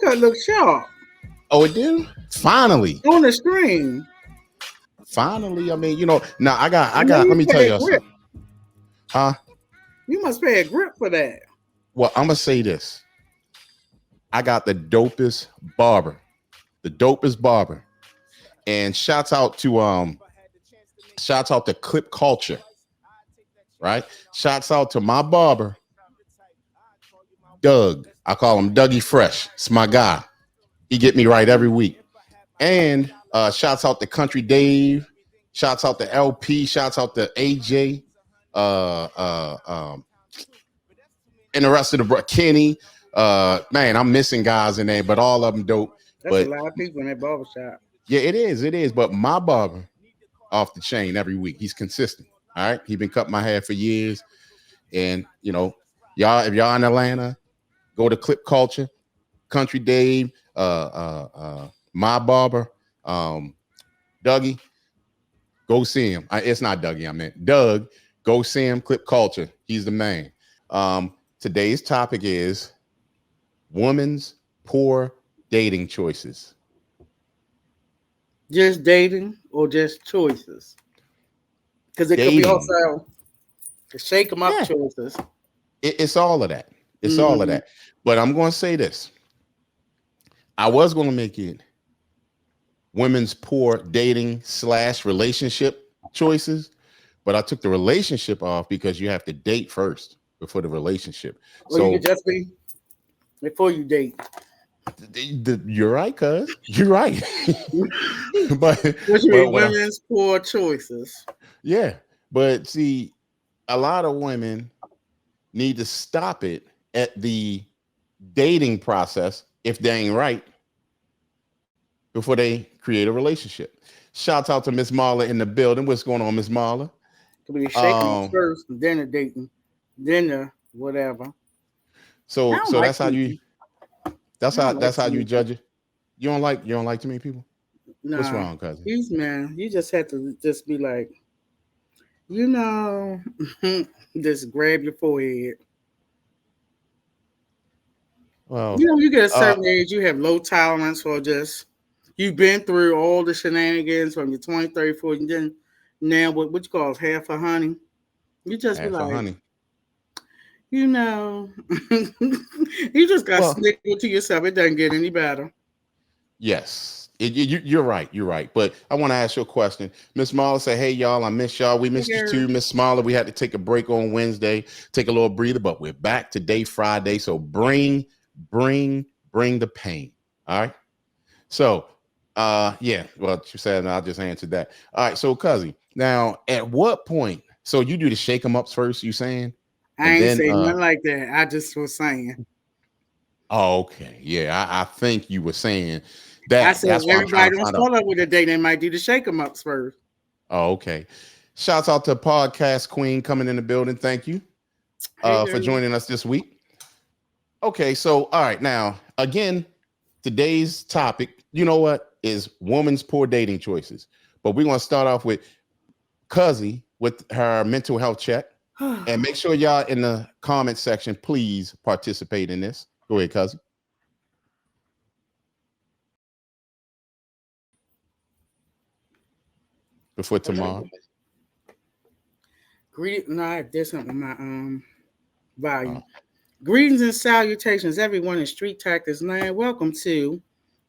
haircut looks sharp Oh, it did? Finally. on the screen. Finally. I mean, now I know let you me tell pay a y'all grip. something. Huh? You must pay a grip for that. Well, I'm gonna say this. I got the dopest barber. The dopest barber. And shouts out to Clip Culture, right? Shouts out to my barber, Doug. I call him Dougie Fresh. It's my guy. He get me right every week. And shouts out to Country Dave. Shouts out to LP. Shouts out to AJ. Uh, uh, um, and the rest of the Kenny. Man, I'm missing guys in there, but all of them dope. That's a But lot of people in that barbershop. yeah, it is. It is. But my barber off the chain every week. He's consistent. All right. He been cutting my hair for years. And y'all, if y'all in Atlanta, go to Clip Culture, Country Dave, my barber, Dougie. Go see him. It's not Dougie, I meant Doug. Go see him. Clip Culture. He's the man. Today's topic is women's poor dating choices. Just dating or just choices? Because it could be Dating. also the shake them up Yeah. choices. It's all of that. It's all of that. But I'm going to say this. I was going to make it women's poor dating / relationship choices, but I took the relationship off because you have to date first before the relationship. Or So you could just be before you date. you're right, cuz you're right. but Which but means what women's poor choices. yeah, but see, a lot of women need to stop it at the dating process if they ain't right before they create a relationship. Shouts out to Miss Marla in the building. What's going on, Miss Marla? Could be shaking them first, then the dating, then the whatever. So like that's how you judge it. You don't like too many people? Nah, what's wrong, cousin? Man, you just have to just be like, just grab your forehead. Well, You get a certain age, you have low tolerance for just, you've been through all the shenanigans from your 20, 30, 40, and then now what you call half a honey. You just be like, honey. you just got to snickle to yourself. It doesn't get any better. Yes, you're right. You're right. But I want to ask you a question. Miss Marla said, hey, y'all, I miss y'all. We missed you too, Miss Marla. We had to take a break on Wednesday, take a little breather, but we're back today, Friday. So bring the pain. All right. So, yeah, well, you said, and I just answered that. All right. So, cousin, now at what point? So you do the shake 'em ups first, you saying? I ain't saying nothing like that. I just was saying. Oh, okay. Yeah, I think you were saying that. I said that's why everybody don't start up with a date. They might do the shake 'em ups first. Oh, okay. Shouts out to Podcast Queen coming in the building. Thank you for joining us this week. Okay, so all right, now again, today's topic, you know what, is women's poor dating choices. But we're gonna start off with Cuzzy with her mental health check. And make sure y'all in the comment section, please participate in this. Go ahead, Cuzzy. Before tomorrow. No, I did something with my volume. Greetings and salutations, everyone in Street Tactics Land. Welcome to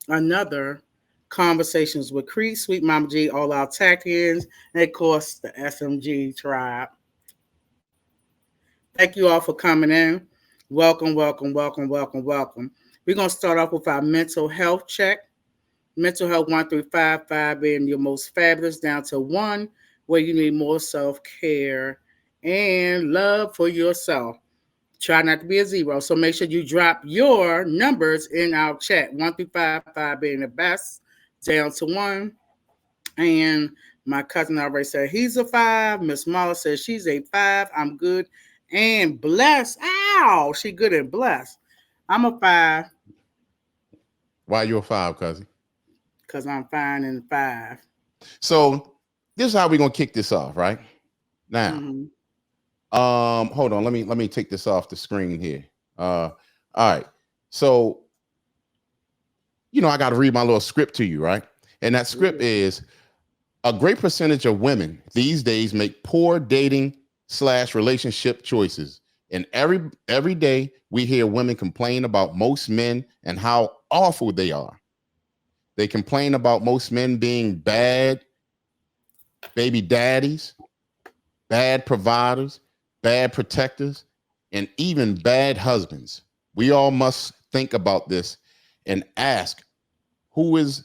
another Conversations with Crete, Sweet Mama G, all our Tactians, and of course the SMG tribe. Thank you all for coming in. Welcome, welcome, welcome, welcome, welcome. We're going to start off with our mental health check. Mental health 1 through 5, 5 being your most fabulous, down to 1 where you need more self-care and love for yourself. Try not to be a 0. So make sure you drop your numbers in our chat. 1 through 5, 5 being the best, down to 1. And my cousin already said he's a 5. Miss Marla says she's a 5. I'm good and blessed. Ow, she good and blessed. I'm a 5. Why you a 5, cousin? Because I'm fine in 5. So this is how we're gonna kick this off, right? Now, hold on. Let me take this off the screen here. All right. So I got to read my little script to you, right? And that script is a great percentage of women these days make poor dating slash relationship choices. And every day we hear women complain about most men and how awful they are. They complain about most men being bad baby daddies, bad providers, bad protectors, and even bad husbands. We all must think about this and ask, who is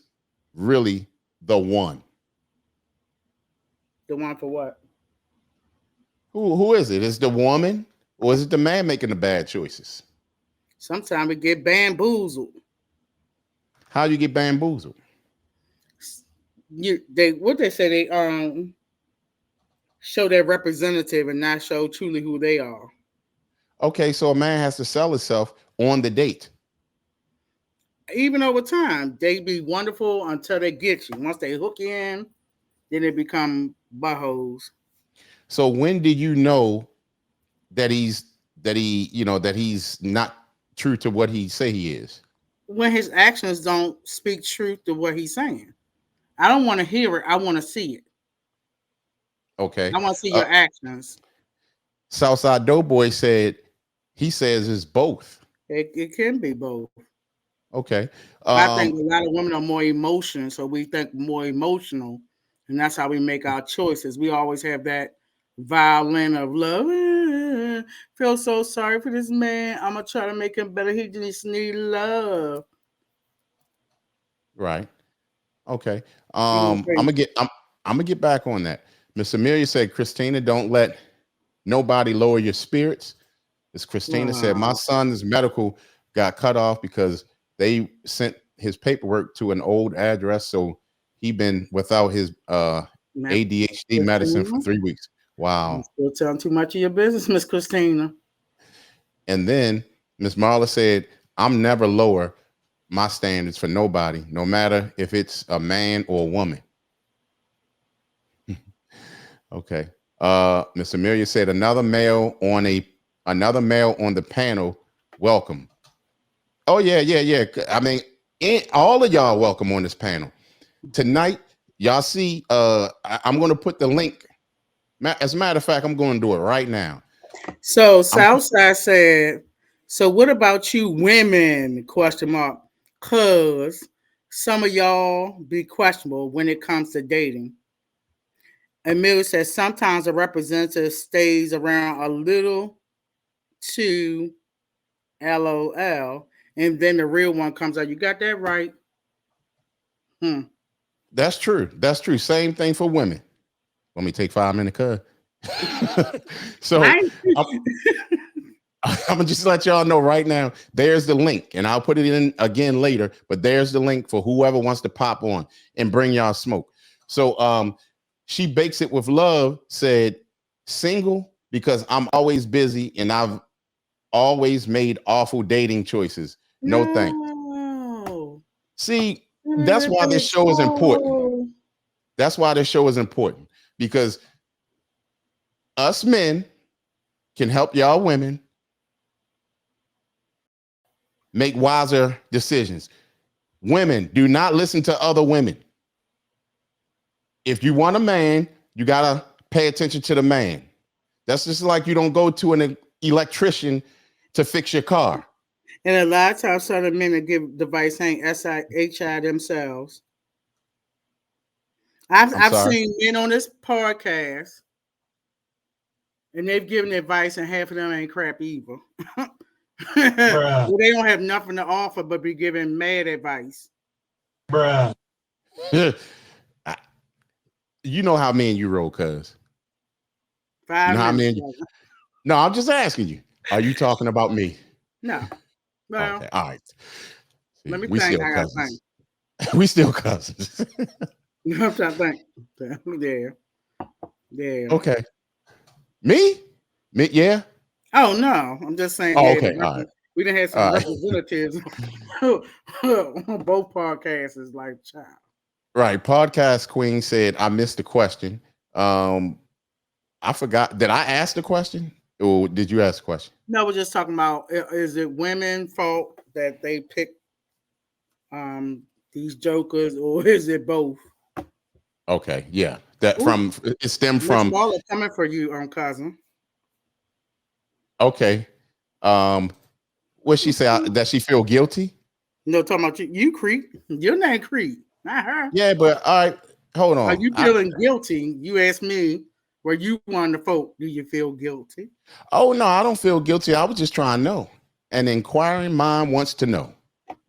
really the one? The one for what? Who is it? Is it the woman or is it the man making the bad choices? Sometimes we get bamboozled. How you get bamboozled? They say they show their representative and not show truly who they are. Okay, so a man has to sell himself on the date. Even over time, they be wonderful until they get you. Once they hook you in, then they become buttholes. So when did you know that he's not true to what he say he is? When his actions don't speak truth to what he's saying. I don't want to hear it. I want to see it. Okay. I want to see your actions. Southside Doughboy said he says it's both. It can be both. Okay. I think a lot of women are more emotional, so we think more emotional, and that's how we make our choices. We always have that violin of love. Feel so sorry for this man. I'm gonna try to make him better. He just need love. Right. Okay. I'm gonna get back on that. Miss Amelia said, Christina, don't let nobody lower your spirits. As Christina said, my son's medical got cut off because they sent his paperwork to an old address, so he been without his ADHD medicine for 3 weeks. Wow. You're still telling too much of your business, Miss Christina. And then Miss Marla said, I'm never lower my standards for nobody, no matter if it's a man or a woman. Okay. Miss Amelia said, another male on the panel, welcome. Oh, yeah. I mean, all of y'all welcome on this panel. Tonight, y'all see, I'm going to put the link. As a matter of fact, I'm going to do it right now. So Southside said, so what about you women, question mark, because some of y'all be questionable when it comes to dating. Amelia says, sometimes a representative stays around a little too LOL, and then the real one comes out. You got that right? That's true. Same thing for women. Let me take 5 minutes, cuz. So I'm gonna just let y'all know right now. There's the link, and I'll put it in again later. But there's the link for whoever wants to pop on and bring y'all smoke. So she bakes it with love. Said single because I'm always busy and I've always made awful dating choices. No thanks. See, that's why this show is important. That's why this show is important, because us men can help y'all women make wiser decisions. Women, do not listen to other women. If you want a man, you gotta pay attention to the man. That's just like you don't go to an electrician to fix your car. And a lot of times, certain men give advice saying SIHI themselves. I've seen men on this podcast, and they've given advice, and half of them ain't crap either. Well, they don't have nothing to offer but be giving mad advice. Bruh. You know how me and you roll, cuz. You know how me and you... No, I'm just asking you. Are you talking about me? No. Well, okay, all right. See, let me think. I gotta think. We still cousins. I'm trying to think. Yeah. Okay. Me? Yeah. Oh no, I'm just saying. Oh, okay, all right. We didn't have some representatives on both podcasts. Like, child. Right. Podcast Queen said, I missed the question. I forgot. Did I ask the question? Or did you ask the question? No, we're just talking about, is it women's fault that they pick um these jokers, or is it both? Okay, yeah. That Ooh, from it stemmed Miss from Marla coming for you, cousin. okay. Um, what she say that she feel guilty? No, talking about you. You Crete. Your name Crete, not her. Yeah, but all right, hold Are on. you feeling guilty? You asked me, were you one of the folk? Do you feel guilty? Oh no, I don't feel guilty. I was just trying to know. An inquiring mind wants to know.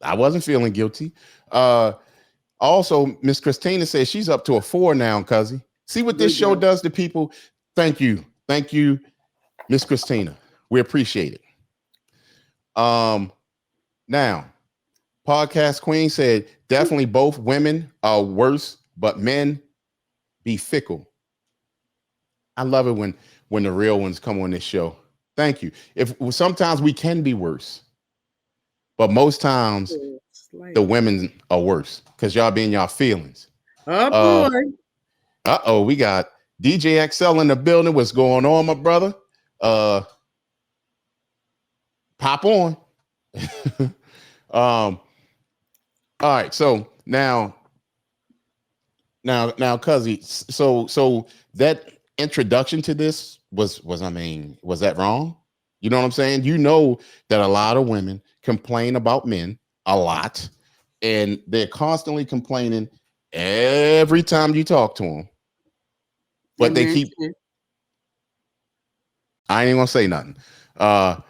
I wasn't feeling guilty. Uh, also, Miss Christina says she's up to a 4 now, cuzzy. See what this Good show girl. does to people. Thank you, Miss Christina. We appreciate it. Now, podcast queen said definitely both women are worse, but men be fickle. I love it when the real ones come on this show. Thank you. If sometimes we can be worse, but most times the Slay. women are worse because y'all be in y'all feelings. Oh Uh boy. we got DJ XL in the building. What's going on, my brother? Uh Pop on. All right, so now, cuzzy, so that introduction to this was I mean, was that wrong? You know what I'm saying? You know that a lot of women complain about men a lot, and they're constantly complaining every time you talk to them, but they Amen. keep. I ain't even gonna say nothing. Uh,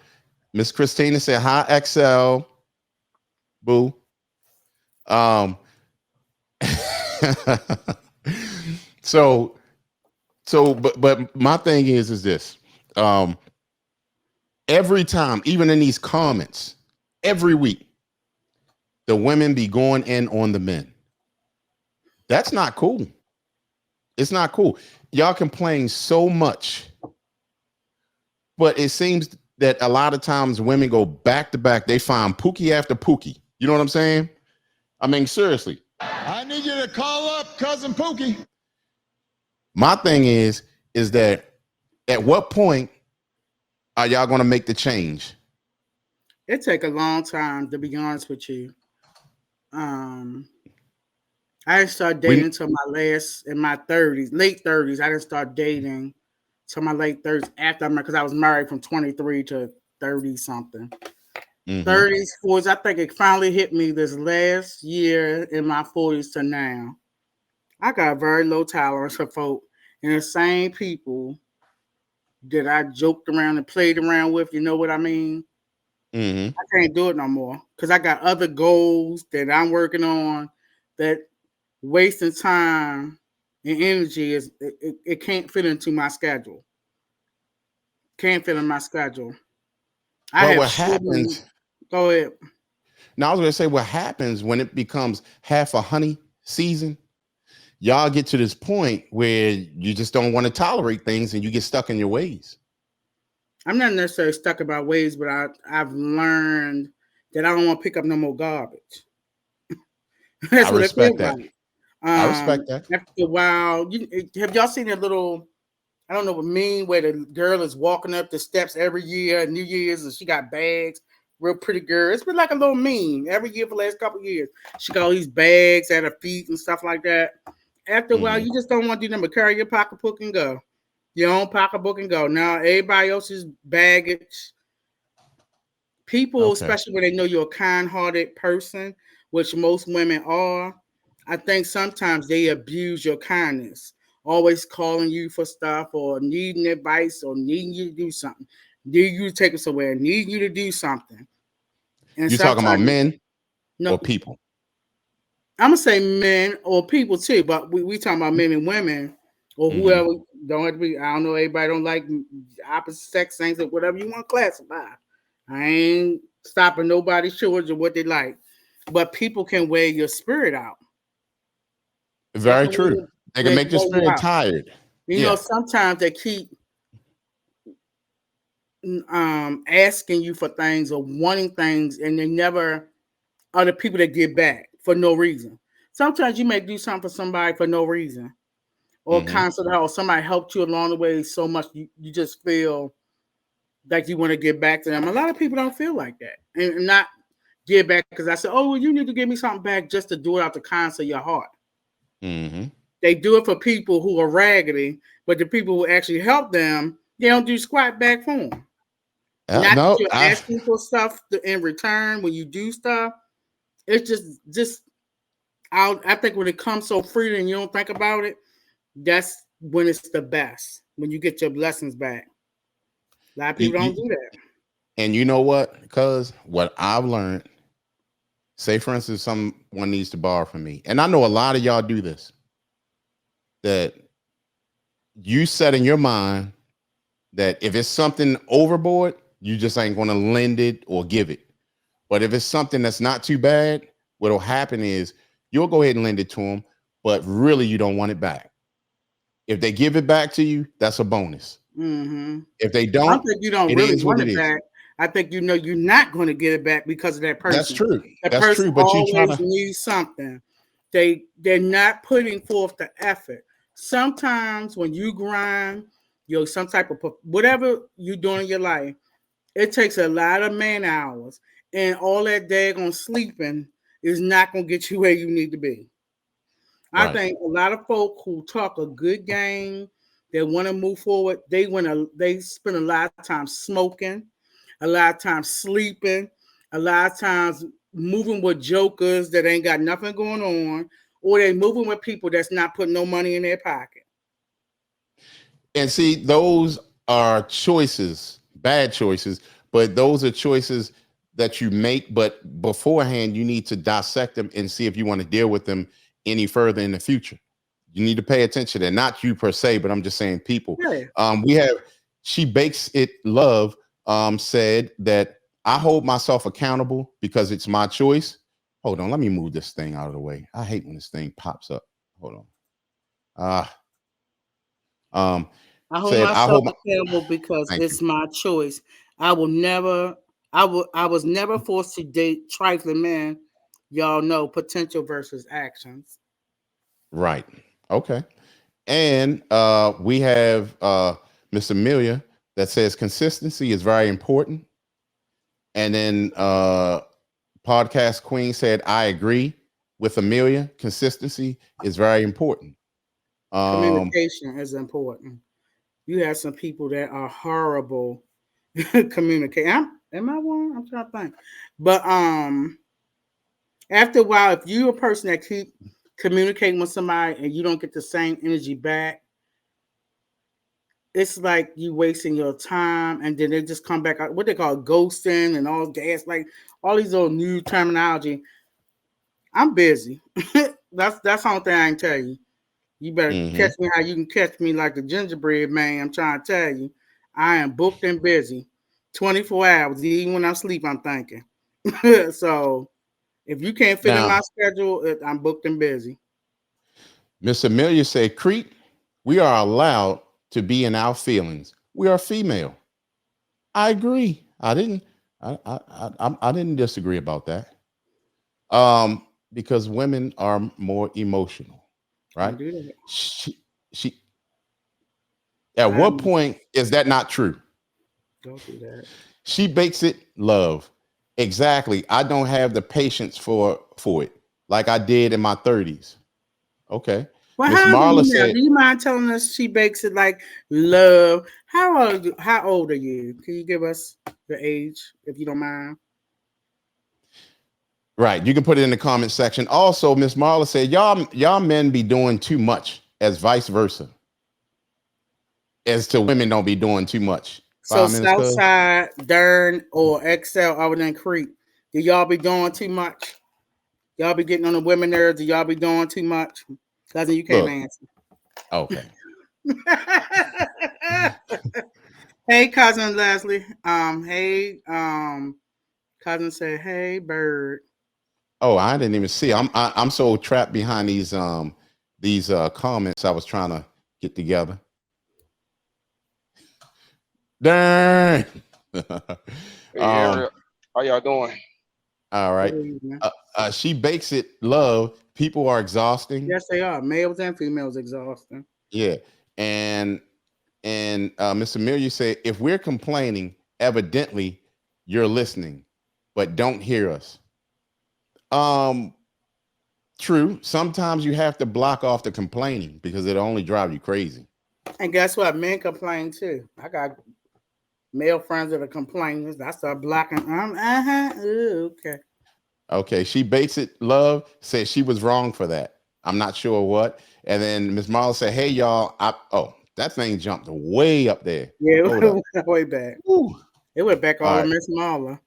Miss Christina said, "Hi, XL, boo." Um, so but my thing is this. Um, every time, even in these comments, every week, the women be going in on the men. That's not cool. It's not cool. Y'all complain so much, but it seems that a lot of times women go back to back. They find Pookie after Pookie. You know what I'm saying? I mean, seriously. I need you to call up cousin Pookie. My thing is that at what point are y'all going to make the change? It take a long time to be honest with you. Um, I didn't start dating We until my last in my 30s, late 30s. I didn't start dating till my late 30s after I married because I was married from 23 to 30 something. mm-hmm. 30s, 40s. I think it finally hit me this last year in my 40s to now. I got very low tolerance for folk. And the same people that I joked around and played around with, you know what I mean? Mm-hmm. I can't do it no more because I got other goals that I'm working on that wasting time and energy it can't fit into my schedule. Can't fit in my schedule. I Well, have what children. happens Go ahead. now? I was going to say what happens when it becomes half a honey season. Y'all get to this point where you just don't want to tolerate things and you get stuck in your ways. I'm not necessarily stuck in my ways, but I've learned that I don't want to pick up no more garbage. I That's what it feels respect that. like. I respect that. After a while, have y'all seen that little? I don't know what mean where the girl is walking up the steps every year, New Year's, and she got bags. Real pretty girl. It's been like a little meme every year for the last couple of years. She got all these bags at her feet and stuff like that. After a while, Mm-hmm. you just don't want to do nothing but carry your pocketbook and go. Your own pocketbook and go. Now everybody else's baggage. People, Okay. especially when they know you're a kind-hearted person, which most women are, I think sometimes they abuse your kindness, always calling you for stuff or needing advice or needing you to do something, need you to take them somewhere, need you to do something. And You talking about sometimes, men no, or people? I'm gonna say men or people too, but we talking about men and women or Mm-hmm. whoever. Don't have to be. I don't know. Everybody don't like opposite sex things or whatever you want to classify. I ain't stopping nobody's choice or what they like, but people can wear your spirit out. They Very can true. They can make your wear you spirit out. tired. You know, Yeah. sometimes they keep asking you for things or wanting things, and they never are the people that give back for no reason. Sometimes you may do something for somebody for no reason, or Mm-hmm. constant help. Somebody helped you along the way so much you just feel like you want to get back to them. A lot of people don't feel like that, and not give back because I said, oh, well, you need to give me something back just to do it out the kindness of your heart. Mm-hmm. They do it for people who are raggedy, but the people who actually help them, they don't do squat back for them. Not that No, you're asking for stuff in return when you do stuff. It's just I think when it comes so freely and you don't think about it, that's when it's the best. When you get your blessings back. A lot of people don't do that. and you know what? Because what I've learned, say for instance, someone needs to borrow from me, and I know a lot of y'all do this. That you set in your mind that if it's something overboard, you just ain't going to lend it or give it. But if it's something that's not too bad, what'll happen is you'll go ahead and lend it to them, but really you don't want it back. If they give it back to you, that's a bonus. Mm-hmm. If they I don't, think you don't it really is what want it it is. back. I think you know you're not going to get it back because of that That's person. true. That That's person true. But you try always to, needs something. They're not putting forth the effort. Sometimes when you grind, some type of whatever you doing in your life, it takes a lot of man hours, and all that daggone sleeping is not going to get you where you need to be. I right. think a lot of folk who talk a good game, they want to move forward. They spend a lot of time smoking, a lot of time sleeping, a lot of times moving with jokers that ain't got nothing going on, or they moving with people that's not putting no money in their pocket. And see, those are choices, bad choices, but those are choices that you make. But beforehand, you need to dissect them and see if you want to deal with them any further in the future. You need to pay attention. And not you per se, but I'm just saying people. Yeah. We have She Bakes It Love said that I hold myself accountable because it's my choice. Hold on, let me move this thing out of the way. I hate when this thing pops up. Hold on. Um, I hold said I myself hold my accountable because thank you. it's my choice. I will never I was never forced to date trifling men. Y'all know potential versus actions. Right. Okay. And we have Miss Amelia that says consistency is very important. And then Podcast Queen said, I agree with Amelia. Consistency is very important. Um, Communication is important. You have some people that are horrible communicate. Am I one? I'm trying to think. But after a while, if you're a person that keep communicating with somebody and you don't get the same energy back, it's like you wasting your time, and then they just come back what they call ghosting and all gas, like all these little new terminology. I'm busy. That's the only thing I can tell you. You better catch mhm. me how you can catch me like the gingerbread man. I'm trying to tell you, I am booked and busy, 24 hours. Even when I sleep, I'm thinking. So if you can't fit in Now, my schedule, I'm booked and busy. Miss Amelia said, Crete, we are allowed to be in our feelings. We are female. I agree. I didn't disagree about that. Because women are more emotional, Don't right? do that. She at I what point is that not true? don't do that. She bakes it love. Exactly. I don't have the patience for it like I did in my 30s. Okay. Well, Miss how old are Marla you now? said, Do you mind telling us she bakes it like love? How old are you? Can you give us the age if you don't mind? right, you can put it in the comment section. Also, Miss Marla said, y'all men be doing too much, as vice versa. As to women don't be doing too much. So 5 minutes, cuz. Southside, Darren, or XL over in Crete, do y'all be doing too much? Y'all be getting on the women nerves? Do y'all be doing too much? Cousin, you can't Look, answer. okay. Hey, cousin Leslie. Hey, cousin said, "Hey, bird." Oh, I didn't even see. I'm so trapped behind these comments I was trying to get together. Dang. Hey, um, how y'all doing? all right. Good evening. She bakes it love. People are exhausting. Yes, they are. Males and females exhausting. Yeah. And Miss Amelia said, if we're complaining, evidently you're listening, but don't hear us. Um, True. Sometimes you have to block off the complaining because it'll only drive you crazy. And guess what? Men complain too. I got male friends that are complainers. I start blocking. Ooh, okay. Okay. She bakes it. Love said she was wrong for that. I'm not sure what. And then Miss Marla said, "Hey y'all, that thing jumped way up there. Yeah, Hold it up. went way back. Woo. It went back All all to right. Miss Marla.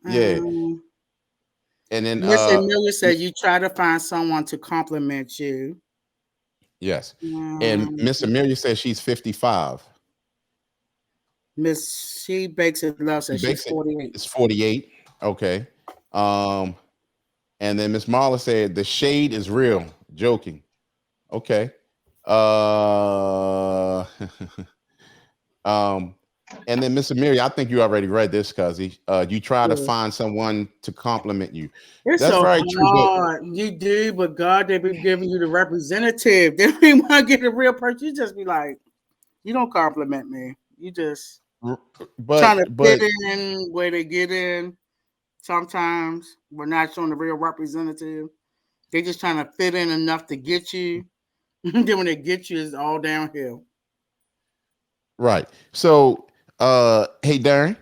Yeah. Um, And then Miss Amelia said you try to find someone to compliment you. yes. And Um, Miss Amelia says she's 55. Miss She Bakes It Love She says she's bakes it. 48. It's 48. Okay. Um, and then Miss Marla said the shade is real. Joking. Okay. Uh um, and then Miss Amelia, I think you already read this, Cuzzy. You try to Yeah. find someone to compliment you. It's That's so very true, but hard. You do, but God, they be giving you the representative. They don't want to get a real person. You just be like, you don't compliment me. You just trying to fit but in where they get in. Sometimes we're not showing the real representative. They just trying to fit in enough to get you. Then when they get you, it's all downhill. right. So hey Darren,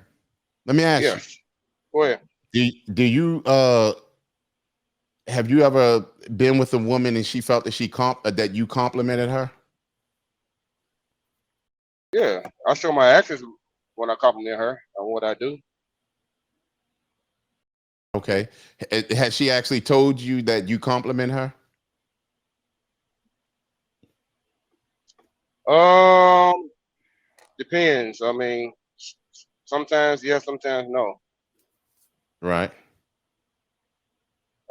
let me ask you. Yes. Go ahead. Do you have you ever been with a woman and she felt that that you complimented her? Yeah. I show my actions when I compliment her on what I do. Okay. Has she actually told you that you compliment her? Um, Depends. I mean, sometimes yes, sometimes no. Right.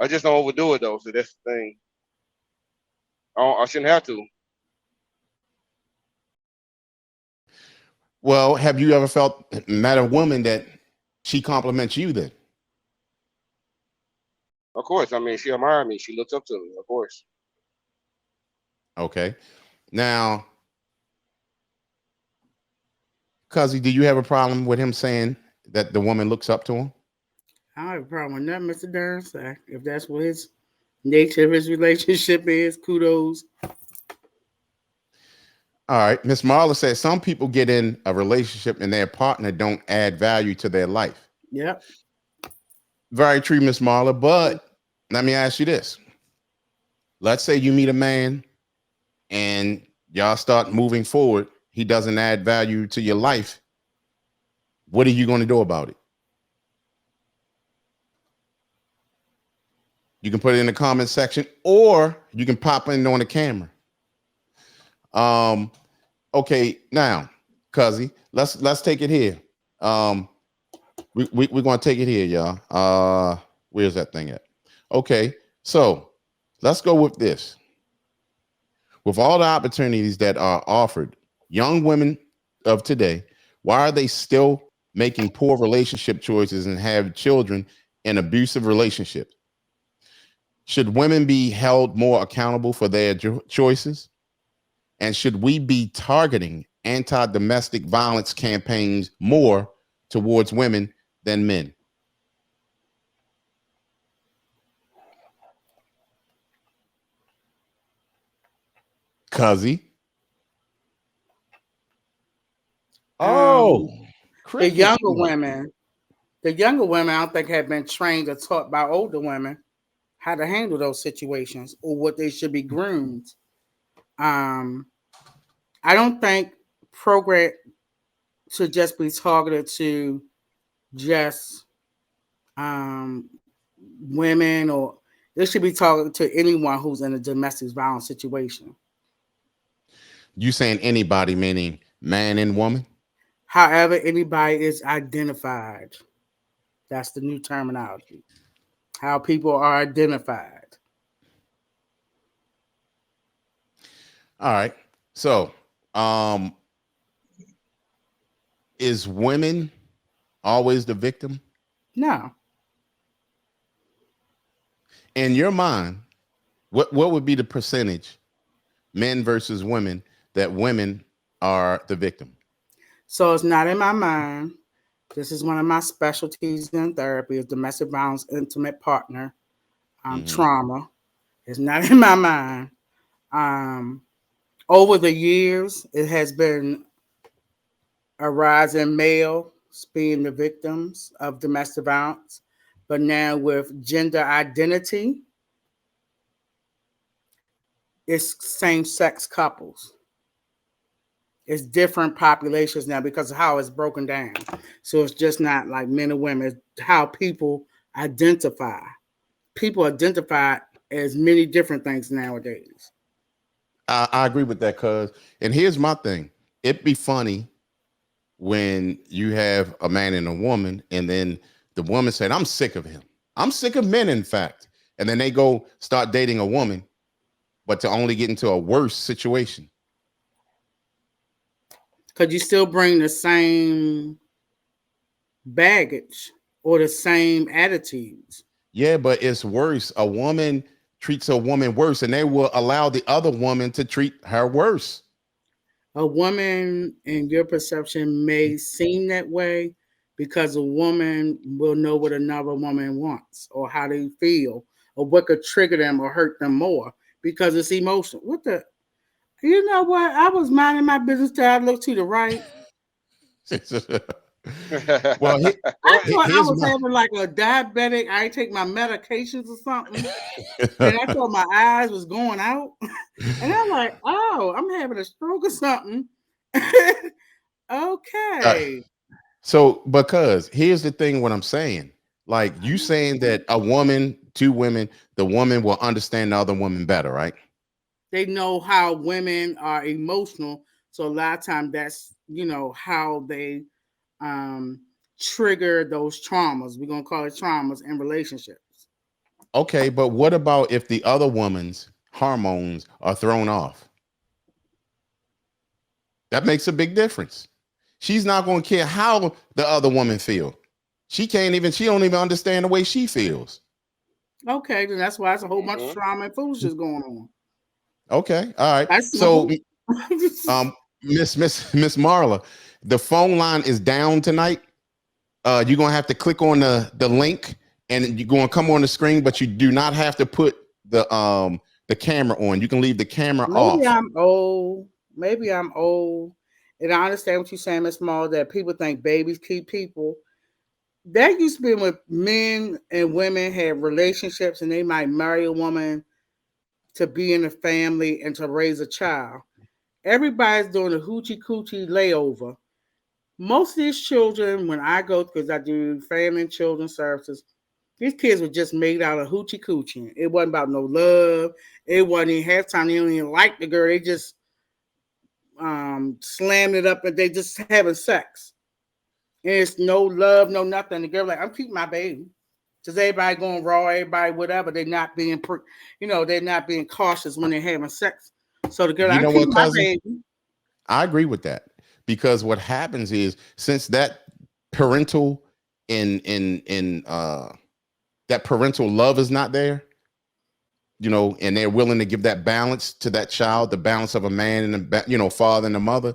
I just don't overdo it though. So that's the thing. I shouldn't have to. Well, have you ever felt met a woman that she compliments you then? Of course. I mean, she admired me. She looks up to me. Of course. Okay. Now, Cuzzy, do you have a problem with him saying that the woman looks up to him? I don't have a problem with that, Mr. Darren. If that's what his nature of his relationship is, kudos. All right. Miss Marla says some people get in a relationship and their partner don't add value to their life. Yep. Very true, Miss Marla. But let me ask you this. Let's say you meet a man and y'all start moving forward. He doesn't add value to your life. What are you going to do about it? You can put it in the comment section or you can pop in on the camera. Okay, now, Cuzzy, let's take it here. We're gonna take it here, y'all. Where's that thing at? Okay, so let's go with this. With all the opportunities that are offered, young women of today, why are they still making poor relationship choices and have children in abusive relationships? Should women be held more accountable for their choices? And should we be targeting anti-domestic violence campaigns more towards women than men? Cuzzy. Oh, Um, the crickets. younger women, the younger women, I don't think have been trained or taught by older women how to handle those situations or what they should be groomed. Um, I don't think program should just be targeted to just women, or it should be targeted to anyone who's in a domestic violence situation. You saying anybody, meaning man and woman? However, anybody is identified. That's the new terminology. How people are identified. All right. So, um, is women always the victim? No. In your mind, what would be the percentage, men versus women, that women are the victim? So it's not in my mind. This is one of my specialties in therapy is domestic violence intimate partner. Mm-hmm. trauma. It's not in my mind. Um, Over the years, it has been a rise in males being the victims of domestic violence. But now with gender identity, it's same sex couples. It's different populations now because of how it's broken down. So it's just not like men and women, it's how people identify. People identify as many different things nowadays. I agree with that, cuz. And here's my thing. It'd be funny when you have a man and a woman, and then the woman said, I'm sick of him. I'm sick of men, in fact. And then they go start dating a woman, but to only get into a worse situation. Because you still bring the same baggage or the same attitudes. Yeah, but it's worse. A woman treats a woman worse, and they will allow the other woman to treat her worse. A woman, in your perception, may seem that way because a woman will know what another woman wants or how they feel or what could trigger them or hurt them more because it's emotional. What the? You know what? I was minding my business till I looked to the right. Well, I Go thought I here's was my having like a diabetic. I ain't take my medications or something, and I thought my eyes was going out. And I'm like, oh, I'm having a stroke or something. uh, Okay. so because here's the thing, what I'm saying, like you saying that a woman, two women, the woman will understand the other woman better, right? They know how women are emotional. So a lot of times that's, how they um trigger those traumas. We're gonna call it traumas in relationships. Okay, but what about if the other woman's hormones are thrown off? That makes a big difference. She's not going to care how the other woman feel. She don't even understand the way she feels. Okay, then that's why it's a whole bunch of Mhm. trauma and foolishness going on. Okay, all right. That's So, simple. Miss Marla, the phone line is down tonight. You're gonna have to click on the link, and you're gonna come on the screen, but you do not have to put the camera on. You can leave the camera Maybe off. I'm old. Maybe I'm old. And I understand what you're saying, Miss Small, that people think babies keep people. That used to be when men and women had relationships and they might marry a woman to be in a family and to raise a child. Everybody's doing a hoochie coochie layover. Most of these children, when I go, because I do family and children services, these kids were just made out of hoochie coochie. It wasn't about no love. It wasn't even halftime. They don't even like the girl. They just slammed it up and they just having sex. And it's no love, no nothing. The girl like, I'm keeping my baby. Because everybody going raw, everybody whatever. They're not being, they're not being cautious when they're having sex. So the girl, You like, I'm know what, keeping my cousin? baby. I agree with that, because what happens is, since that parental in that parental love is not there, and they're willing to give that balance to that child, the balance of a man and father and a mother.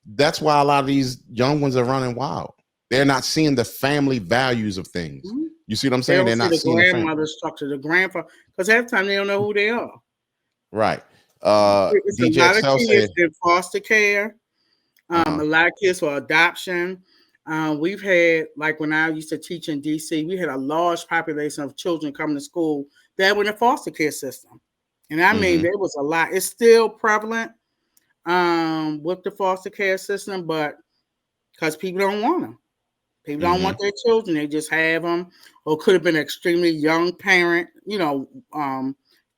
That's why a lot of these young ones are running wild. They're not seeing the family values of things. Mhm. You see what I'm They saying? don't They're see not the seeing the family. grandmother structure, the grandfather, because half the time they don't know who they are. Right. It's a DJ lot of XL kids said, in foster care, a uh-huh. lot of kids for adoption. We've had, like when I used to teach in DC, we had a large population of children coming to school that were in the foster care system. And I mean, Hmm. there was a lot. It's still prevalent with the foster care system, but because people don't want them. People don't Hmm. want their children. They just have them. Or could have been an extremely young parent,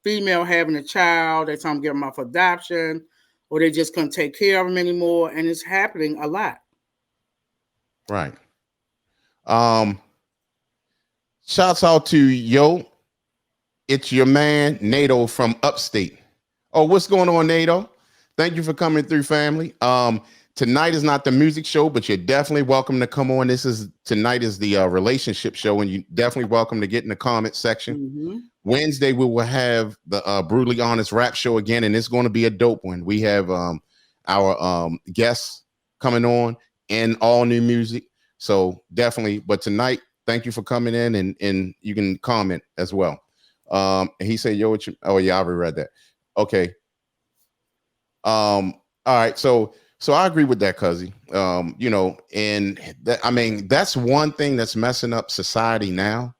female having a child. They tell them to give them up for adoption. Or they just couldn't take care of them anymore. And it's happening a lot. Right. Um, Shouts out to Yo. It's your man, NATO from upstate. Oh, what's going on, NATO? Thank you for coming through, family. Tonight is not the music show, but you're definitely welcome to come on. Tonight is the relationship show, and you definitely welcome to get in the comment section. Mm-hmm. Wednesday we will have the brutally honest rap show again, and it's going to be a dope one. We have our guests coming on and all new music, so definitely. But tonight, thank you for coming in, and you can comment as well. He said, "Yo, what you?" Oh yeah, I already read that. Okay. All right. So I agree with that, Cuzzy. And that, I mean, that's one thing that's messing up society now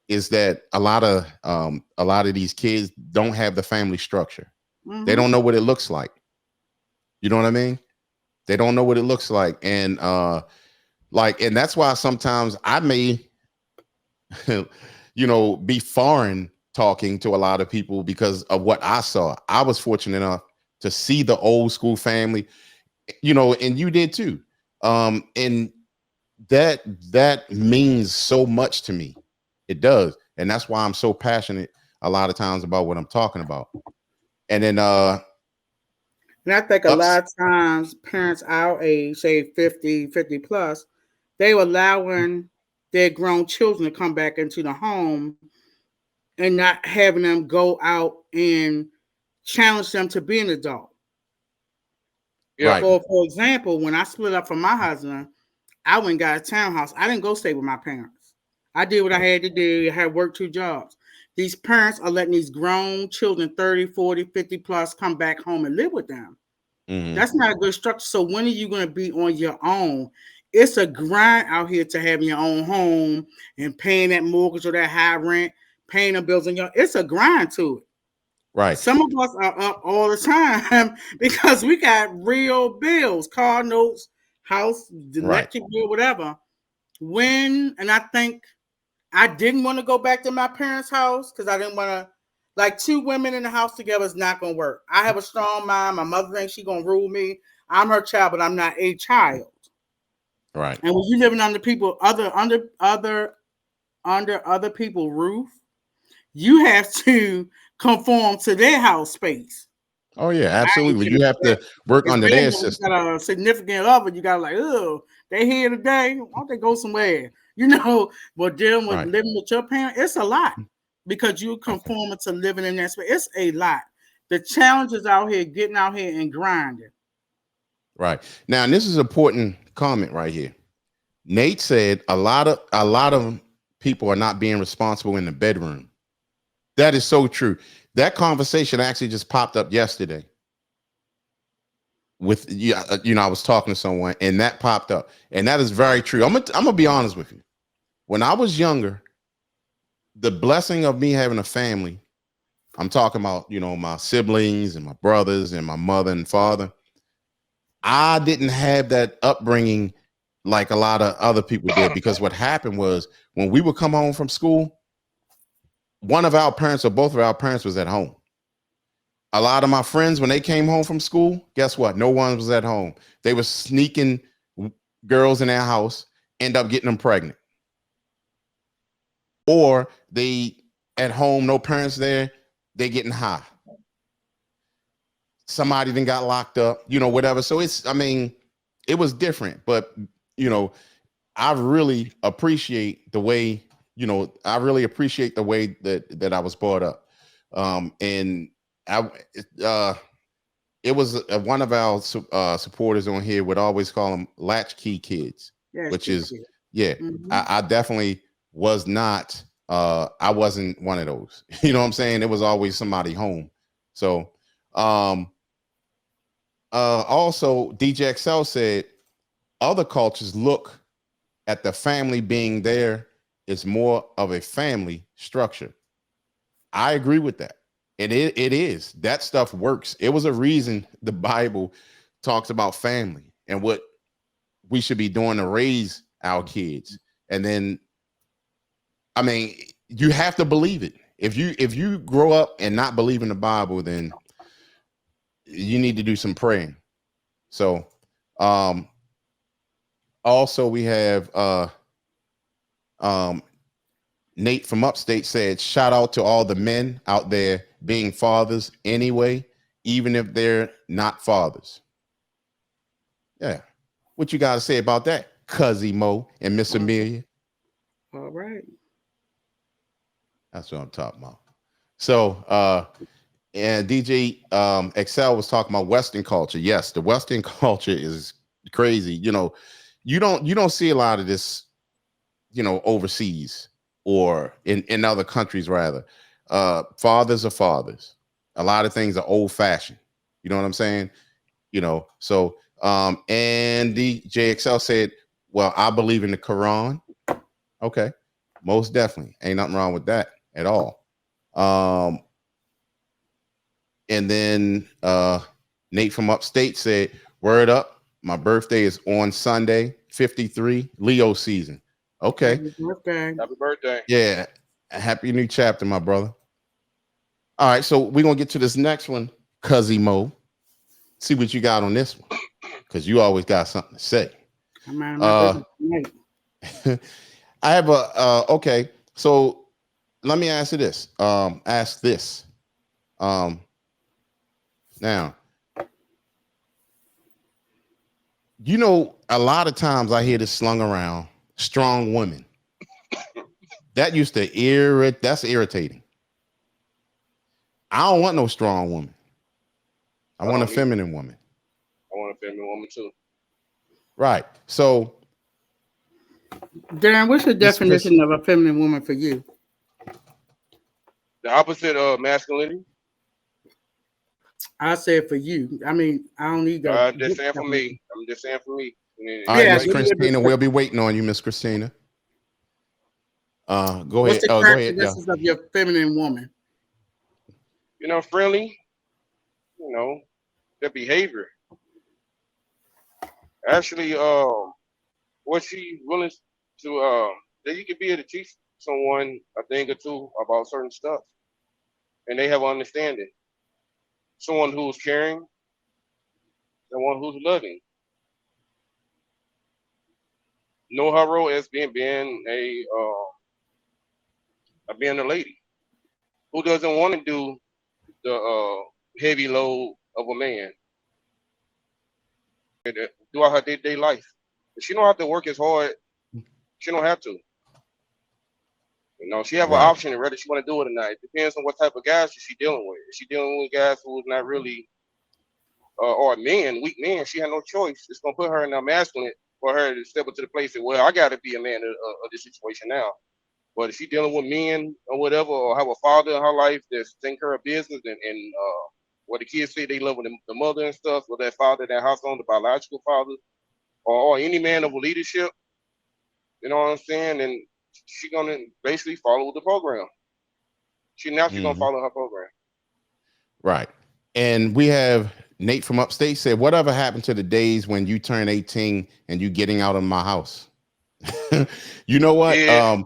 is that a lot of these kids don't have the family structure. They Mm-hmm. don't know what it looks like. You know what I mean? They don't know what it looks like, and and that's why sometimes I may, be foreign talking to a lot of people because of what I saw. I was fortunate enough to see the old school family, and you did too. And that means so much to me. It does, and that's why I'm so passionate a lot of times about what I'm talking about. And then And I think a ups lot of times parents our age, say 50, 50 plus, they were allowing their grown children to come back into the home and not having them go out and challenge them to be an adult. Yeah. right, For example, when I split up from my husband, I went and got a townhouse. I didn't go stay with my parents. I did what I had to do. I had worked 2 jobs. These parents are letting these grown children, 30, 40, 50 plus, come back home and live with them. hmm That's not a good structure. So when are you going to be on your own? It's a grind out here to having your own home and paying that mortgage or that high rent, paying the bills. It's a grind to it. right, Some of us are up all the time because we got real bills, car notes, house, the right, electric bill, whatever. And I think I didn't want to go back to my parents' house because I didn't want to, like, 2 women in the house together is not going to work. I have a strong mind. My mother thinks she's going to rule me. I'm her child, but I'm not a child. right, And when you living under people, under other people's roof, you have to conform to their house space. oh yeah, I ain't absolutely. getting You have for that. to work under Especially their when you system. got a significant other, you got like, oh, they here today. Why don't they go somewhere? But dealing with Right. living with your parents, it's a lot because you Okay. conforming to living in that space. It's a lot. The challenges out here, getting out here and grinding. Right. Now, and this is an important comment right here. Nate said a lot of people are not being responsible in the bedroom. That is so true. That conversation actually just popped up yesterday with I was talking to someone and that popped up. And that is very true. I'm gonna be honest with you. When I was younger, the blessing of me having a family, I'm talking about, my siblings and my brothers and my mother and father. I didn't have that upbringing like a lot of other people did because what happened was when we would come home from school, one of our parents or both of our parents was at home. A lot of my friends, when they came home from school, guess what? No one was at home. They were sneaking girls in their house, end up getting them pregnant. Or they at home, no parents there, they getting high. Somebody then got locked up, whatever. So it was different, but you know, I really appreciate the way, that I was brought up. And I, uh, it was one of our supporters on here would always call them Latchkey Kids, Yeah, which keep is, it. yeah, Mm-hmm. I definitely was not, I wasn't one of those. You know what I'm saying? It was always somebody home. So, um, also, DJ XL said other cultures look at the family being there is more of a family structure. I agree with that. And it is. That stuff works. It was a reason the Bible talks about family and what we should be doing to raise our kids. And then, I mean, you have to believe it. If you grow up and not believe in the Bible, then you need to do some praying. So, um, also we have um Nate from upstate said, shout out to all the men out there being fathers anyway, even if they're not fathers. Yeah. What you got to say about that, Cuzzy Mo and Miss All Amelia? right. That's what I'm talking about. So, and DJ Excel was talking about Western culture. Yes, the Western culture is crazy. You don't see a lot of this, overseas or in other countries rather. Fathers are fathers. A lot of things are old fashioned. You know what I'm saying? So Andy JXL said, well, I believe in the Quran. Okay, most definitely. Ain't nothing wrong with that at all. And then Nate from upstate said, word up, my birthday is on Sunday, 53, Leo season. Okay. Happy birthday. Happy birthday. Yeah. Happy new chapter, my brother. All right, so we're gonna get to this next one, Cuzzy Mo. See what you got on this one, because you always got something to say. I'm out of my business tonight. I have a okay. So let me ask you this. Ask this. Now, a lot of times I hear this slung around, strong women. That used to that's irritating. I don't want no strong woman. I want a feminine woman. I want a feminine woman too. Right. So, Darren, what's your definition of a feminine woman for you? The opposite of masculinity. I say for you. I mean, I don't need that. I'm just saying for me. All right, Miss Christina, we'll be waiting on you, Miss Christina. Go ahead. What's the characteristics of your feminine woman? Friendly. Their behavior. Actually, what she willing to that you can be able to teach someone a thing or two about certain stuff, and they have understanding. Someone who's caring, someone who's loving. Know her role as being a lady who doesn't want to do the heavy load of a man throughout her day-to-day life. If she don't have to work as hard, she don't have to. She have an option whether she want to do it or not. It depends on what type of guys she's dealing with. If she's dealing with guys who's not really or weak men, she had no choice. It's gonna put her in a masculine for her to step into the place that, well, I got to be a man of this situation now. But if she's dealing with men or whatever, or have a father in her life that's taking care of business and what the kids say they love with the mother and stuff, with that father, that household, the biological father, or any man of leadership, you know what I'm saying? And she's gonna basically follow the program. She's gonna follow her program. Right. And we have Nate from upstate said, whatever happened to the days when you turn 18 and you getting out of my house? You know what? Yeah.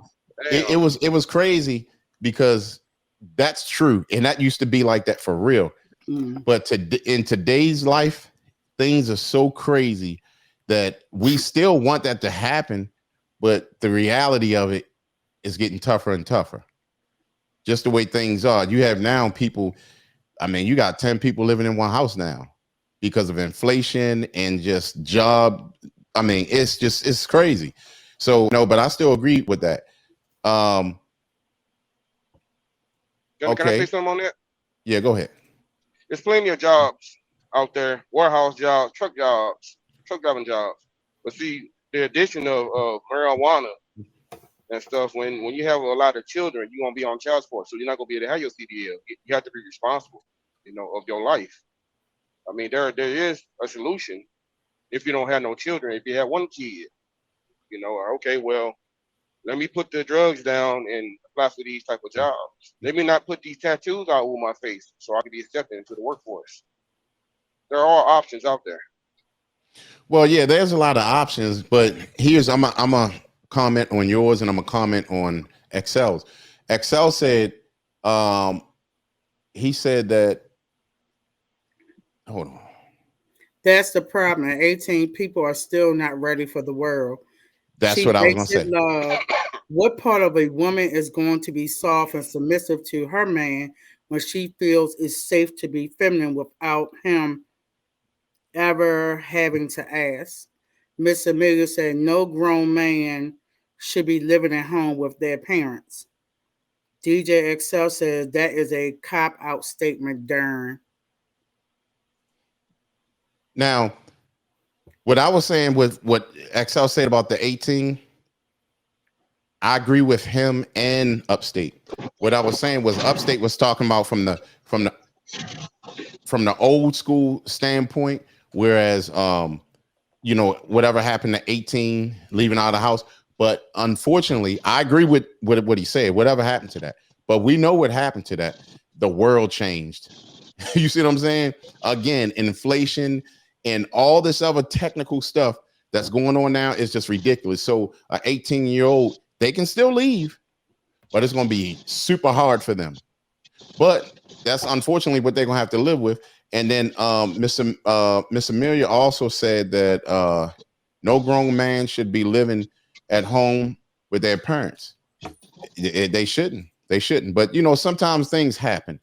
It was crazy, because that's true. And that used to be like that for real. But in today's life, things are so crazy that we still want that to happen. But the reality of it is getting tougher and tougher. Just the way things are. You have now people, you got 10 people living in one house now because of inflation and just job. It's crazy. So, no, but I still agree with that. Can I say something on that? Yeah, go ahead. There's plenty of jobs out there, warehouse jobs, truck driving jobs. But see, the addition of marijuana and stuff, when you have a lot of children, you're gonna be on child support, so you're not gonna be able to have your CDL. You have to be responsible, of your life. There is a solution if you don't have no children. If you have one kid, okay, well, let me put the drugs down and apply for these type of jobs. Let me not put these tattoos out on my face so I can be accepted into the workforce. There are options out there. Well, yeah, there's a lot of options, but I'm a comment on yours, and I'm a comment on Excel's. Excel said, he said that, hold on. That's the problem. At 18, people are still not ready for the world. That's what I was going to say. Love. What part of a woman is going to be soft and submissive to her man when she feels it's safe to be feminine without him ever having to ask? Miss Amelia said no grown man should be living at home with their parents. DJ Excel says that is a cop-out statement, Darren. Now, what I was saying with what Excel said about the 18, I agree with him and upstate. what I was saying was Upstate was talking about from the old school standpoint, whereas you know, whatever happened to 18 leaving out of the house. But unfortunately, I agree with what he said. Whatever happened to that, but we know what happened to that. The world changed. You see what I'm saying? Again, inflation and all this other technical stuff that's going on now is just ridiculous. So an 18-year-old, they can still leave, but it's going to be super hard for them. But that's unfortunately what they're going to have to live with. And then Miss Amelia also said that no grown man should be living at home with their parents. They shouldn't. They shouldn't. But, you know, sometimes things happen.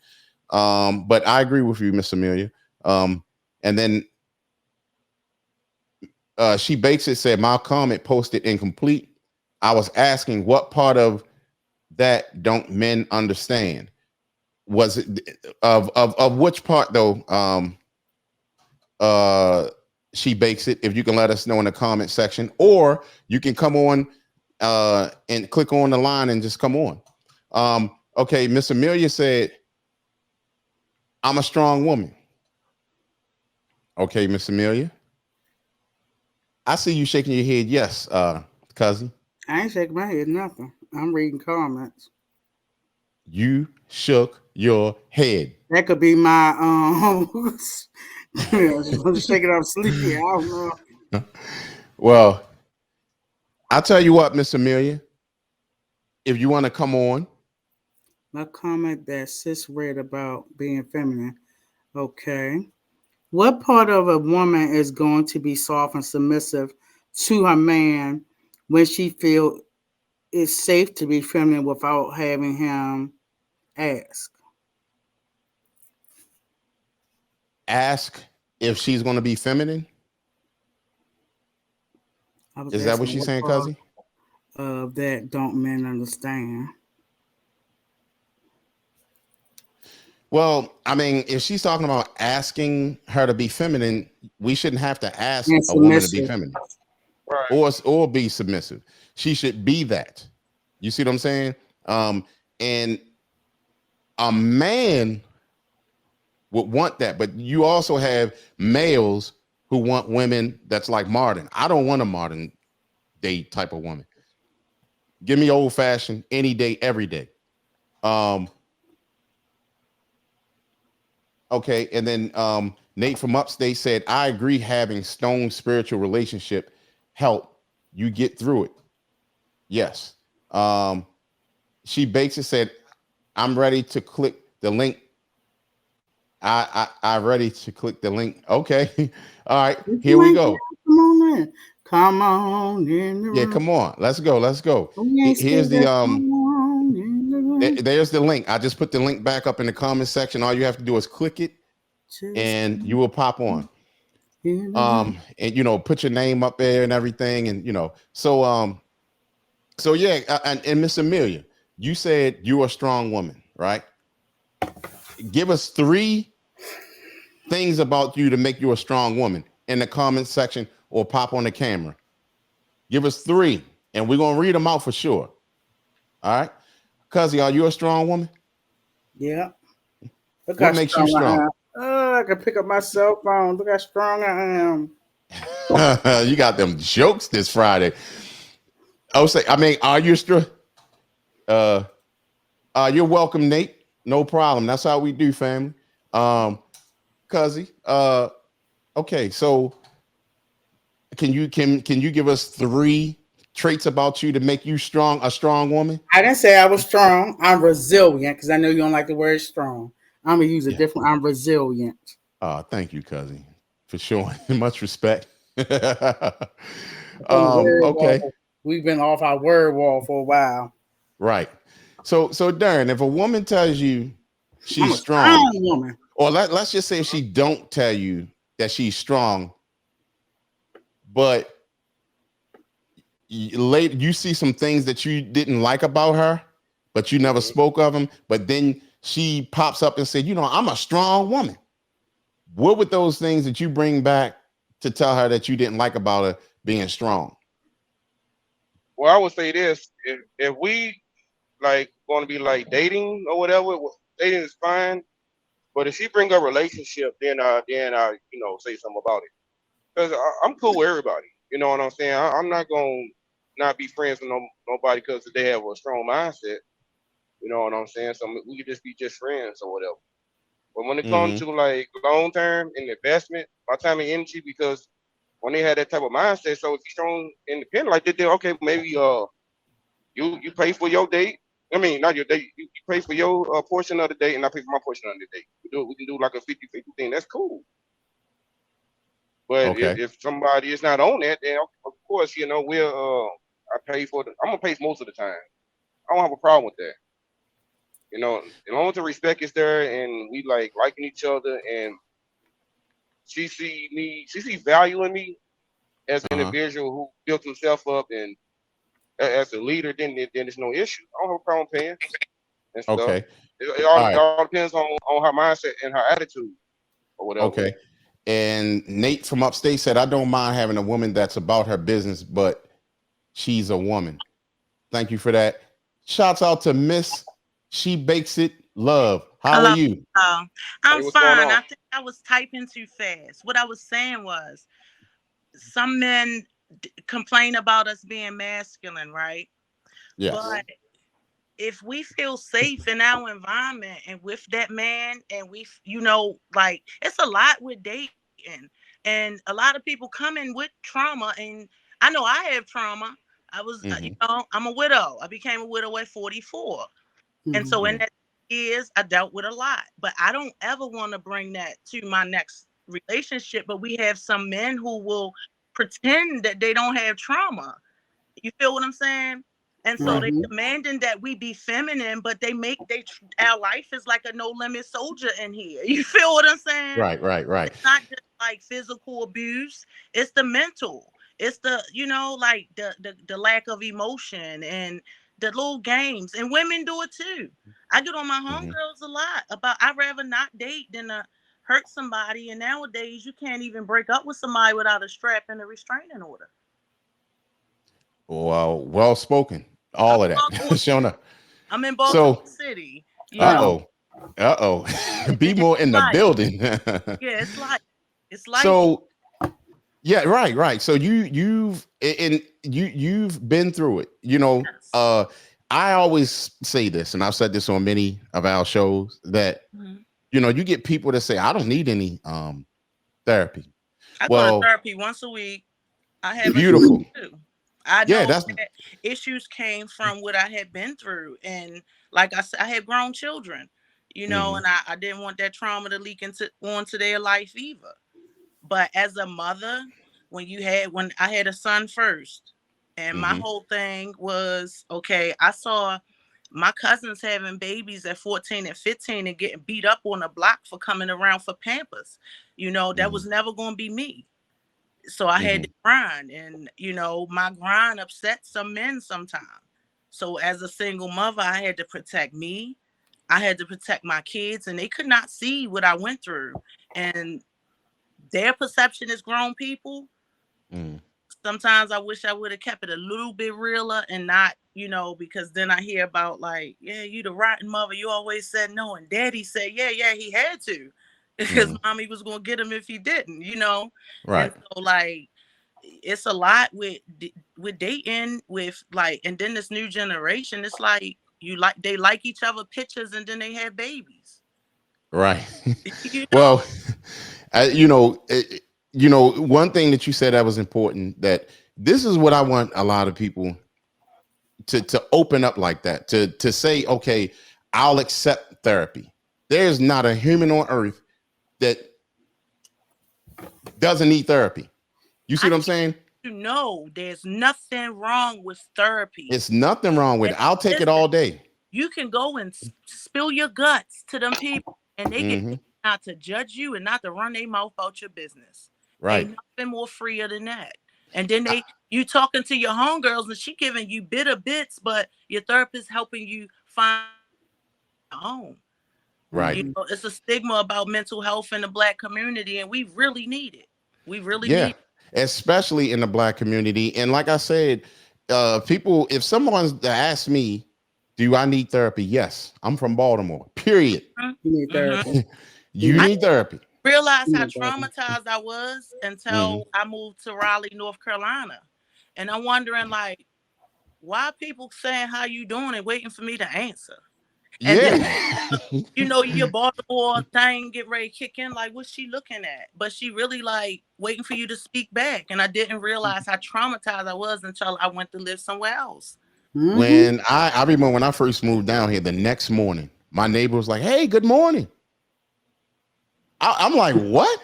But I agree with you, Miss Amelia. And then She Bakes It said, my comment posted incomplete. I was asking what part of that don't men understand? Was it of which part though? She Bakes It. If you can let us know in the comment section, or you can come on and click on the line and just come on. Okay, Miss Amelia said, I'm a strong woman. Okay, Miss Amelia. I see you shaking your head. Yes, cousin. I ain't shaking my head, nothing. I'm reading comments. You shook your head. That could be my shaking off sleepy. I don't know. Well, I'll tell you what, Miss Amelia. If you want to come on. My comment that sis read about being feminine. Okay. What part of a woman is going to be soft and submissive to her man when she feels it's safe to be feminine without having him ask? Ask if she's going to be feminine. Is that what she's saying, cousin? Of that don't men understand? Well, I mean, if she's talking about asking her to be feminine, we shouldn't have to ask a woman to be feminine, right, or be submissive. She should be that. You see what I'm saying? And a man would want that, but you also have males who want women that's like modern. I don't want a modern day type of woman. Give me old fashioned any day, every day. Okay, and then Nate from Upstate said, I agree having stone spiritual relationship help you get through it. Yes. She Bakes It said, I'm ready to click the link. I ready to click the link. Okay. All right, here we go. Come on in. Come on in the room. Yeah, come on. Let's go. Let's go. Here's the there's the link. I just put the link back up in the comment section. All you have to do is click it and you will pop on. And you know, put your name up there and everything. And you know, so yeah, and Miss Amelia, you said you're a strong woman, right? Give us 3 things about you to make you a strong woman in the comment section or pop on the camera. Give us 3 and we're gonna read them out for sure. All right. Cuzzy, are you a strong woman? Yeah. Look what makes you strong? I can pick up my cell phone. Look how strong I am. You got them jokes this Friday. I mean, are you strong? You're welcome, Nate. No problem. That's how we do, family. Cuzzy. Okay, so can you give us 3 traits about you to make you a strong woman? I didn't say I was strong. I'm resilient because I know you don't like the word strong. I'm gonna use a different. I'm resilient. Thank you, cousin, for showing much respect. Okay, we've been off our word wall for a while. Right. So Darren, if a woman tells you she's strong woman, or let's just say if she don't tell you that she's strong, but you see some things that you didn't like about her, but you never spoke of them, but then she pops up and said, you know, I'm a strong woman. What would those things that you bring back to tell her that you didn't like about her being strong? Well, I would say this: if like going to be like dating or whatever. Dating is fine, but if she bring up relationship, then I say something about it. Cause I'm cool with everybody. You know what I'm saying? I'm not gonna not be friends with nobody because they have a strong mindset. You know what I'm saying? So we could just be just friends or whatever. But when it comes Mm-hmm. to like long term and investment, my time and energy, because when they had that type of mindset, so if you're strong independent, like they did, okay, maybe you pay for your date. I mean, not your date. You pay for your portion of the date, and I pay for my portion of the date. We can do like a 50-50 thing. That's cool. But Okay. if somebody is not on that, then of course, we'll I pay for the. I'm gonna pay most of the time. I don't have a problem with that. As long as the respect is there and we like liking each other, and she see value in me as an Uh-huh. individual who built himself up and as a leader, then there's no issue. I don't have a problem paying and stuff. Okay. It All right. all depends on her mindset and her attitude or whatever. Okay. And Nate from upstate said, I don't mind having a woman that's about her business, but she's a woman. Thank you for that. Shouts out to Miss She Bakes It Love. How are Hello. you? Hey, I'm what's going fine. on? I think I was typing too fast. What I was saying was some men complain about us being masculine, right? Yes. But if we feel safe in our environment and with that man, and like it's a lot with dating, and a lot of people come in with trauma, and I know I have trauma. I was, Mm-hmm. I'm a widow. I became a widow at 44. And Mhm. so in Mm-hmm. that years, I dealt with a lot. But I don't ever want to bring that to my next relationship. But we have some men who will pretend that they don't have trauma. You feel what I'm saying? And so Right. they Mhm. demanding that we be feminine, but our life is like a no limit soldier in here. You feel what I'm saying? Right. Right. Right. It's not just like physical abuse, it's the mental. It's the, like the lack of emotion and the little games. And women do it too. I get on my Mm-hmm. homegirls a lot about I'd rather not date than to hurt somebody. And nowadays you can't even break up with somebody without a strap and a restraining order. Well spoken. I'm All of in that. Baltimore Shona. I'm in Baltimore So, City, Wow. Be more It's in the like, building. yeah, it's like So, yeah, right, right. So you've been through it. yes. I always say this, and I've said this on many of our shows, that Mhm. you get people that say, I don't need any therapy. I go to Well, therapy once a week. I have a beautiful. too. I Yeah, know that's that issues came from what I had been through. And like I said, I had grown children, mhm, and I didn't want that trauma to leak onto their life either. But as a mother, when I had a son first, and my mhm, whole thing was, okay, I saw my cousins having babies at 14 and 15 and getting beat up on the block for coming around for Pampers. That mhm, was never going to be me. So I had to mhm. grind, and my grind upset some men sometimes. So as a single mother, I had to protect me. I had to protect my kids, and they could not see what I went through. And their perception as grown people, Mhm. sometimes I wish I would have kept it a little bit realer and not, because then I hear about like, yeah, you the rotten mother. You always said no. And daddy said, yeah, he had to because Mhm. mommy was going to get him if he didn't. And Right. so like, it's a lot with dating with like, and then this new generation, it's like they like each other pictures and then they have babies. Right. you know Well, I, one thing that you said that was important, that this is what I want a lot of people to open up like that, to say, okay, I'll accept therapy. There's not a human on earth that doesn't need therapy. You see I what I'm need saying? you to know there's nothing wrong with therapy. It's nothing wrong with And it. I'll take it listen, all day. you can go and spill your guts to them people, and they get Hmm. not to judge you and not to run their mouth about your business. Right. Ain't nothing more freer than that. And then I- you talking to your homegirls, and she giving you bitter bits, but your therapist helping you find your own. right. Mhm. It's a stigma about mental health in the Black community, and we really need it. We really Yeah. need. Especially in the Black community. And like I said, people, if someone's to ask me, Do I need therapy? Yes. I'm from Baltimore. Period. You need therapy. You I need therapy. Realized how need therapy. traumatized I was until I moved to Raleigh, North Carolina. And I'm wondering, like, why people saying how you doing and waiting for me to answer? And then, Yeah. your Baltimore thing get ready to kick in, like, what's she looking at? But she really, like, waiting for you to speak back. And I didn't realize how traumatized I was until I went to live somewhere else. When I remember when I first moved down here, the next morning, my neighbor was like, "Hey, good morning." I'm like, "What?"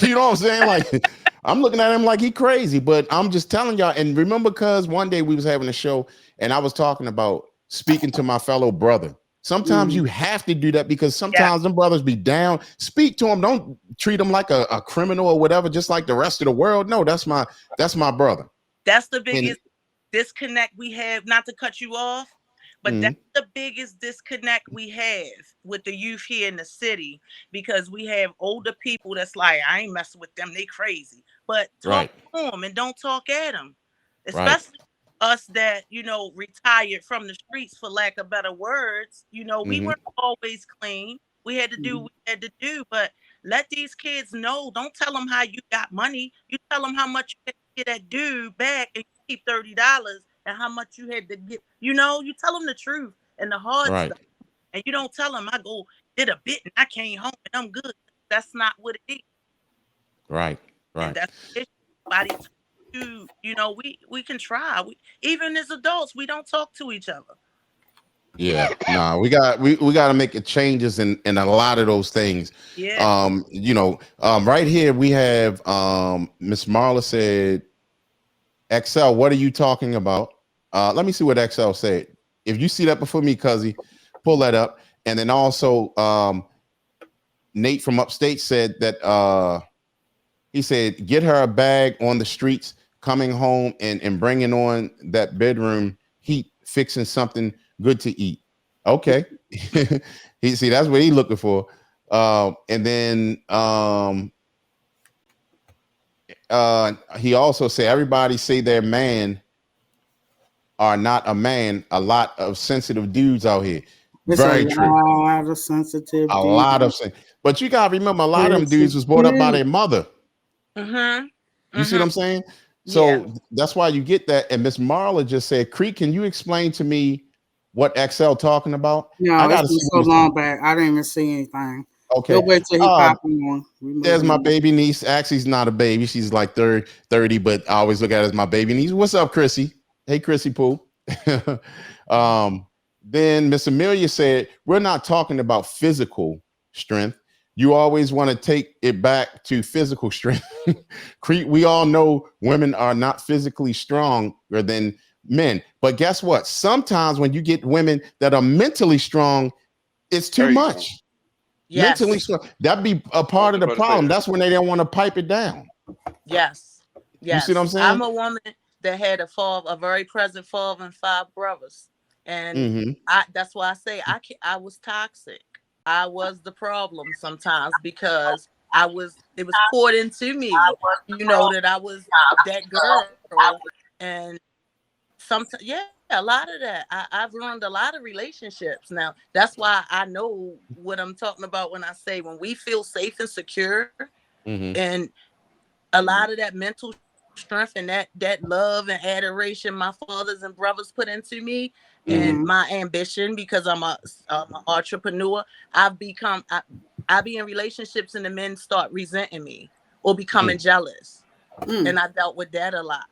You know what I'm saying? Like, I'm looking at him like he crazy, but I'm just telling y'all. And remember, because one day we was having a show and I was talking about speaking to my fellow brother. Sometimes you have to do that because sometimes them brothers be down. Speak to them. Don't treat them like a criminal or whatever, just like the rest of the world. No, that's my brother. That's the biggest disconnect we have. Not to cut you off, but that's the biggest disconnect we have with the youth here in the city, because we have older people that's like, I ain't messing with them, they crazy. But talk to them and don't talk at them. Especially us that, retired from the streets, for lack of better words. We weren't always clean. We had to do what we had to do, but let these kids know. Don't tell them how you got money. You tell them how much you had to get that dude back and keep $30, and how much you had to get. You tell them the truth and the hard stuff. And you don't tell them I did a bit and I came home and I'm good. That's not what it is. Right. And that's the issue. We can try. Even as adults, we don't talk to each other. Yeah, nah, we got to make it changes in a lot of those things. Yeah. Right here we have Miss Marla said, XL, what are you talking about? Let me see what XL said. If you see that before me, cuzzy, pull that up. And then also Nate from upstate said that he said, get her a bag on the streets, coming home and bringing on that bedroom heat, fixing something good to eat. Okay. That's what he's looking for. And then he also said, everybody say their man are not a man. A lot of sensitive dudes out here. Very true. A lot of sensitive dudes. Lot of but you gotta remember, a lot of them dudes was brought up by their mother. You see what I'm saying? So that's why you get that. And Miss Marla just said, Crete, can you explain to me what XL talking about? No, I gotta see so long back. I didn't even see anything. Okay. We'll wait till he pop on. There's my baby niece. Actually, she's not a baby. She's like 30, but I always look at her as my baby niece. What's up, Chrissy? Hey, Chrissy Pooh. Then Miss Amelia said, we're not talking about physical strength. You always want to take it back to physical strength. Crete, we all know women are not physically stronger than men. But guess what? Sometimes when you get women that are mentally strong, it's too much. Yes. Mentally strong. That'd be a part of the problem. That's when they don't want to pipe it down. Yes. You see what I'm saying? I'm a woman that had a very present father and 5 brothers. And that's why I say I was toxic. I was the problem sometimes because it was poured into me, that I was that girl. And sometimes, a lot of that. I've ruined a lot of relationships. Now, that's why I know what I'm talking about when I say when we feel safe and secure, and a lot of that mental strength and that love and adoration my fathers and brothers put into me, and my ambition, because I'm an entrepreneur. I be in relationships and the men start resenting me or becoming jealous, and I dealt with that a lot.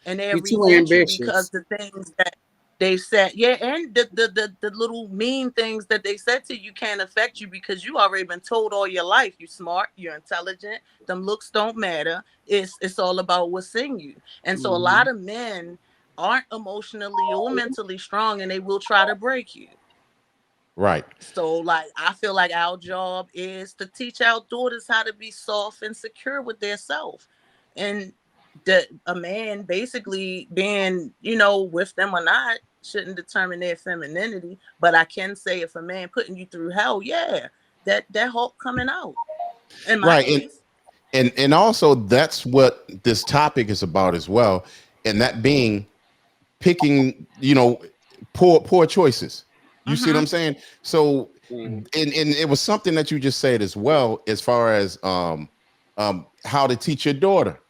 And they resent you because the things that they said, and the little mean things that they said to you can't affect you because you already been told all your life you're smart, you're intelligent, them looks don't matter. It's all about what's in you. And so a lot of men aren't emotionally or mentally strong, and they will try to break you. Right. So I feel like our job is to teach our daughters how to be soft and secure with their self. And a man basically being, with them or not shouldn't determine their femininity. But I can say if a man putting you through hell, that Hulk coming out. In my case. And also that's what this topic is about as well. And that being picking, poor choices. You see what Mhm. I'm saying? So, Mhm. and it was something that you just said as well, as far as how to teach your daughter.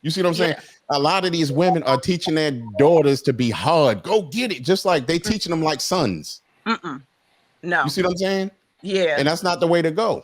You see what I'm saying? Yeah. A lot of these women are teaching their daughters to be hard. Go get it, just like they Mm, teaching them like sons. Mm-mm. You No. see what I'm saying? Yeah. And that's not the way to go. You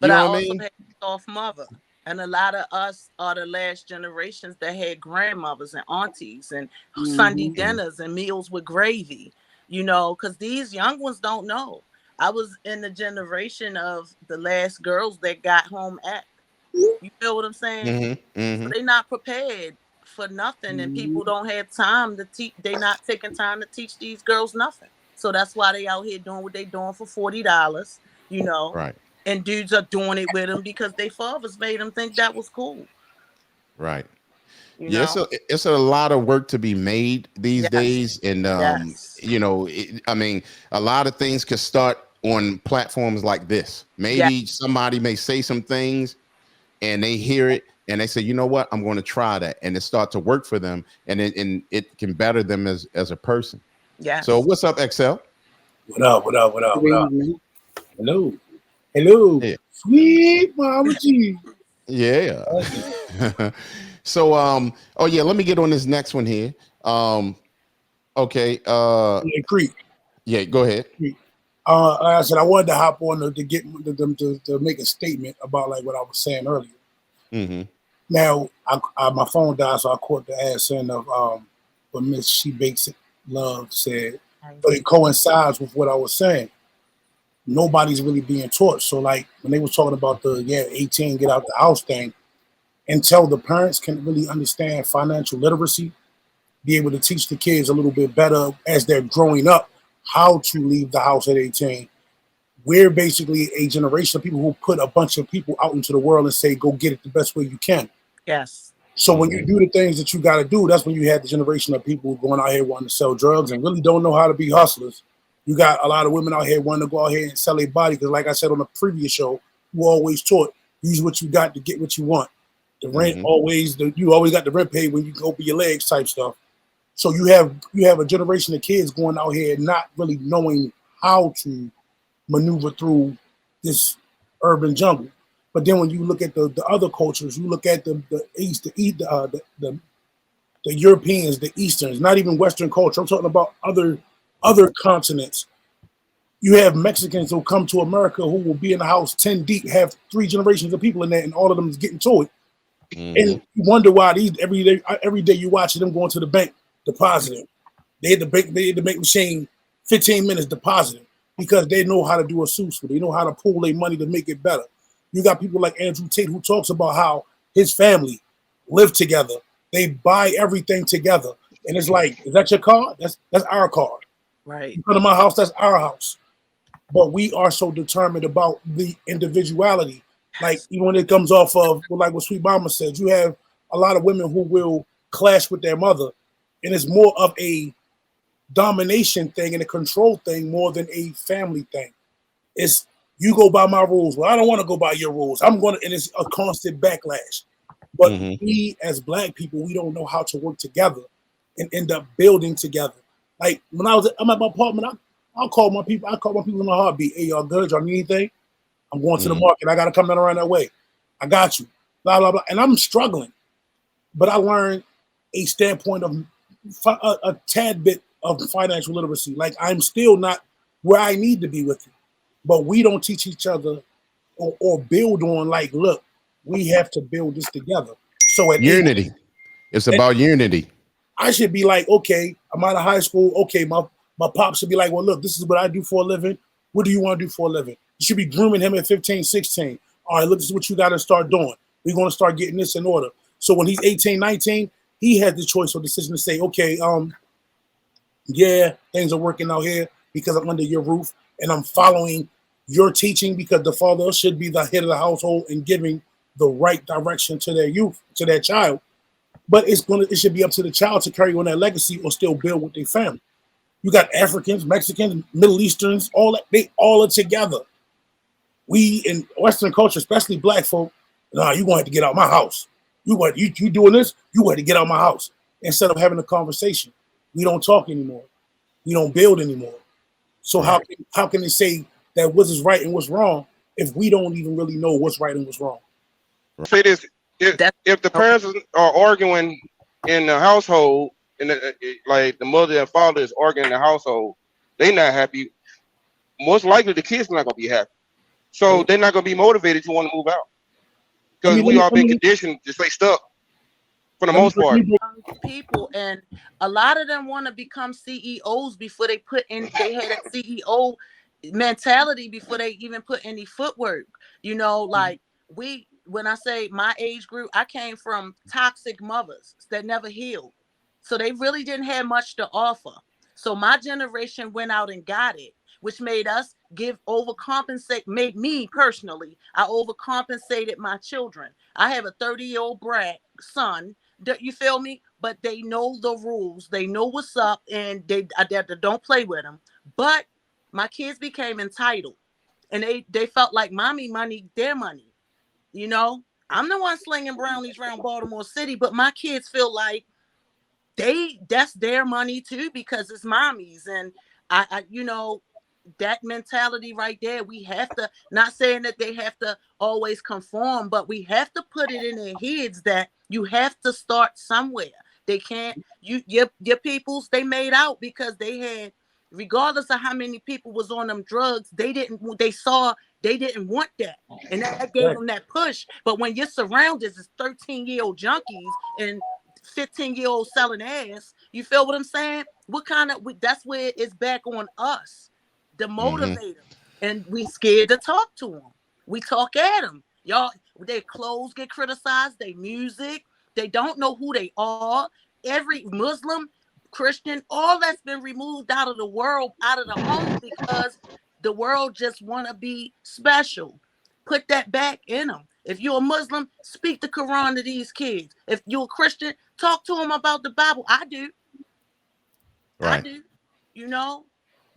But know I what I also mean? had a soft mother. And a lot of us are the last generations that had grandmothers and aunties and Sunday Mm-hmm. Mhm. dinners and meals with gravy, you know, because these young ones don't know. I was in the generation of the last girls that got home at. You feel what I'm saying? Mhm. So Mhm. they not prepared for nothing, and people don't have time to teach. They not taking time to teach these girls nothing. So that's why they out here doing what they doing for $40, you know. Right. And dudes are doing it with them because their fathers made them think that was cool, Right. you Yeah, know. it's a lot of work to be made these Yes, days, and yes, I mean, a lot of things could start on platforms like this. yes, Maybe somebody may say some things, and they hear it, and they say, you know what, I'm going to try that, and it start to work for them, and it can better them as a person. So, yes. what's up, XL? What up? What up? What up? Good What up? evening. Hello. Hello. Yeah, Sweet Mama G. yeah. So, oh yeah, let me get on this next one here. Okay, Yeah, Crete. yeah, go ahead. Crete. Like I said, I wanted to hop on to get them to make a statement about like what I was saying earlier. Hmm. Now, my phone died, so I caught the ass end of what Miss She Bakes It Love said, but it coincides with what I was saying. Nobody's really being taught. So, like when they were talking about the 18 get out the house thing, until the parents can really understand financial literacy, be able to teach the kids a little bit better as they're growing up how to leave the house at 18. We're basically a generation of people who put a bunch of people out into the world and say, go get it the best way you can. Yes. So when you Hmm. do the things that you got to do, that's when you had the generation of people going out here wanting to sell drugs and really don't know how to be hustlers. You got a lot of women out here wanting to go out here and sell their body because, like I said on the previous show, you always taught use what you got to get what you want. The rent Hmm. always, you always got the rent paid when you can open your legs type stuff. So you have a generation of kids going out here not really knowing how to maneuver through this urban jungle. But then when you look at the other cultures, you look at the East, the Europeans, the Easterns, not even Western culture. I'm talking about other continents. You have Mexicans who come to America who will be in the house 10 deep, have 3 generations of people in there, and all of them is getting to it. Hmm. And you wonder why these every day you watch them going to the bank depositing. They had the bank machine 15 minutes depositing because they know how to do a susu. They know how to pool their money to make it better. You got people like Andrew Tate who talks about how his family live together. They buy everything together. And it's like, is that your car? That's our car. Right. You come to my house, that's our house. But we are so determined about the individuality. Like Yes. even when it comes off of like what Sweet Mama said, you have a lot of women who will clash with their mother, and it's more of a domination thing and a control thing more than a family thing. It's you go by my rules. Well, I don't want to go by your rules. I'm going to, and it's a constant backlash. But Hmm. we as Black people, we don't know how to work together and end up building together. Like when I'm at my apartment, I'll call my people. I call my people in my heartbeat. Hey, y'all good? Y'all need anything? I'm going to the Hmm. market. I got to come down around that way. I got you. Blah blah blah. And I'm struggling, but I learned a standpoint of a tad bit of financial literacy. Like I'm still not where I need to be with it, but we don't teach each other or build on like, look, we have to build this together. So at eight, Unity. It's about unity. I should be like, okay, I'm out of high school. Okay, my pop should be like, well, look, this is what I do for a living. What do you want to do for a living? You should be grooming him at 15, 16. All right, look, this is what you got to start doing. We're going to start getting this in order. So when he's 18, 19, he has the choice or decision to say, okay, yeah, things are working out here because I'm under your roof and I'm following your teaching because the father should be the head of the household and giving the right direction to their youth, to their child. But it should be up to the child to carry on that legacy or still build with their family. You got Africans, Mexicans, Middle Easterns, all that, they all are together. We in Western culture, especially Black folk, nah, you going to get out my house. You doing this? You going to get out my house. Instead of having a conversation, we don't talk anymore. We don't build anymore. So Right. how can they say that what is right and what's wrong if we don't even really know what's right and what's wrong? Say this: That's if the parents are arguing in the household, and like the mother and father is arguing in the household, they not happy. Most likely, the kids not gonna be happy. So they're not gonna be motivated to want to move out I because mean, we all been conditioned to stay stuck for the most part. young people, and a lot of them want to become CEOs before they had a CEO mentality before they even put any footwork. You know, like when I say my age group, I came from toxic mothers that never healed. So they really didn't have much to offer. So my generation went out and got it, which made us made me personally, I overcompensated my children. I have a 30-year-old brat son. You feel me? But they know the rules. They know what's up, and they don't play with them. But my kids became entitled, and they felt like mommy money, their money. You know, I'm the one slinging brownies around Baltimore City, but my kids feel like that's their money too because it's mommy's, and I that mentality right there. We have to, not saying that they have to always conform, but we have to put it in their heads that you have to start somewhere. They can't, your peoples, they made out because they had, regardless of how many people was on them drugs, they didn't want that. And that gave them that push. But when you're surrounded as 13-year-old junkies and 15-year-old selling ass, you feel what I'm saying? That's where it's back on us, the motivator. And we scared to talk to them. We talk at them. Y'all, their clothes get criticized, their music, they don't know who they are. Every Muslim, Christian, all that's been removed out of the world, out of the home, because the world just want to be special. Put that back in them. If you're a Muslim, speak the Quran to these kids. If you're a Christian, talk to them about the Bible. I do. Right. I do. You know?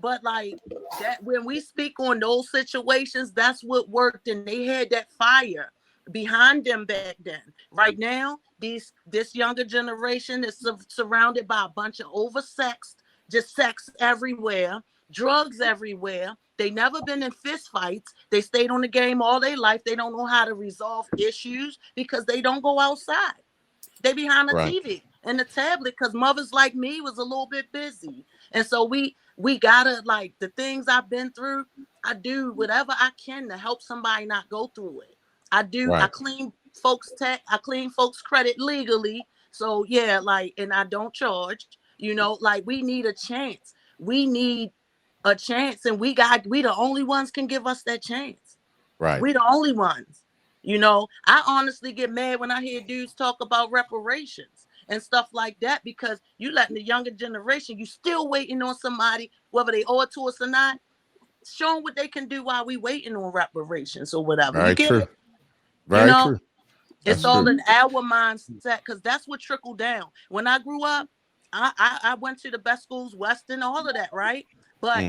But like that, when we speak on those situations, that's what worked, and they had that fire behind them back then. Right now, this younger generation is surrounded by a bunch of oversexed, just sex everywhere, drugs everywhere. They never been in fist fights. They stayed on the game all their life. They don't know how to resolve issues because they don't go outside. They behind the Right. TV and the tablet because mothers like me was a little bit busy. And so we gotta, like, the things I've been through, I do whatever I can to help somebody not go through it. I Right. clean I clean folks credit legally. So yeah, like, and I don't charge, like we need a chance. We need a chance, and we the only ones can give us that chance. Right. We the only ones. I honestly get mad when I hear dudes talk about reparations and stuff like that, because you letting the younger generation, you still waiting on somebody, whether they owe it to us or not, show them what they can do while we waiting on reparations or whatever. You Very get true. it? Very true. It's That's all true. in our mindset, because that's what trickled down. When I grew up, I went to the best schools, Western, all of that, right? But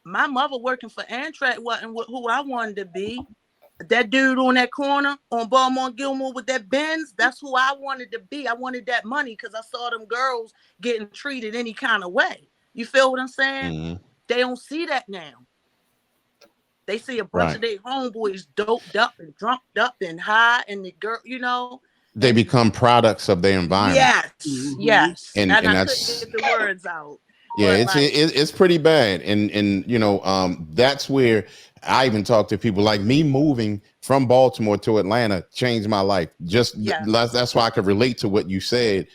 my mother working for Amtrak wasn't who I wanted to be. That dude on that corner on Baltimore Gilmore with that Benz, that's who I wanted to be. I wanted that money because I saw them girls getting treated any kind of way. You feel what I'm saying? They don't see that now. They see a bunch Right. of their homeboys doped up and drunk up and high, and the girl, They and become products of their environment. yes. And And I couldn't that's, get the words out. yeah, But like, it's pretty bad. And that's where I even talk to people like me. Moving from Baltimore to Atlanta changed my life. yeah, That's why I could relate to what you said,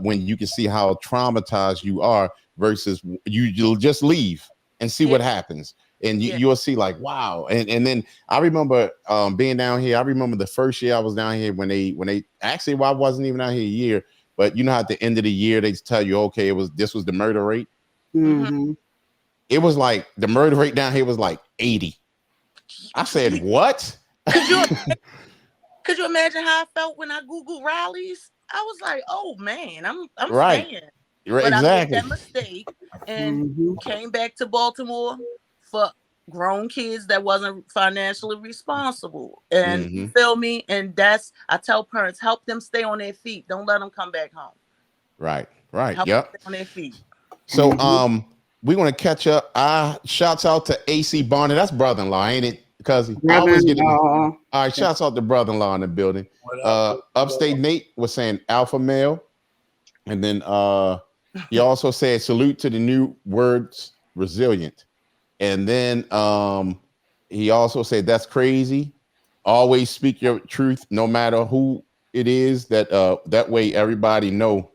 when you can see how traumatized you are versus you'll just leave and see what happens. And yeah, you'll see like, wow. And then I remember being down here. I remember the first year I was down here when they actually, well, I wasn't even out here a year, but you know how at the end of the year they tell you, okay, this was the murder rate. It was like the murder rate down here was like 80. I said, what? Could you imagine how I felt when I Googled rallies? I was like, oh man, I'm Right. staying. Right. But I made Exactly. that mistake and came back to Baltimore for grown kids that wasn't financially responsible. And you feel me? And I tell parents, help them stay on their feet. Don't let them come back home. Right. Right. Help them Yep. stay on their feet. So we're gonna catch up. Shouts out to AC Barney. That's brother-in-law, ain't it? Because I always get it. All right, shouts out to brother-in-law in the building. Upstate Nate was saying alpha male, and then he also said salute to the new words resilient, and then he also said that's crazy. Always speak your truth, no matter who it is. That way everybody know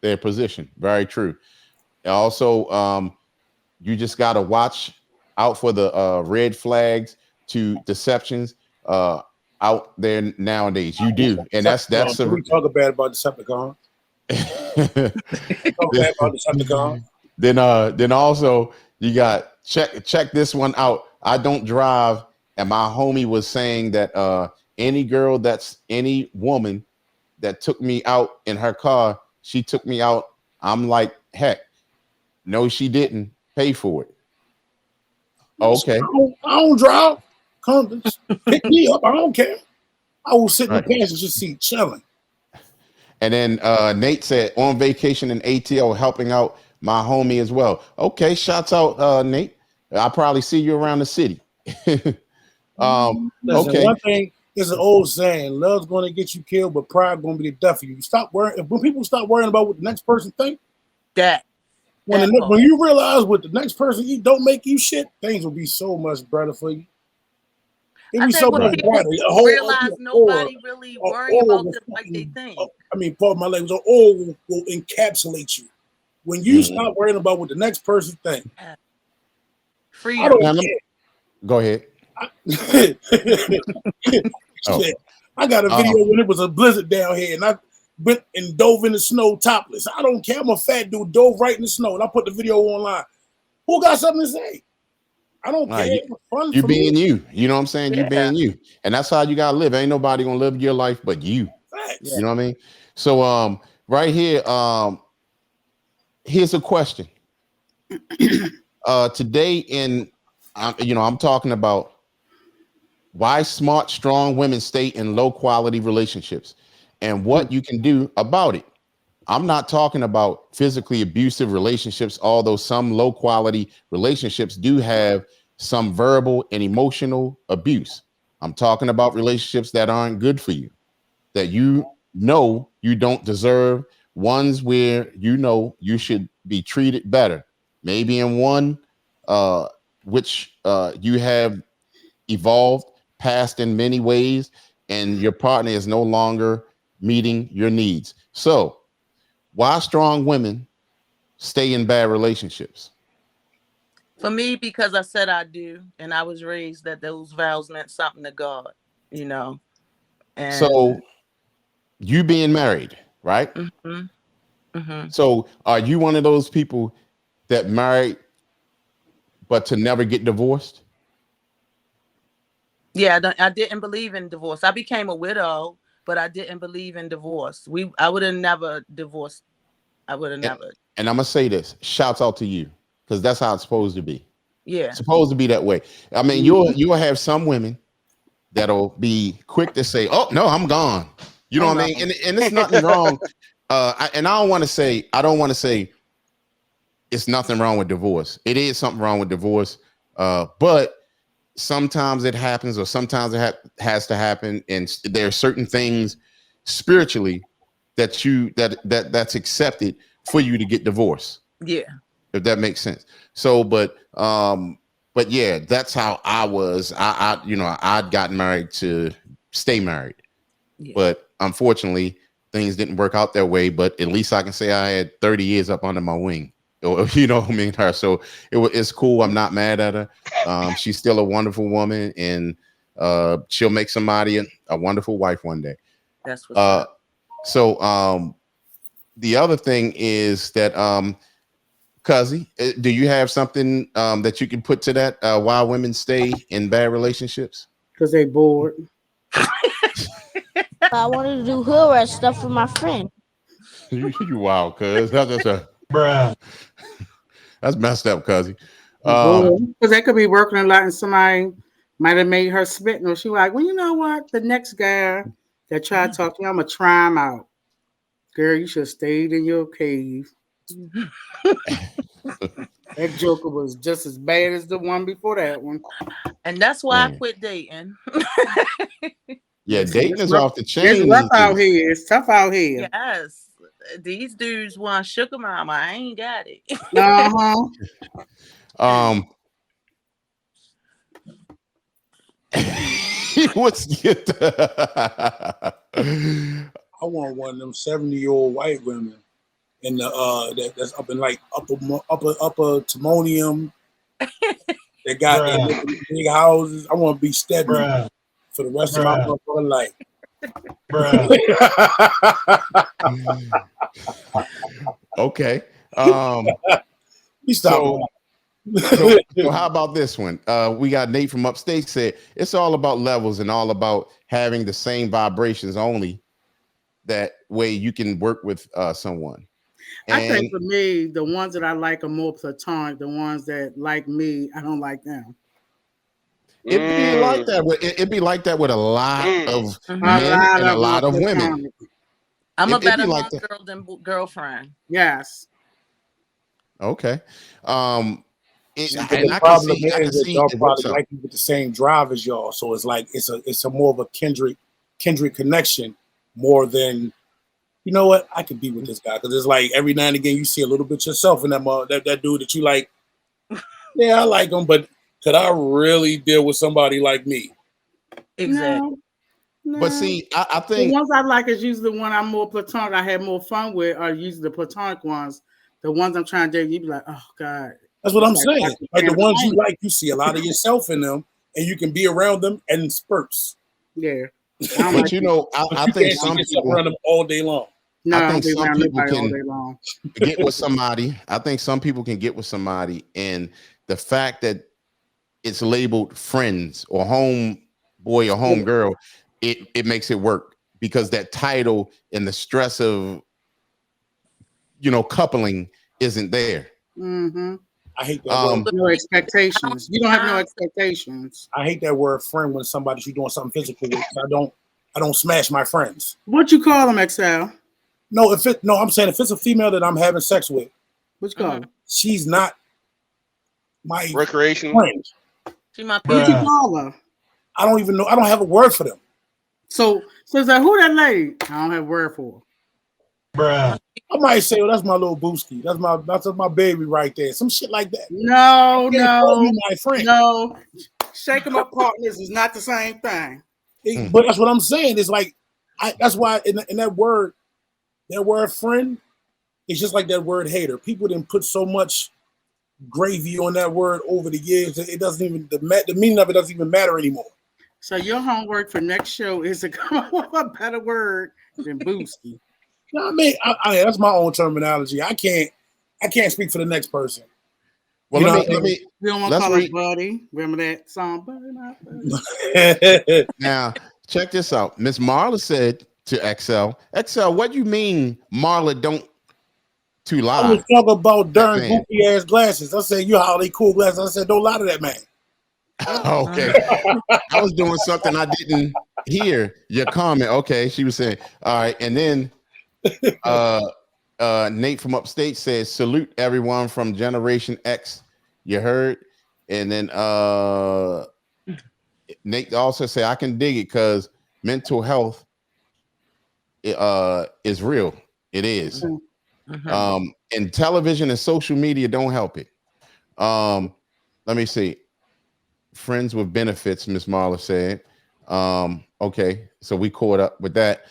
their position. Very true. Also, you just gotta watch out for the red flags to deceptions out there nowadays. You do, and that's we talk bad about Decepticons. Talk bad about Decepticons. Then also you got check this one out. I don't drive, and my homie was saying that any woman that took me out in her car, she took me out. I'm like, heck, no, she didn't pay for it. Okay. I don't drive. Come pick me up. I don't care. I will sit in the passenger seat chilling. And then Nate said on vacation in ATL helping out my homie as well. Okay, shouts out Nate. I'll probably see you around the city. Listen, okay. One thing is an old saying: love's going to get you killed, but pride going to be the death of you. Stop worrying. When people stop worrying about what the next person think, when you realize what the next person don't make you shit, things will be so much better for you. I think when people realize nobody really worry about them like they think. I mean, part of my language, will encapsulate you. When you stop worrying about what the next person thinks. Freedom. I don't care. Go ahead. I got a video when it was a blizzard down here, and I went and dove in the snow topless. I don't care. I'm a fat dude, dove right in the snow, and I put the video online. Who got something to say? I don't care. You being you. You know what I'm saying? You being you. And that's how you gotta live. Ain't nobody gonna live your life but you. Facts. You know what I mean? So right here, here's a question. Today I'm talking about why smart, strong women stay in low quality relationships and what you can do about it. I'm not talking about physically abusive relationships, although some low quality relationships do have some verbal and emotional abuse. I'm talking about relationships that aren't good for you, that you don't deserve, ones where you should be treated better. Maybe in one which you have evolved past in many ways, and your partner is no longer meeting your needs. So why strong women stay in bad relationships? For me, because I said I do, and I was raised that those vows meant something to God, And so you being married, right? Mm-hmm. Mm-hmm. So are you one of those people that married but to never get divorced? Yeah, I didn't believe in divorce. I became a widow, but I didn't believe in divorce. I would have never divorced. I would have never. And I'm gonna say this: shouts out to you, because that's how it's supposed to be. Yeah, it's supposed to be that way. I mean, you'll have some women that'll be quick to say, "Oh no, I'm gone." You know what I mean? And there's nothing wrong. I don't want to say it's nothing wrong with divorce. It is something wrong with divorce, but sometimes it happens, or sometimes it has to happen, and there are certain things spiritually that's accepted for you to get divorced. Yeah, if that makes sense. So, but yeah, that's how I was. I'd gotten married to stay married, but unfortunately, things didn't work out that way. But at least I can say I had 30 years up under my wing. You know what I mean? Her. So it's cool. I'm not mad at her. She's still a wonderful woman, and she'll make somebody a wonderful wife one day. That's what's up. So the other thing is that Cuzzy, do you have something that you can put to that? Why women stay in bad relationships? Because they bored. I wanted to do hood rat stuff with my friend. You wow, cuz that's a bruh. That's messed up, Cuzzy. Because they could be working a lot, and somebody might have made her spit. And she was like, "Well, you know what? The next guy that tried to talk to you, I'm gonna try him out. Girl, you should have stayed in your cave." That joker was just as bad as the one before that one. And that's why I Man. quit dating. Yeah, dating It's is rough, off the it's chain rough these out days. here. It's tough out here. Yes. These dudes want sugar mama. I ain't got it. Uh-huh. What's I want one of them 70-year-old white women in the that's up in like upper Timonium. They got they live in big houses. I want to be Stedman for the rest of my motherfucking life. okay? You stop. So how about this one? We got Nate from upstate said it's all about levels and all about having the same vibrations only. That way you can work with someone. I think for me, the ones that I like are more platonic. The ones that like me, I don't like them. It'd be like that. It'd be like that with a lot of men and a lot of women. I'm a better homegirl than girlfriend. Yes. Okay. The problem is that y'all probably like you with the same drive as y'all, so it's like it's a more of a kindred connection more than, you know what, I could be with this guy because it's like every now and again you see a little bit yourself in that dude that you like. Yeah, I like him, but could I really deal with somebody like me? Exactly. No. But see, I think the ones I like is usually the one I'm more platonic. I have more fun with are usually the platonic ones. The ones I'm trying to do, you be like, oh God. That's what I'm saying. Like the ones you like, you see a lot of yourself in them, and you can be around them in spurts. Yeah. But you know, I think some people around them all day long. No, I think some people all can day long. get with somebody. I think some people can get with somebody, and the fact that it's labeled friends or home boy or home girl, it makes it work because that title and the stress of coupling isn't there. Mm-hmm. I hate that word. No expectations. You don't have no expectations. I hate that word friend when somebody you're doing something physical with. I don't smash my friends. What you call them, Excel? No, I'm saying if it's a female that I'm having sex with, what you call them? She's not my recreation friend. She my what you call her? I don't even know. I don't have a word for them. So it's like, who that lady? I don't have a word for her. Bruh. I might say, well, that's my little booski. That's my baby right there. Some shit like that. No, my friend. No. Shaking my partners is not the same thing. But that's what I'm saying. It's like that's why in that word friend, it's just like that word hater. People didn't put so much gravy on that word over the years. It doesn't even the meaning of it doesn't even matter anymore. So your homework for next show is to come up with a better word than booski. No, I mean, that's my own terminology. I can't speak for the next person. Well, let me. We don't want to call it buddy. Remember that song, buddy? Now, check this out. Miss Marla said to XL, what do you mean Marla don't too lie? I was talking about Darren goofy ass glasses. I said, you holiday cool glasses. I said, don't lie to that man. Okay. I was doing something I didn't hear your comment. Okay. She was saying, all right. And then Nate from upstate says, salute everyone from Generation X. You heard? And then Nate also said, I can dig it because mental health is real. It is. Mm-hmm. And television and social media don't help it. Let me see. Friends with benefits, Miss Marla said. Okay, so we caught up with that.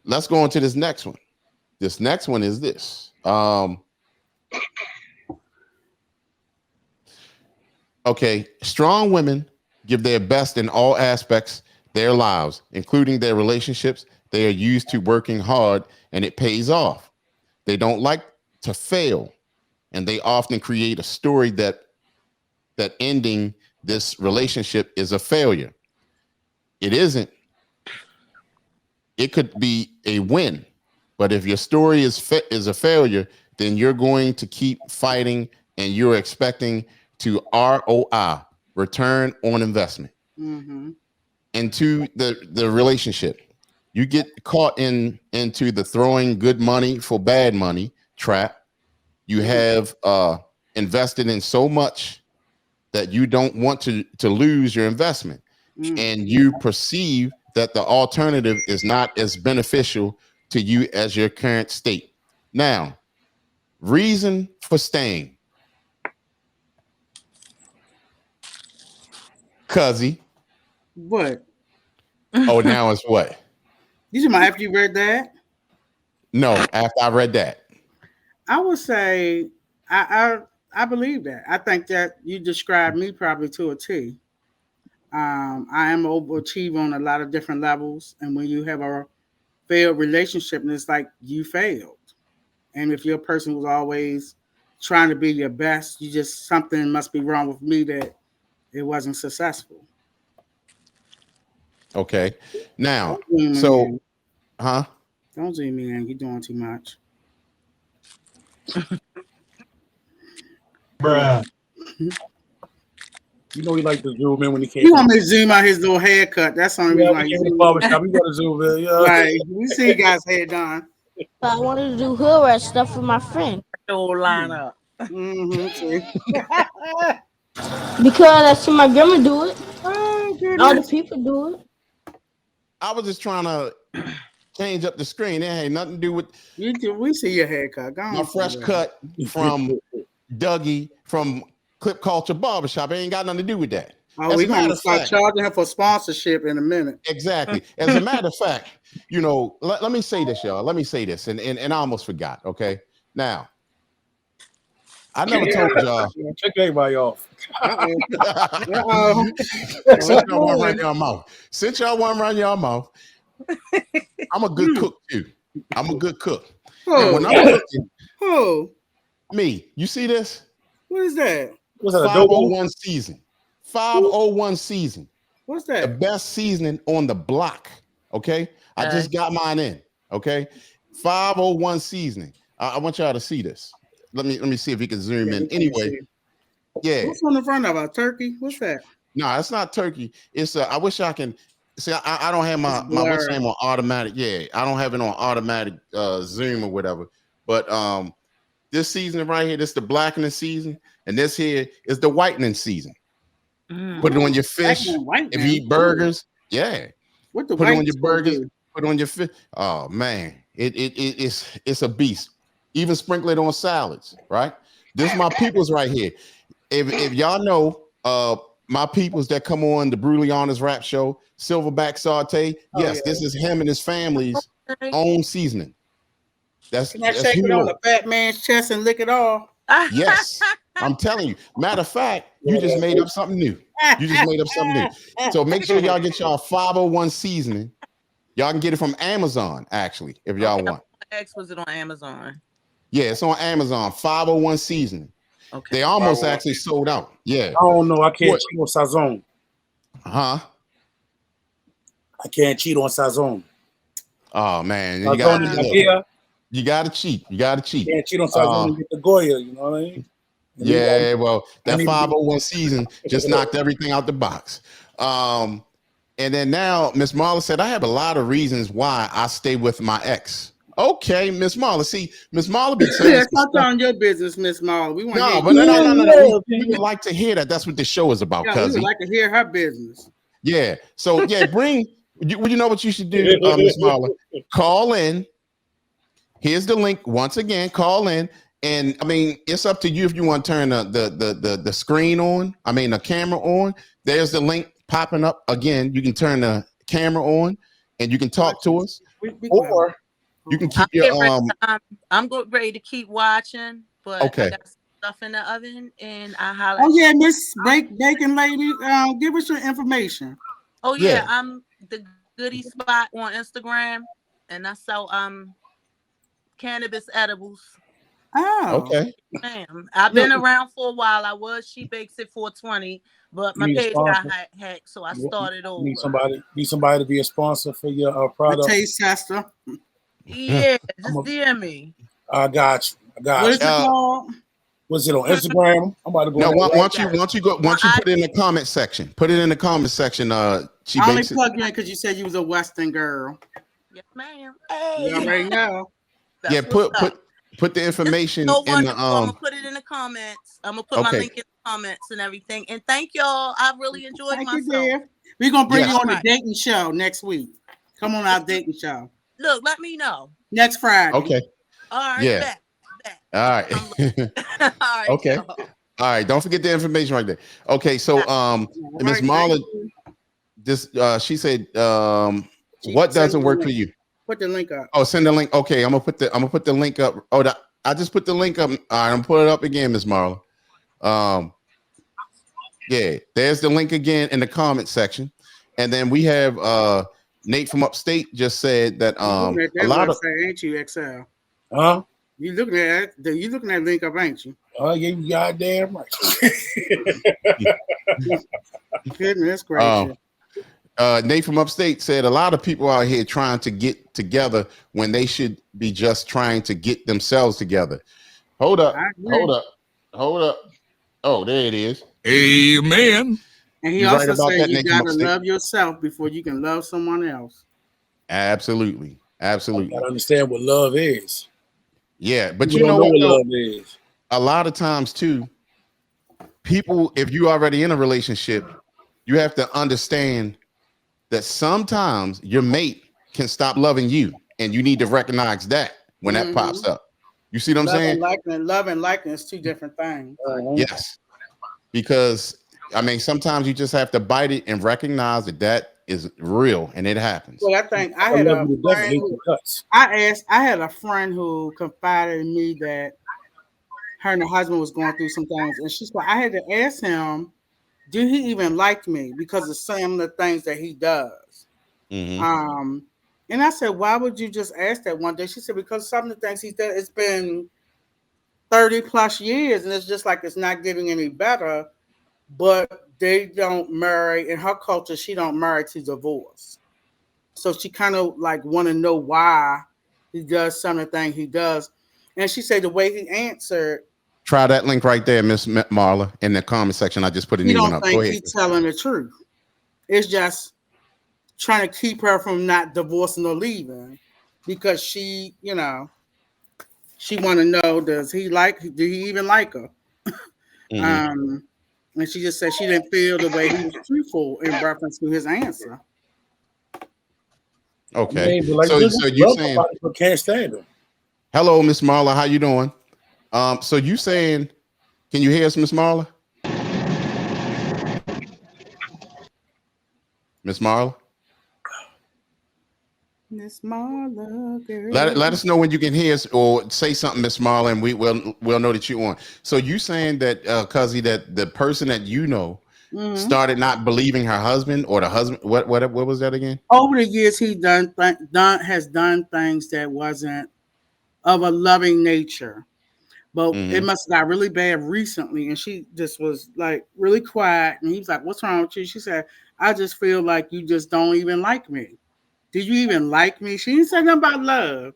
Let's go on to this next one. This next one is this. Okay, strong women give their best in all aspects of their lives, including their relationships. They are used to working hard and it pays off. They don't like to fail, and they often create a story that ending this relationship is a failure. It isn't. It could be a win, but if your story is a failure, then you're going to keep fighting, and you're expecting to ROI, return on investment, into the relationship. You get caught into the throwing good money for bad money trap. You have invested in so much that you don't want to lose your investment, and you perceive that the alternative is not as beneficial to you as your current state. Now, reason for staying. Cuzzy. What? Oh, now it's what? You might after you read that. No, after I read that. I would say I believe that. I think that you described me probably to a T. I am overachiever on a lot of different levels, and when you have a failed relationship, and it's like you failed. And if you're a person who's always trying to be your best, you just something must be wrong with me that it wasn't successful. Okay. Now, Don't huh? Don't zoom me in. You're doing too much. Bruh. You know he like to zoom in when he can't. You want me to zoom out his little haircut? That's the only Yeah, reason we why came to the you barbershop. We got to zoom in. Yeah. Right. We see you guys' hair done. But I wanted to do hood rat stuff with my friend. Whole line up. See? Because I see my grandma do it. Oh, goodness. All the people do it. I was just trying to change up the screen. It had nothing to do with We see your haircut. Go on, my fresh cut from Dougie from Clip Culture Barbershop. It ain't got nothing to do with that. Oh, we're going to start charging her for sponsorship in a minute. Exactly. As a matter of fact, you know, let me say this, y'all. Let me say this, and I almost forgot. Okay, now I never told y'all. Check everybody off. Since y'all want to run your mouth, I'm a good cook too. I'm a good cook. And when I'm cooking, me, you see this? What is that? What's that? 501 season. 501 season. What's that? The best seasoning on the block. Okay. I just got mine in. Okay. 501 seasoning. I want y'all to see this. Let me see if you can zoom in. Anyway. Yeah. What's on the front of a turkey? What's that? No, it's not turkey. It's I wish I can see. I don't have my what's name on automatic. Yeah, I don't have it on automatic zoom or whatever. But this season right here, this is the blackening season, and this here is the whitening season. Put it on your fish. If you eat burgers, What the put it on your burgers. Put it on your fish. Oh man, it's a beast. Even sprinkle it on salads. Right. This is my peoples right here. If y'all know my peoples that come on the Brutally Honest Rap Show, Silverback Saute, this is him and his family's own seasoning. Can I shake it on the fat man's chest and lick it off? Yes, I'm telling you. Matter of fact, you just made up something new. So make sure y'all get y'all 501 seasoning. Y'all can get it from Amazon, actually, if y'all want. Was it on Amazon? Yeah, it's on Amazon. 501 seasoning. Okay. They almost actually sold out. Yeah. I don't know. I can't cheat on Sazon. Huh? I can't cheat on Sazon. Oh man, you gotta cheat. You gotta cheat. Can't cheat on Sazon and get the Goya. You know what I mean? Yeah. Well, that 501 season just knocked everything out the box. And then now Miss Marla said, I have a lot of reasons why I stay with my ex. Okay, Miss Marla. See, Miss Marla be saying that's not on your business, Miss Marla. We want no. We would like to hear that. That's what this show is about, we cousin. would like to hear her business. Yeah. So bring you know what you should do, Miss Marla? Call in. Here's the link once again. Call in. And I mean, it's up to you if you want to turn the screen on. I mean, the camera on. There's the link popping up again. You can turn the camera on and you can talk to us. Or you can keep your I'm ready to keep watching, but I got stuff in the oven and I holler. Oh yeah, Miss Bacon Lady, give us your information. Oh yeah, I'm the Goody Spot on Instagram, and I sell cannabis edibles. Oh, okay. Ma'am, I've been around for a while. I was She Bakes It 420, but my page got hacked, so I started over. Need somebody to be a sponsor for your product. A taste tester. Yeah, just DM me. I got you. What is it called? Was it on Instagram? I'm about to go. No, once you put it in the comment section. Put it in the comment section. She I only bakes plugged in because you said you was a Western girl. Yes, ma'am. You already know. Put the information no in the I'm gonna put it in the comments. I'm gonna put my link in the comments and everything. And thank y'all. I really enjoyed Thank myself. you, dear. We're gonna bring you on the Right. dating show next week. Come on our dating show. Look, let me know. Next Friday. Okay. All right. Yeah. Bet. All right. All right. Okay. Y'all. All right. Don't forget the information right there. Okay. So Miss Marla, this she said what doesn't work for you? Put the link up. Oh, send the link. Okay, I'm gonna put the link up. Oh, I just put the link up. All right, I'm gonna put it up again, Miss Marla. Yeah, there's the link again in the comment section. And then we have Nate from upstate just said that a lot of ain't you, XL? Huh? You looking at the link up, ain't you? Oh, yeah, you goddamn right. Goodness gracious. Nate from upstate said a lot of people out here trying to get together when they should be just trying to get themselves together. Hold up. Oh, there it is. Amen. And he also said you gotta love yourself before you can love someone else. Absolutely. I gotta understand what love is. Yeah, but People you know don't what love is. A lot of times too, people, if you're already in a relationship, you have to understand that sometimes your mate can stop loving you, and you need to recognize that when that pops up. You see what I'm saying? Love and liking is two different things. Yes, because I mean, sometimes you just have to bite it and recognize that is real, and it happens. Well, I think I had a friend. I had a friend who confided in me that her and her husband was going through some things, and she said I had to ask him, do he even like me because of some of the things that he does? And I said, why would you just ask that one day? She said, because some of the things he does, it's been 30 plus years, and it's just like it's not getting any better. But they don't marry in her culture. She don't marry to divorce, so she kind of like want to know why he does some of the things he does. And she said the way he answered. Try that link right there, Miss Marla, in the comment section. I just put a new one up. Go ahead. He's telling the truth. It's just trying to keep her from not divorcing or leaving because she, she want to know, do he even like her? And she just said she didn't feel the way he was truthful in reference to his answer. Okay. So you saying can't stand him. Hello, Miss Marla, how you doing? So you saying, can you hear us, Miss Marla? Miss Marla? Miss Marla, girl. Let us know when you can hear us, or say something, Miss Marla, and we'll know that you're on. So you saying that, Cuzzy, that the person that you know started not believing her husband, or the husband, what was that again? Over the years, he has done things that wasn't of a loving nature. But it must have got really bad recently, and she just was like really quiet. And he was like, "What's wrong with you?" She said, "I just feel like you just don't even like me. Did you even like me?" She didn't say nothing about love.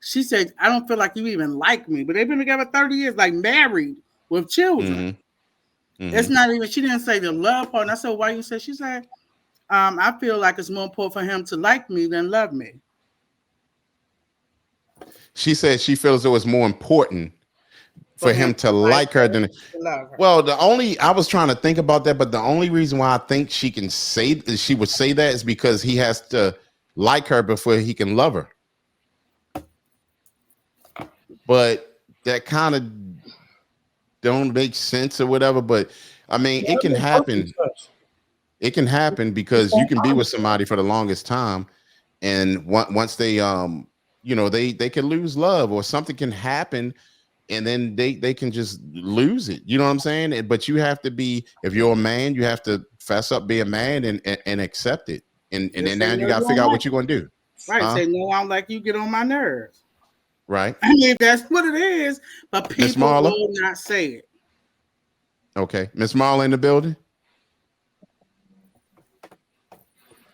She said, "I don't feel like you even like me." But they've been together 30 years, like married with children. It's not even. She didn't say the love part. And I said, "Why you say?" She said, "I feel like it's more important for him to like me than love me." She said she feels it was more important for him to like her than love her. Well, I was trying to think about that, but the only reason why I think she would say that is because he has to like her before he can love her. But that kind of don't make sense or whatever. But I mean, it can happen. It can happen because you can be with somebody for the longest time, and once they they can lose love, or something can happen, and then they can just lose it. You know what I'm saying? But you have to be, if you're a man, you have to fess up, be a man, and accept it. And then now you got to figure out what you're going to do. Right. Say, no, I don't like you, get on my nerves. Right. I mean, that's what it is. But people will not say it. Okay. Miss Marla in the building?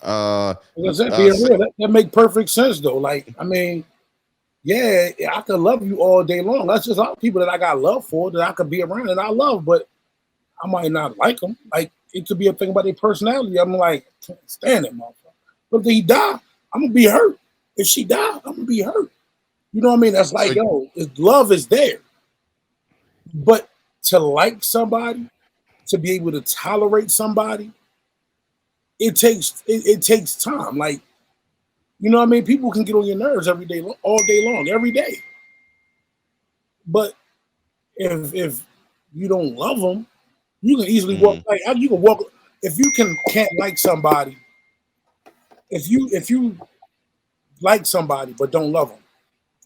That make perfect sense, though. Like, I mean, yeah, I could love you all day long. That's just all people that I got love for, that I could be around and I love, but I might not like them. Like, it could be a thing about their personality. I'm like, I can't stand that motherfucker. But if he die, I'm gonna be hurt. If she die, I'm gonna be hurt. You know what I mean? That's like, love is there. But to like somebody, to be able to tolerate somebody, it takes time. Like, you know what I mean? People can get on your nerves every day, all day long, every day. But if you don't love them, you can easily walk. Like you can walk. If you can't like somebody, if you like somebody but don't love them,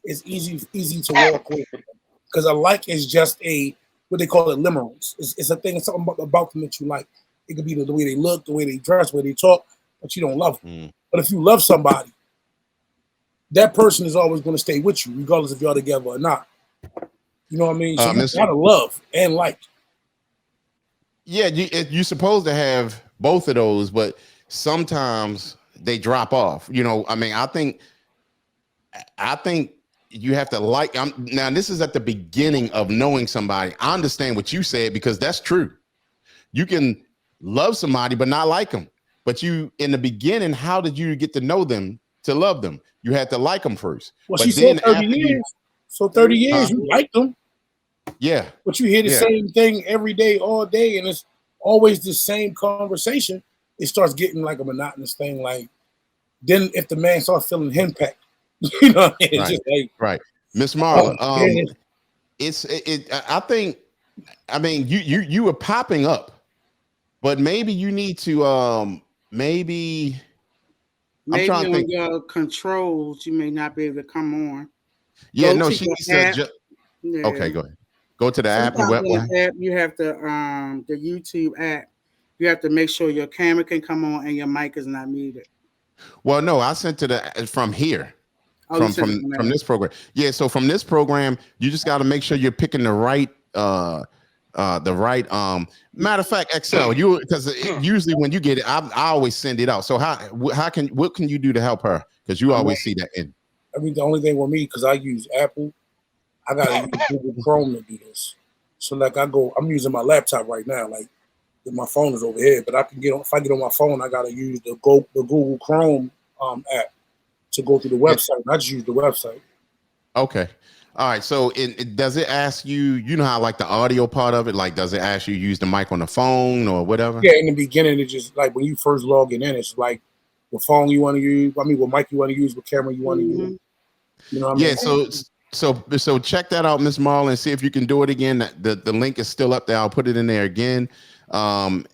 it's easy to walk away from them, because a like is just a what they call it limerence. It's a thing. It's something about them that you like. It could be the way they look, the way they dress, the way they talk, but you don't love them. But if you love somebody, that person is always going to stay with you, regardless if y'all together or not. You know what I mean? So you gotta love and like. Yeah, you're supposed to have both of those, but sometimes they drop off. You know, I mean, I think you have to like. Now, this is at the beginning of knowing somebody. I understand what you said, because that's true. You can love somebody but not like them. But you, in the beginning, how did you get to know them to love them? You had to like them first. Well, but she said 30 years. So 30 years, you like them. Yeah. But you hear the same thing every day, all day, and it's always the same conversation. It starts getting like a monotonous thing. Like, then if the man starts feeling henpecked, you know what I mean? It's just like, right. Miss Marla, I think, I mean, you were popping up, but maybe you need to maybe I'm trying to think. Your controls, you may not be able to come on. Yeah, no, she said okay, go ahead. Go to the app. Sometimes on the app, you have to the YouTube app. You have to make sure your camera can come on and your mic is not muted. Well, no, I sent to from here. From this program. Yeah, so from this program, you just got to make sure you're picking the right matter of fact, Excel, because usually when you get it, I always send it out. So what can you do to help her? Because you always see that in. I mean, the only thing with me, because I use Apple, I gotta use Google Chrome to do this. So like I'm using my laptop right now, like my phone is over here, but I can if I get on my phone, I gotta use the Google Chrome app to go through the website. I just use the website. Okay. All right. So does it ask you, you know how like the audio part of it, like does it ask you to use the mic on the phone or whatever? Yeah, in the beginning, it's just like when you first logging in, it's like what phone you want to use, what mic you want to use, what camera you want to use. You know what I mean? Yeah, so check that out, Miss Marla, and see if you can do it again. The link is still up there. I'll put it in there again. And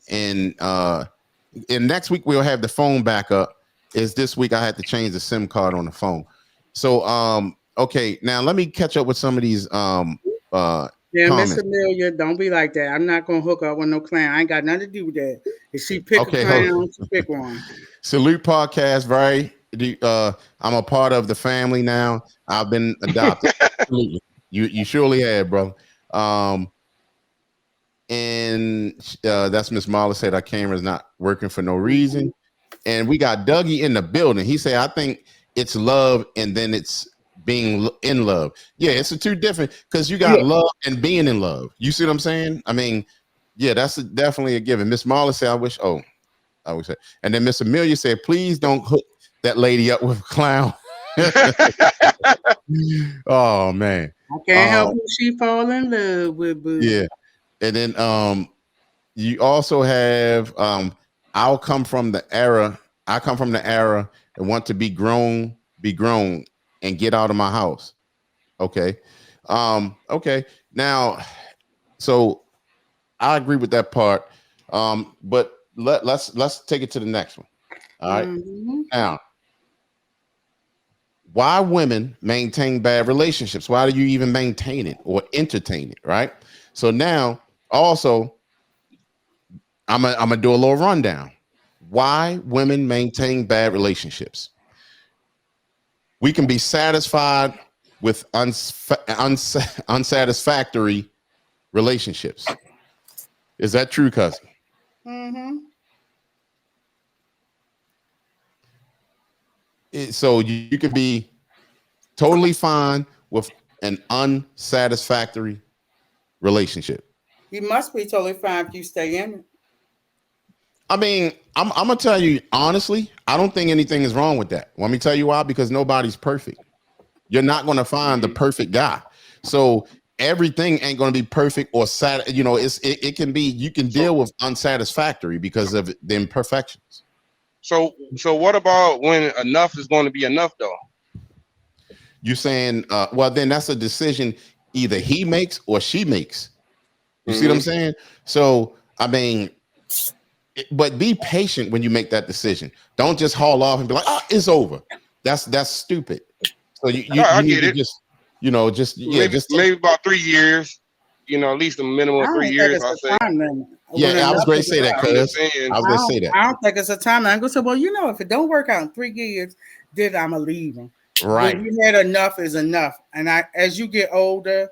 next week we'll have the phone back up. This week I had to change the SIM card on the phone. So okay, now let me catch up with some of these Miss Amelia, don't be like that. I'm not gonna hook up with no clown. I ain't got nothing to do with that. If she pick a clown, she pick one. Salute podcast, right? I'm a part of the family now. I've been adopted. Absolutely. You surely have, bro. And that's Miss Marla said our camera's not working for no reason. And we got Dougie in the building. He said, I think it's love and then it's being in love. Yeah, it's two different, because you got love and being in love. You see what I'm saying? I mean, yeah, that's definitely a given. Miss Marla said, I wish. And then Miss Amelia said, please don't hook that lady up with a clown. Oh man, I can't help who she fall in love with, boo. Yeah. And then you also have I come from the era and want to be grown and get out of my house. Okay. Okay. Now, so I agree with that part. But let's take it to the next one. All right. Now, why women maintain bad relationships? Why do you even maintain it or entertain it? Right. So now also I'm gonna do a little rundown. Why women maintain bad relationships. We can be satisfied with unsatisfactory relationships. Is that true, cousin? So you can be totally fine with an unsatisfactory relationship. You must be totally fine if you stay in it. I mean, I'm gonna tell you honestly, I don't think anything is wrong with that. Let me tell you why. Because nobody's perfect. You're not gonna find the perfect guy. So everything ain't going to be perfect or you know, it can be, you can deal with unsatisfactory because of the imperfections. So what about when enough is going to be enough though? You saying, well, then that's a decision either he makes or she makes. You see what I'm saying? So, I mean, but be patient when you make that decision. Don't just haul off and be like, oh, it's over. That's stupid. So you need to just, you know, maybe about 3 years, you know, at least a minimum of 3 years, I say. Yeah, I was going to say that, cuz. I was going to say that. I don't think it's a time. I'm going to say, well, you know, if it don't work out in 3 years, then I'm going to leave him. Right. When you had enough is enough. And as you get older,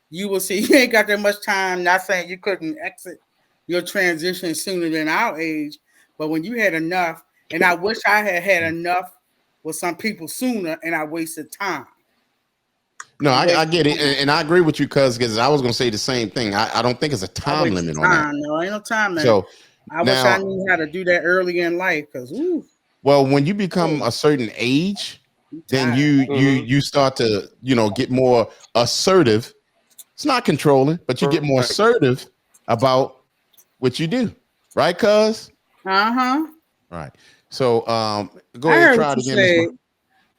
you will see you ain't got that much time. Not saying you couldn't exit your transition sooner than our age, but when you had enough, and I wish I had enough with some people sooner, and I wasted time. No, I get it, and I agree with you, because I was going to say the same thing. I don't think it's a time limit on that. No, ain't no time limit. So I wish I knew how to do that early in life, because well, when you become a certain age, then you start to, you know, get more assertive. It's not controlling, but you get more assertive about what you do, right, cuz? Right. So go ahead and try it again.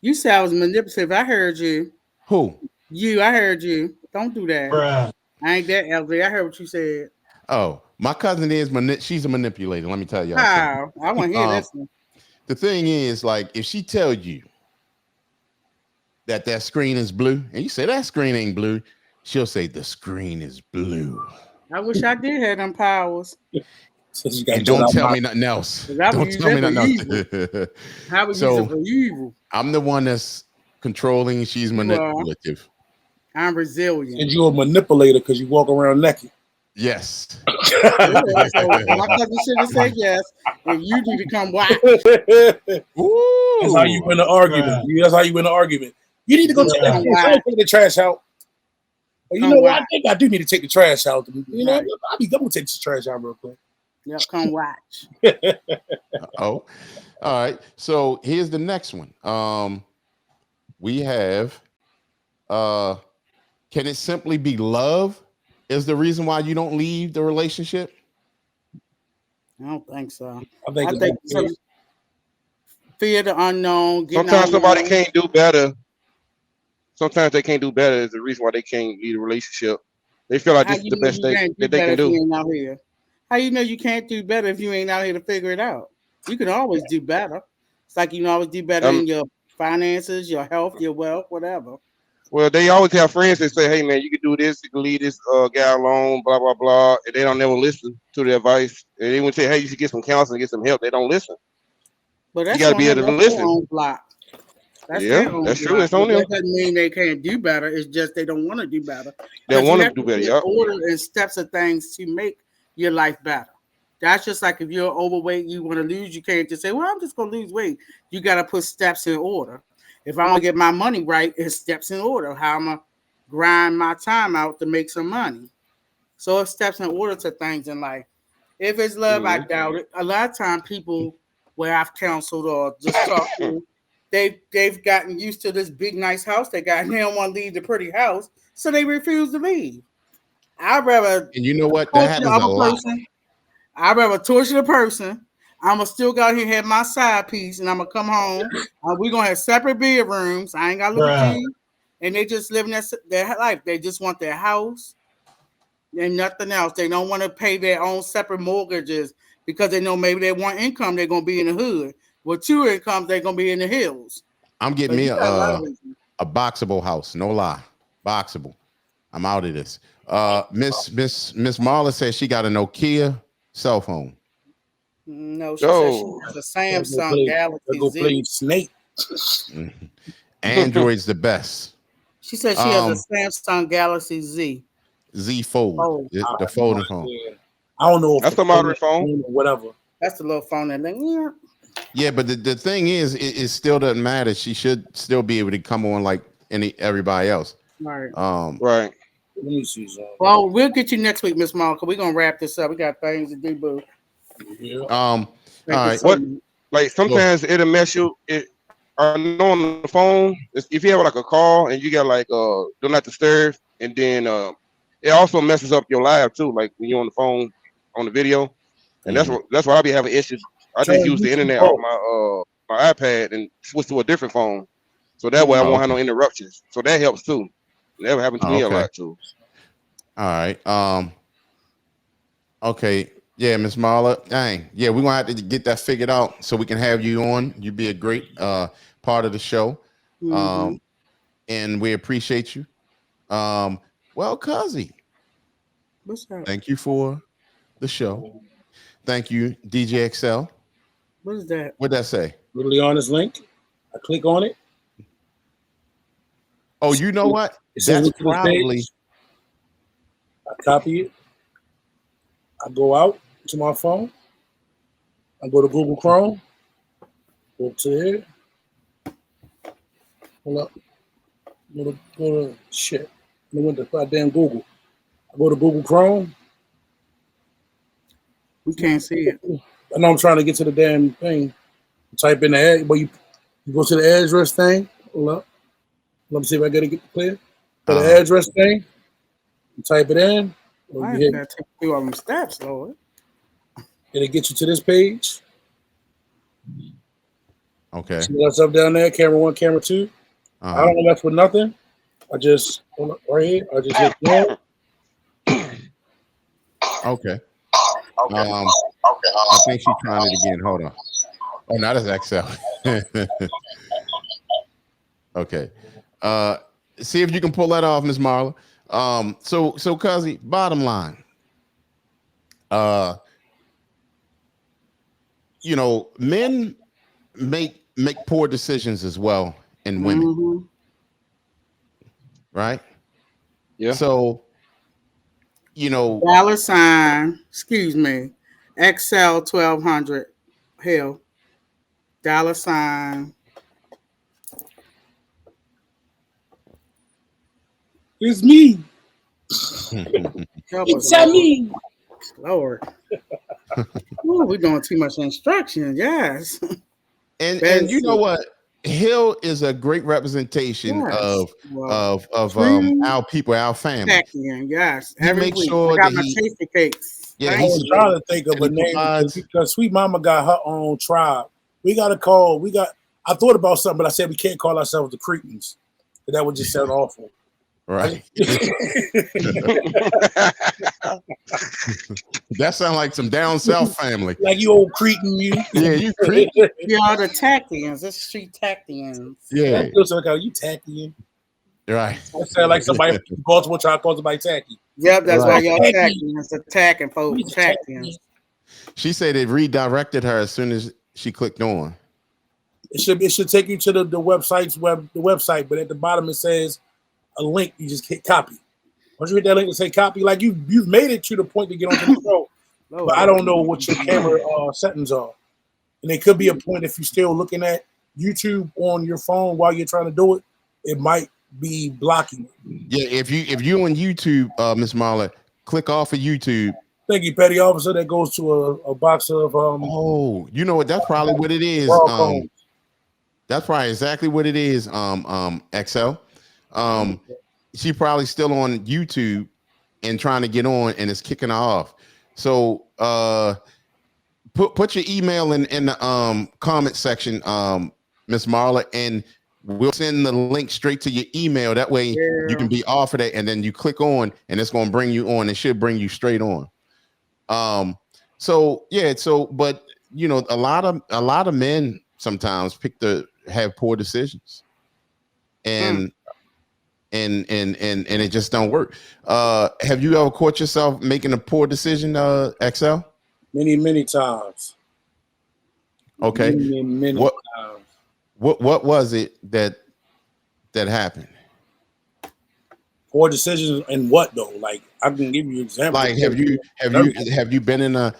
You said I was manipulative. I heard you. Who? You. I heard you. Don't do that. Bruh. I ain't that elderly. I heard what you said. Oh, my cousin is she's a manipulator. Let me tell y'all. How? I want to hear this one. The thing is, like, if she tells you that screen is blue, and you say that screen ain't blue, she'll say the screen is blue. I wish I did have them powers. And don't tell me nothing else. Don't tell me nothing else. How would you use it for evil? I'm the one that's controlling. She's manipulative. I'm resilient. And you're a manipulator because you walk around naked. Yes. So my cousin should have said yes, and you need to come watch. That's how you win the argument. That's how you win the argument. You need to go take the trash out. You know what? I think I do need to take the trash out. You know, I'll be double take this trash out real quick. Yeah, come watch. All right. So here's the next one. We have can it simply be love is the reason why you don't leave the relationship? I don't think so. I think fear the unknown. Sometimes somebody can't do better. Sometimes they can't do better is the reason why they can't leave a relationship. They feel like this is the best thing that they can do. How you know you can't do better if you ain't out here to figure it out? You can always do better. It's like you can always do better in your finances, your health, your wealth, whatever. Well, they always have friends that say, hey, man, you can do this. You can leave this guy alone, blah, blah, blah. And they don't never listen to the advice. And they would say, hey, you should get some counseling, get some help. They don't listen. But that's you got to be able to listen. That's true. It's on them. That doesn't mean they can't do better. It's just they don't want to do better. They want to do better, yeah. Order and steps of things to make your life better. That's just like if you're overweight, you want to lose, you can't just say, well, I'm just going to lose weight. You got to put steps in order. If I'm going to get my money right, it's steps in order. How I'm going to grind my time out to make some money. So it's steps in order to things in life. If it's love, I doubt it. A lot of times people where I've counseled or just talked to, they've gotten used to this big, nice house they got, and they don't want to leave the pretty house, so they refuse to leave. I'd rather... And you know what? That happens a lot. I'd rather torture the person. I'm going to still go out here and have my side piece, and I'm going to come home. We're going to have separate bedrooms. I ain't got to look at you. And they just living their life. They just want their house and nothing else. They don't want to pay their own separate mortgages because they know maybe they want income. They're going to be in the hood. With 2 incomes, they're going to be in the hills. I'm getting me a boxable house. No lie. Boxable. I'm out of this. Miss Marla says she got a Nokia cell phone. No, she said she has a Samsung Galaxy Z. Play Snake. Android's the best. She said she has a Samsung Galaxy Z. Z Fold. The folding phone. I don't know if that's the modern phone or whatever. That's the little phone that Yeah, but the thing is, it still doesn't matter. She should still be able to come on like everybody else. Right. Right. Let me see. Well, we'll get you next week, Miss Malcolm. We're gonna wrap this up. We got things to do, boo. Yeah. All right. What? Like sometimes it'll mess you. I know on the phone, if you have like a call and you got like do not disturb, and then it also messes up your live too. Like when you're on the phone on the video, and that's why I be having issues. I just use the internet off my iPad and switch to a different phone, so that way I won't have no interruptions. So that helps too. That happened to me a lot too. All right. Okay. Yeah, Miss Marla. Dang. Yeah, we're gonna have to get that figured out so we can have you on. You'd be a great part of the show. And we appreciate you. Well, Cuzzy. What's that? Thank you for the show. Thank you, DJ XL. What is that? What'd that say? Literally on this link. I click on it. Oh, you know what? That's probably. I copy it. I go out to my phone. I go to Google Chrome. Go to here. Hold up. Go to shit. I went to goddamn Google. I go to Google Chrome. We can't see it. I know I'm trying to get to the damn thing. Type in the ad, but you go to the address thing. Hold up. Let me see if I gotta get it clear. For the address thing, you type it in. I gotta take you all them steps, Lord. It'll get you to this page. Okay. See what's up down there? Camera 1, camera 2. I don't mess with nothing. I just right here. I just hit one. Okay. I think she's trying it again. Hold on. Oh, not as XL. Okay. See if you can pull that off, Miss Marla. So Cuzzy, bottom line. You know, men make poor decisions as well in women. Right? Yeah. So, you know, $, excuse me, XL 1200 Hill, $. It's me. It's me. Lord. Ooh, we're doing too much instruction. Yes. And you know what? Hill is a great representation of our people, our family. Yes. He Every makes week. sure I got that my he, tasty cakes. yeah, I was trying to think of a name because Sweet Mama got her own tribe. We got to call. I thought about something, but I said we can't call ourselves the Cretans. That would just sound awful. Right. That sounds like some down south family. Like you old Cretan, you. Yeah, you Cretan. Y'all the Tactians. It's street Tactians. Yeah. That feels like you Tactian. Right. That sound like somebody from Baltimore trying to call somebody tacky. Yep, that's why y'all Tactians attacking folks. Tactians. She said it redirected her as soon as she clicked on. It should take you to the website, but at the bottom it says a link. You just hit copy. Once you hit that link and say copy, like you've made it to the point to get onto the show. But I don't know what your camera settings are. And it could be a point if you're still looking at YouTube on your phone while you're trying to do it, it might be blocking. Yeah, if you on YouTube, Miss Marla, click off of YouTube. Thank you, Petty Officer. That goes to a box of oh, you know what? That's probably what it is. That's probably exactly what it is. XL. She probably still on YouTube and trying to get on, and it's kicking her off. So put your email in the comment section, Miss Marla, and we'll send the link straight to your email. That way you can be offered it, and then you click on, and it's going to bring you on. It should bring you straight on. But you know, a lot of men sometimes have poor decisions, and it just don't work. Have you ever caught yourself making a poor decision, XL? Many times. Okay. Many times. What was it that happened? Poor decisions and what though? Like I can give you examples. Like have you been in a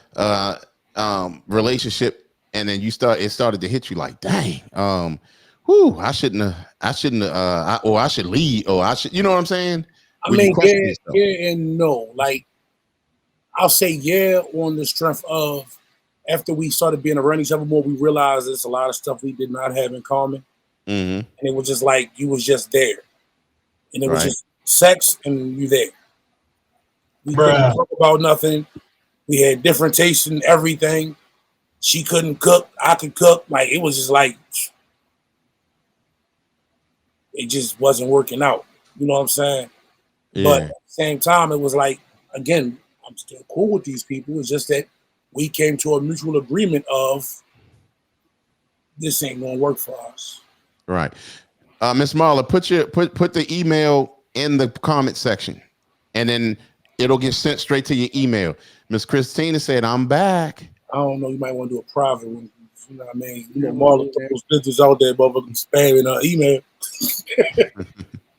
relationship and then it started to hit you like, dang, I should leave, or I should, you know what I'm saying? I mean, yeah and no. Like I'll say yeah on the strength of after we started being around each other more, we realized there's a lot of stuff we did not have in common. And it was just like you was just there. And it was just sex, and you there. We couldn't talk about nothing. We had different tastes in everything. She couldn't cook. I could cook. Like, it was just like, it just wasn't working out. You know what I'm saying? Yeah. But at the same time, it was like, again, I'm still cool with these people. It's just that we came to a mutual agreement of this ain't gonna work for us. Right. Miss Marla, put the email in the comment section, and then it'll get sent straight to your email. Miss Christina said, "I'm back." I don't know. You might want to do a private one. You know what I mean? You know, Marla put those business out there, motherfucking spamming her email.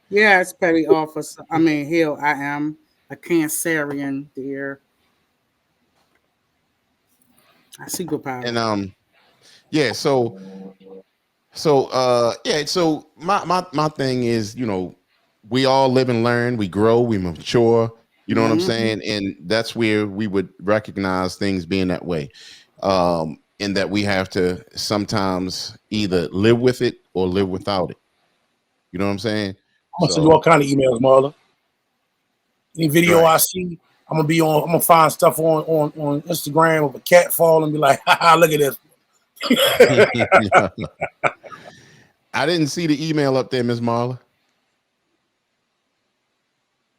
Yeah, it's petty officer. I mean, hell, I am a Cancerian, dear. I superpower. And yeah. So yeah. So my thing is, you know, we all live and learn. We grow. We mature. You know what I'm saying? And that's where we would recognize things being that way. And that we have to sometimes either live with it or live without it. You know what I'm saying? I'm gonna send you all kind of emails, Marla. Any video I see, I'm gonna find stuff on Instagram of a cat fall and be like, haha, look at this. I didn't see the email up there, Miss Marla.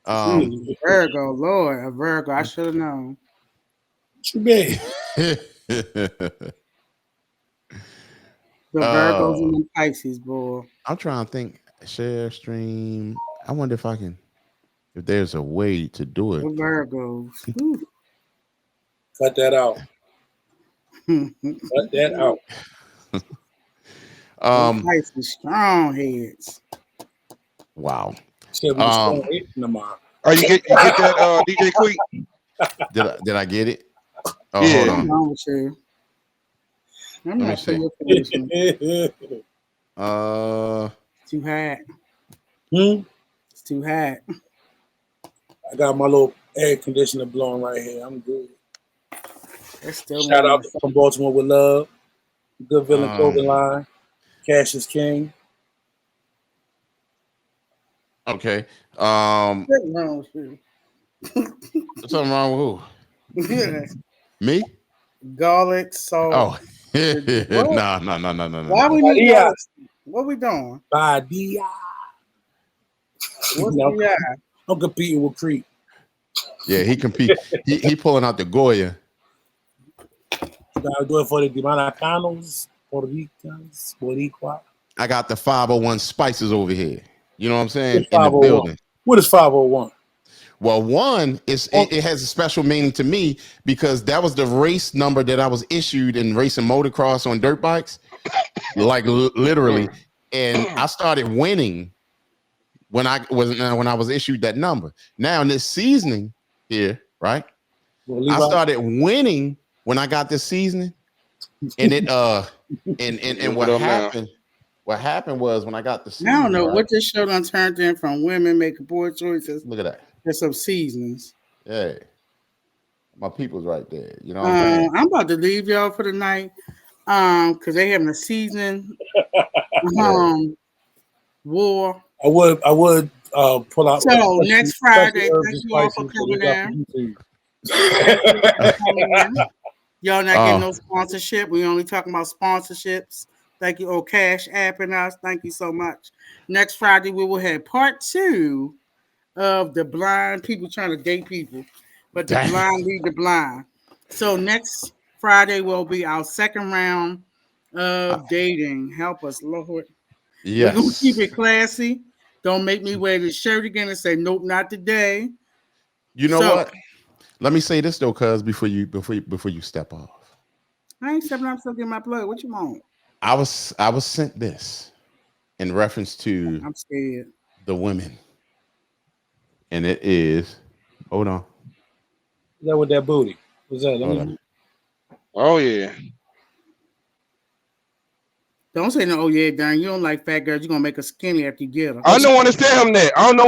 Virgo, Lord, a Virgo. I should have known. Too bad. The Virgos and the Pisces, boy. I'm trying to think. Share stream. I wonder if if there's a way to do it. The Virgos. Cut that out. Cut that out. Pisces, strong heads. Wow. Oh, you get that DJ Queen? Did I get it? Oh, yeah. hold on. Let me see. Too hot. It's too hot. I got my little air conditioner blowing right here. I'm good. Still Shout out from Baltimore with love. Good Villain Clothing Line. Cash is King. Okay. What's wrong with you? Something wrong with who? Me? Garlic, salt. Oh. No. Why we need garlic? What we doing? Badia. What's the I'm competing with Crete. Yeah, he compete. he pulling out the Goya. Gotta do it for the Dominicanos, Puerto Ricans, Boricua. I got the 501 spices over here. You know what I'm saying? In the building. What is 501? Well, one is it has a special meaning to me because that was the race number that I was issued in racing motocross on dirt bikes, like literally. And I started winning when I was issued that number. Now in this seasoning here, right? I started winning when I got this seasoning, and it and what happened was when I got the seasoning, I don't know what this show done turned in from women making poor choices. Look at that. There's some seasonings. Yeah, my people's right there. You know what I'm saying? I'm about to leave y'all for the night. Because they having a seasoning war. I would pull out. So next Friday, thank you all for coming in. Y'all not getting no sponsorship. We only talking about sponsorships. Thank you. Oh, Cash apping us. Thank you so much. Next Friday, we will have part 2 of the blind people trying to date people, but the blind lead the blind. So next Friday will be our second round of dating. Help us, Lord. Yes. We're gonna keep it classy. Don't make me wear this shirt again and say nope, not today. You know what? Let me say this though, cuz before you step off. I ain't stepping up, still getting my plug. What you want? I was sent this in reference to I'm scared. The women. And it is hold on. Is that with that booty? What's that? Oh yeah. Don't say no. Oh yeah, Darren. You don't like fat girls. You're gonna make her skinny after you get her. I don't want to send him that. I don't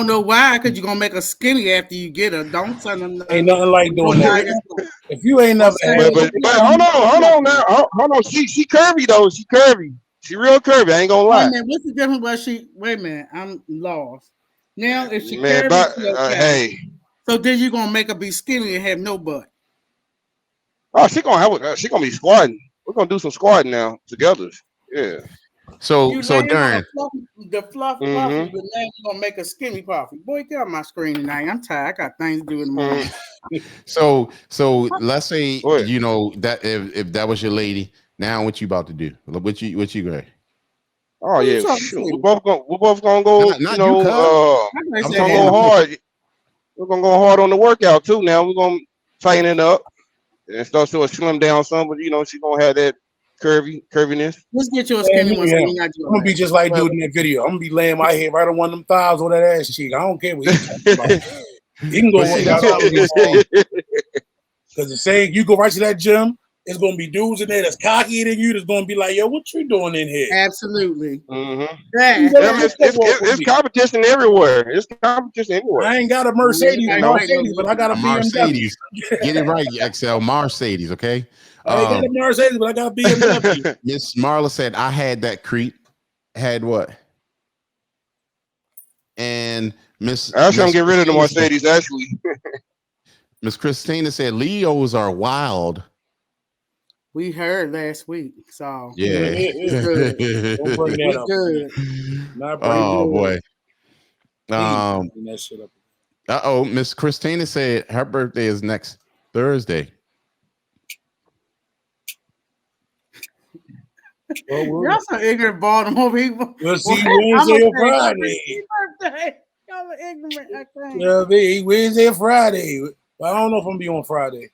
know why, because you're gonna make her skinny after you get her. Don't send them. Ain't nothing like doing that. If you ain't never, but hold on now. Hold on. She curvy though. She curvy. She real curvy. I ain't gonna lie. Wait a minute. What's the difference? Wait a minute. I'm lost. Now, if she Man, curvy, but she okay. hey, So then you gonna make her be skinny and have no butt. oh, she gonna be squatting. We're gonna do some squatting now together. Yeah. So You so laying on Darren, the fluff puffy, but now you gonna make a skinny puffy. Boy, get off my screen tonight. I'm tired. I got things to do in the morning. so let's say Go ahead. you know that if that was your lady, now what you about to do? What you gonna? Oh Who you yeah, talking shoot. to? We're both gonna go. Not You you, know, cuz. I I'm we're say gonna talking go about that. hard. We're gonna go hard on the workout too. Now we're gonna tighten it up and start to slim down some. But you know, she's gonna have that curviness. Let's get you a Man, skinny look one at so him. you're not I'm doing gonna be that. just like Well, dude in that video. I'm gonna be laying my head right on one of them thighs on that ass cheek. I don't care what he talking about. He can go But see, work that's out what I was all gonna day say. because the same you go right to that gym, it's gonna be dudes in there that's cockier than you. That's gonna be like, yo, what you doing in here? absolutely. Mm-hmm. Yeah. You I mean, it's competition everywhere. It's competition everywhere. I ain't got a You know. Mercedes, but I got a A BMW. Mercedes. Get it right, XL Mercedes, okay? I ain't got a Mercedes, but I got a BMW. Miss Marla said I had that Crete. Had what? And Miss Actually, I'm getting rid of the Christina said- Mercedes. Actually, Miss Christina said Leos are wild. We heard last week, so Yeah. Don't bring that we up. good. Not bring Oh boy. that shit up. Miss Christina said her birthday is next Thursday. Well, Y'all some ignorant Baltimore people. we'll see Well, Wednesday I'm or gonna say Friday. birthday. Y'all are ignorant, I think. Yeah, Wednesday or Friday. But I don't know if I'm gonna be on Friday.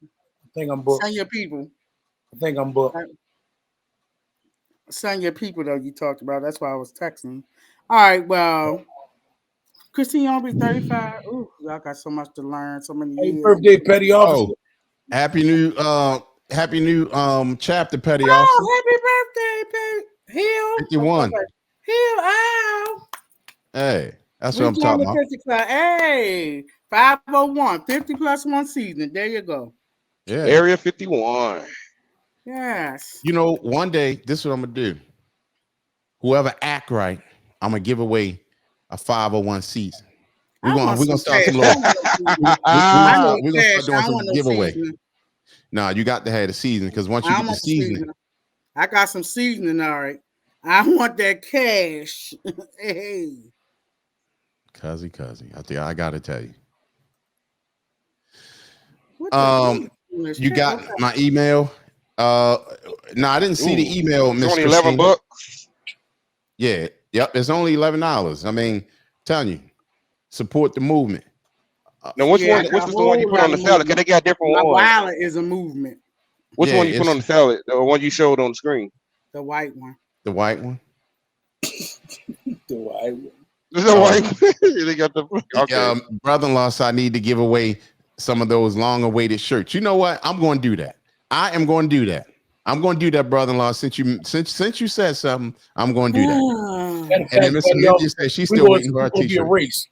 I think I'm booked. Send your people. I think I'm booked. Send your people though. You talked about. That's why I was texting. All right. Well, Christine, y'all be 35. Ooh, y'all got so much to learn. So many Hey, years. birthday, petty officer. Oh, happy new chapter, petty officer. Oh, happy birthday, Hill. 51. Hill, ow. Hey, that's what We I'm joined talking the about. 50 club. Hey, 501, 50 plus one season. There you go. Yeah. Area 51. Yes. You know, one day, this is what I'm gonna do. Whoever act right, I'm gonna give away a 501 season. We're gonna start some little. We're gonna start doing some giveaway. No, you got to have the season because once you I get the want seasoning, I got some seasoning. All right. I want that cash. Hey. cuzzy. I think I gotta tell you. You got my email. No, I didn't see the email, Miss Only Christina. $11. Yeah, yep. It's only $11. I mean, telling you, support the movement. Now, which one? Which is the one you put on the salad? Because they got different ones. My ones. wallet is a movement. Which one you put on the salad? The one you showed on the screen? The white one. The white one. The white one. Is that white? They got the okay. Brother-in-law said I need to give away some of those long-awaited shirts. You know what? I'm going to do that. I am going to do that. I'm going to do that, brother-in-law. Since you said something, I'm going to do that. And then Mr. Ninja said she's still waiting for her t-shirt. Be a race.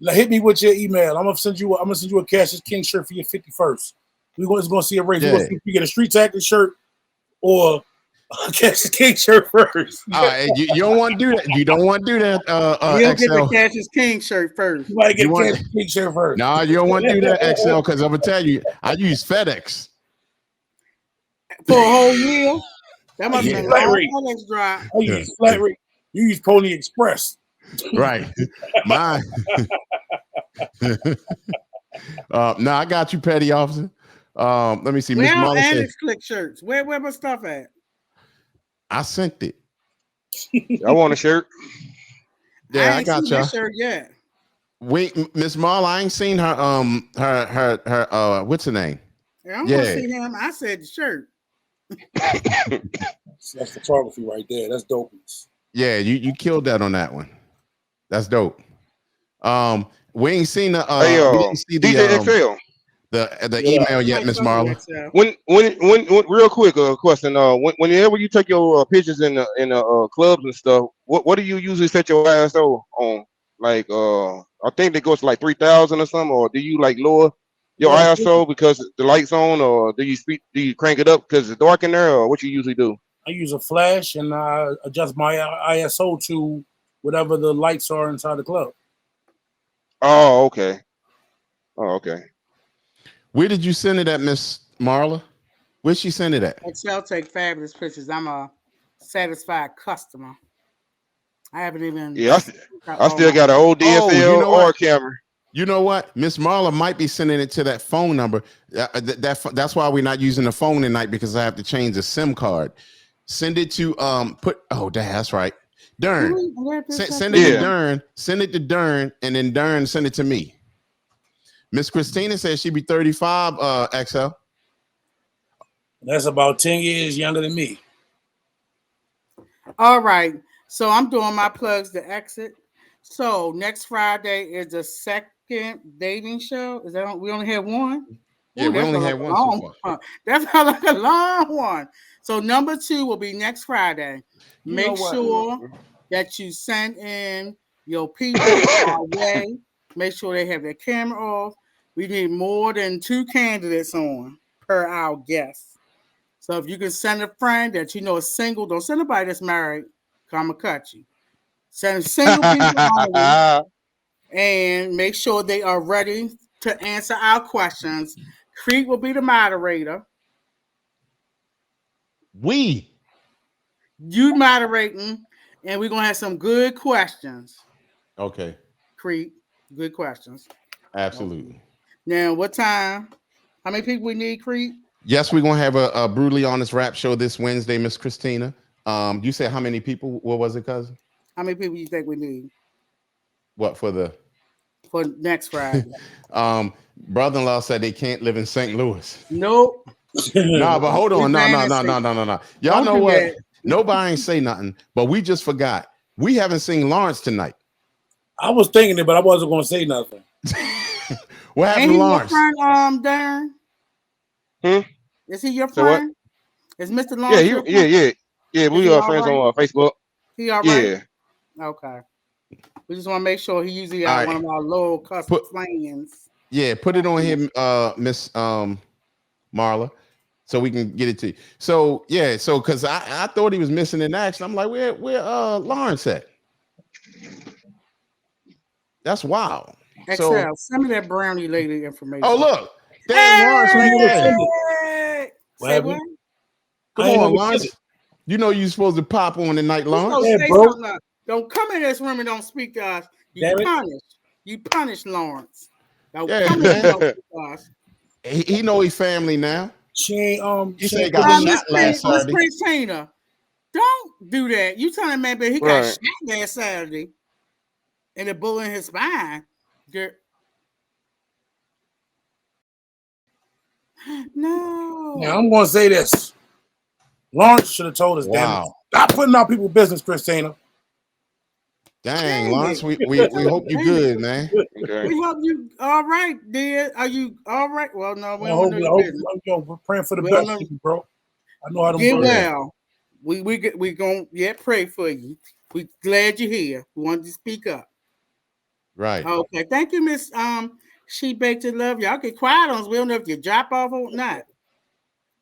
Now hit me with your email. I'm gonna send you a Cassius King shirt for your 51st. We're gonna see a race. We're gonna see if you get a Street Tactics shirt or a Cassius King shirt first. You don't want to do that. You don't want to do that. You'll XL. get the Cassius King shirt first. You might get a Cassius King shirt first. No, you don't want to do that, XL, because I'm gonna tell you, I use FedEx for a whole year. That must be a flat rate. FedEx drive. I use flat rate. You use Pony Express. Right. Mine. No, I got you, petty officer. Let me see. Where are Alex Click shirts? Where my stuff at? I sent it. I want a shirt. Yeah, I got y'all. Shirt yet. Wait, Miss Marla, I ain't seen her. Her. What's her name? I don't want to see him. I said the shirt. That's photography right there. That's dope. Yeah, you killed that on that one. That's dope. We ain't seen the we didn't see the DJ XL. The email yet, Miss Marla. When real quick question. Whenever you take your pictures in the clubs and stuff, what do you usually set your ISO on? Like I think it goes to like 3,000 or something, or do you like lower your ISO because the light's on, or do you crank it up because it's dark in there, or what you usually do? I use a flash and I adjust my ISO to whatever the lights are inside the club. Oh, okay. Oh, okay. Where did you send it at, Miss Marla? Where'd she send it at? Excel take fabulous pictures. I'm a satisfied customer. I haven't even Yeah, got I all still my. got an old Oh, you DSL know or what? camera. You know what? Miss Marla might be sending it to that phone number. That's why we're not using the phone tonight, because I have to change the SIM card. Send it to that's right. Darren. Send it to Yeah. Darren. Send it to Darren, and then Darren send it to me. Miss Christina says she'd be 35, XL. That's about 10 years younger than me. All right. So I'm doing my plugs to exit. So next Friday is the second dating show. Is that we only had one? Yeah, Ooh, we that only felt like had a one so long far. one. That felt like a long one. So number 2 will be next Friday. You know Make what? sure that you send in your people our way. Make sure they have their camera off. We need more than 2 candidates on per our guest. So if you can send a friend that you know is single, don't send anybody that's married. I'm gonna cut you. Send single people only, and make sure they are ready to answer our questions. Crete will be the moderator. You moderating, and we're gonna have some good questions. Okay. Crete, good questions. Absolutely. Okay. Now, what time? How many people we need, Crete? Yes, we're gonna have a brutally honest rap show this Wednesday, Miss Christina. You said how many people? What was it, cousin? How many people you think we need What for next Friday? Brother-in-law said they can't live in St. Louis. Nope. Nah, but hold on. No. Y'all Don't know do what? that. Nobody ain't say nothing, but we just forgot. We haven't seen Lawrence tonight. I was thinking it, but I wasn't going to say nothing. What happened Ain't to he Lawrence? your friend, Darren? Is he your So what? friend? Is Mr. Yeah, Lawrence your friend? yeah. Is We he are all friends right? on Facebook. He all right? Yeah. Okay. We just want to make sure he usually All got right. one of our little custom plans. Yeah, put it on here, Miss Marla, so we can get it to you. So yeah, because I thought he was missing in action. I'm like, where Lawrence at? That's wild. Excel, send me that brownie lady information. Oh look, there's Lawrence right there. Say what? Come on, Lawrence. You know you're supposed to pop on tonight, Lawrence. Say something. Don't come in this room and don't speak to us. You Damn punish. You punish Lawrence. Don't Yeah, come in and don't speak to us. He know his family now. She ain't He said he got shot last Miss Saturday. Christina, don't do that. You telling me, but he got shot last Saturday, and a bullet in his spine. No. Now I'm going to say this. Lawrence should have told us, damn it. Stop putting out people's business, Christina. Dang, Lawrence, we hope you good, man. Okay. We hope you all right, dear. Are you all right? Well, no, we don't know your business. We're praying for the best, bro. I know how to get well. We gonna pray for you. We glad you're here. We wanted to speak up. Right. Okay. Thank you, Miss She Baked to Love. Y'all get quiet on us. We don't know if you drop off or not.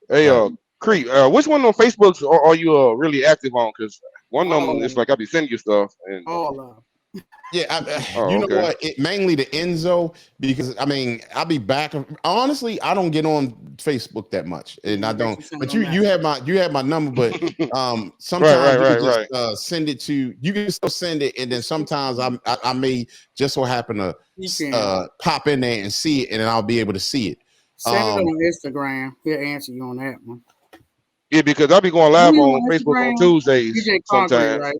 Hey, Crete, which one on Facebook are you really active on? Because one of them, it's like I be sending you stuff. And all of them. Yeah, you know what? Mainly the Enzo, because I mean I'll be back. Honestly, I don't get on Facebook that much, and I don't. But you have my number. But sometimes you can just send it to. You can still send it, and then sometimes I may just so happen to pop in there and see it, and then I'll be able to see it. Send it on Instagram. He'll answer you on that one. Yeah, because I'll be going live on Facebook on Tuesdays DJ sometimes. Right?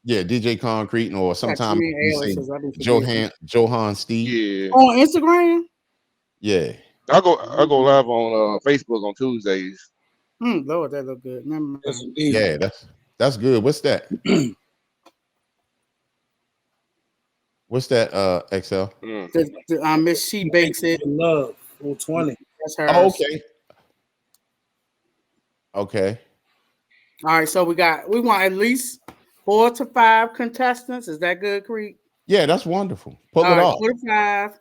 Yeah, DJ Concrete, or sometimes Johan Steve. Yeah. On Instagram. Yeah. I go live on Facebook on Tuesdays. Lord, that look good. Yeah, that's good. What's that? What's that? XL. Miss She Bakes It. Love 420. That's her. Oh, okay. All right, so we want at least 4 to 5 contestants. Is that good, Crete? Yeah, that's wonderful. Pull it off. 4 to 5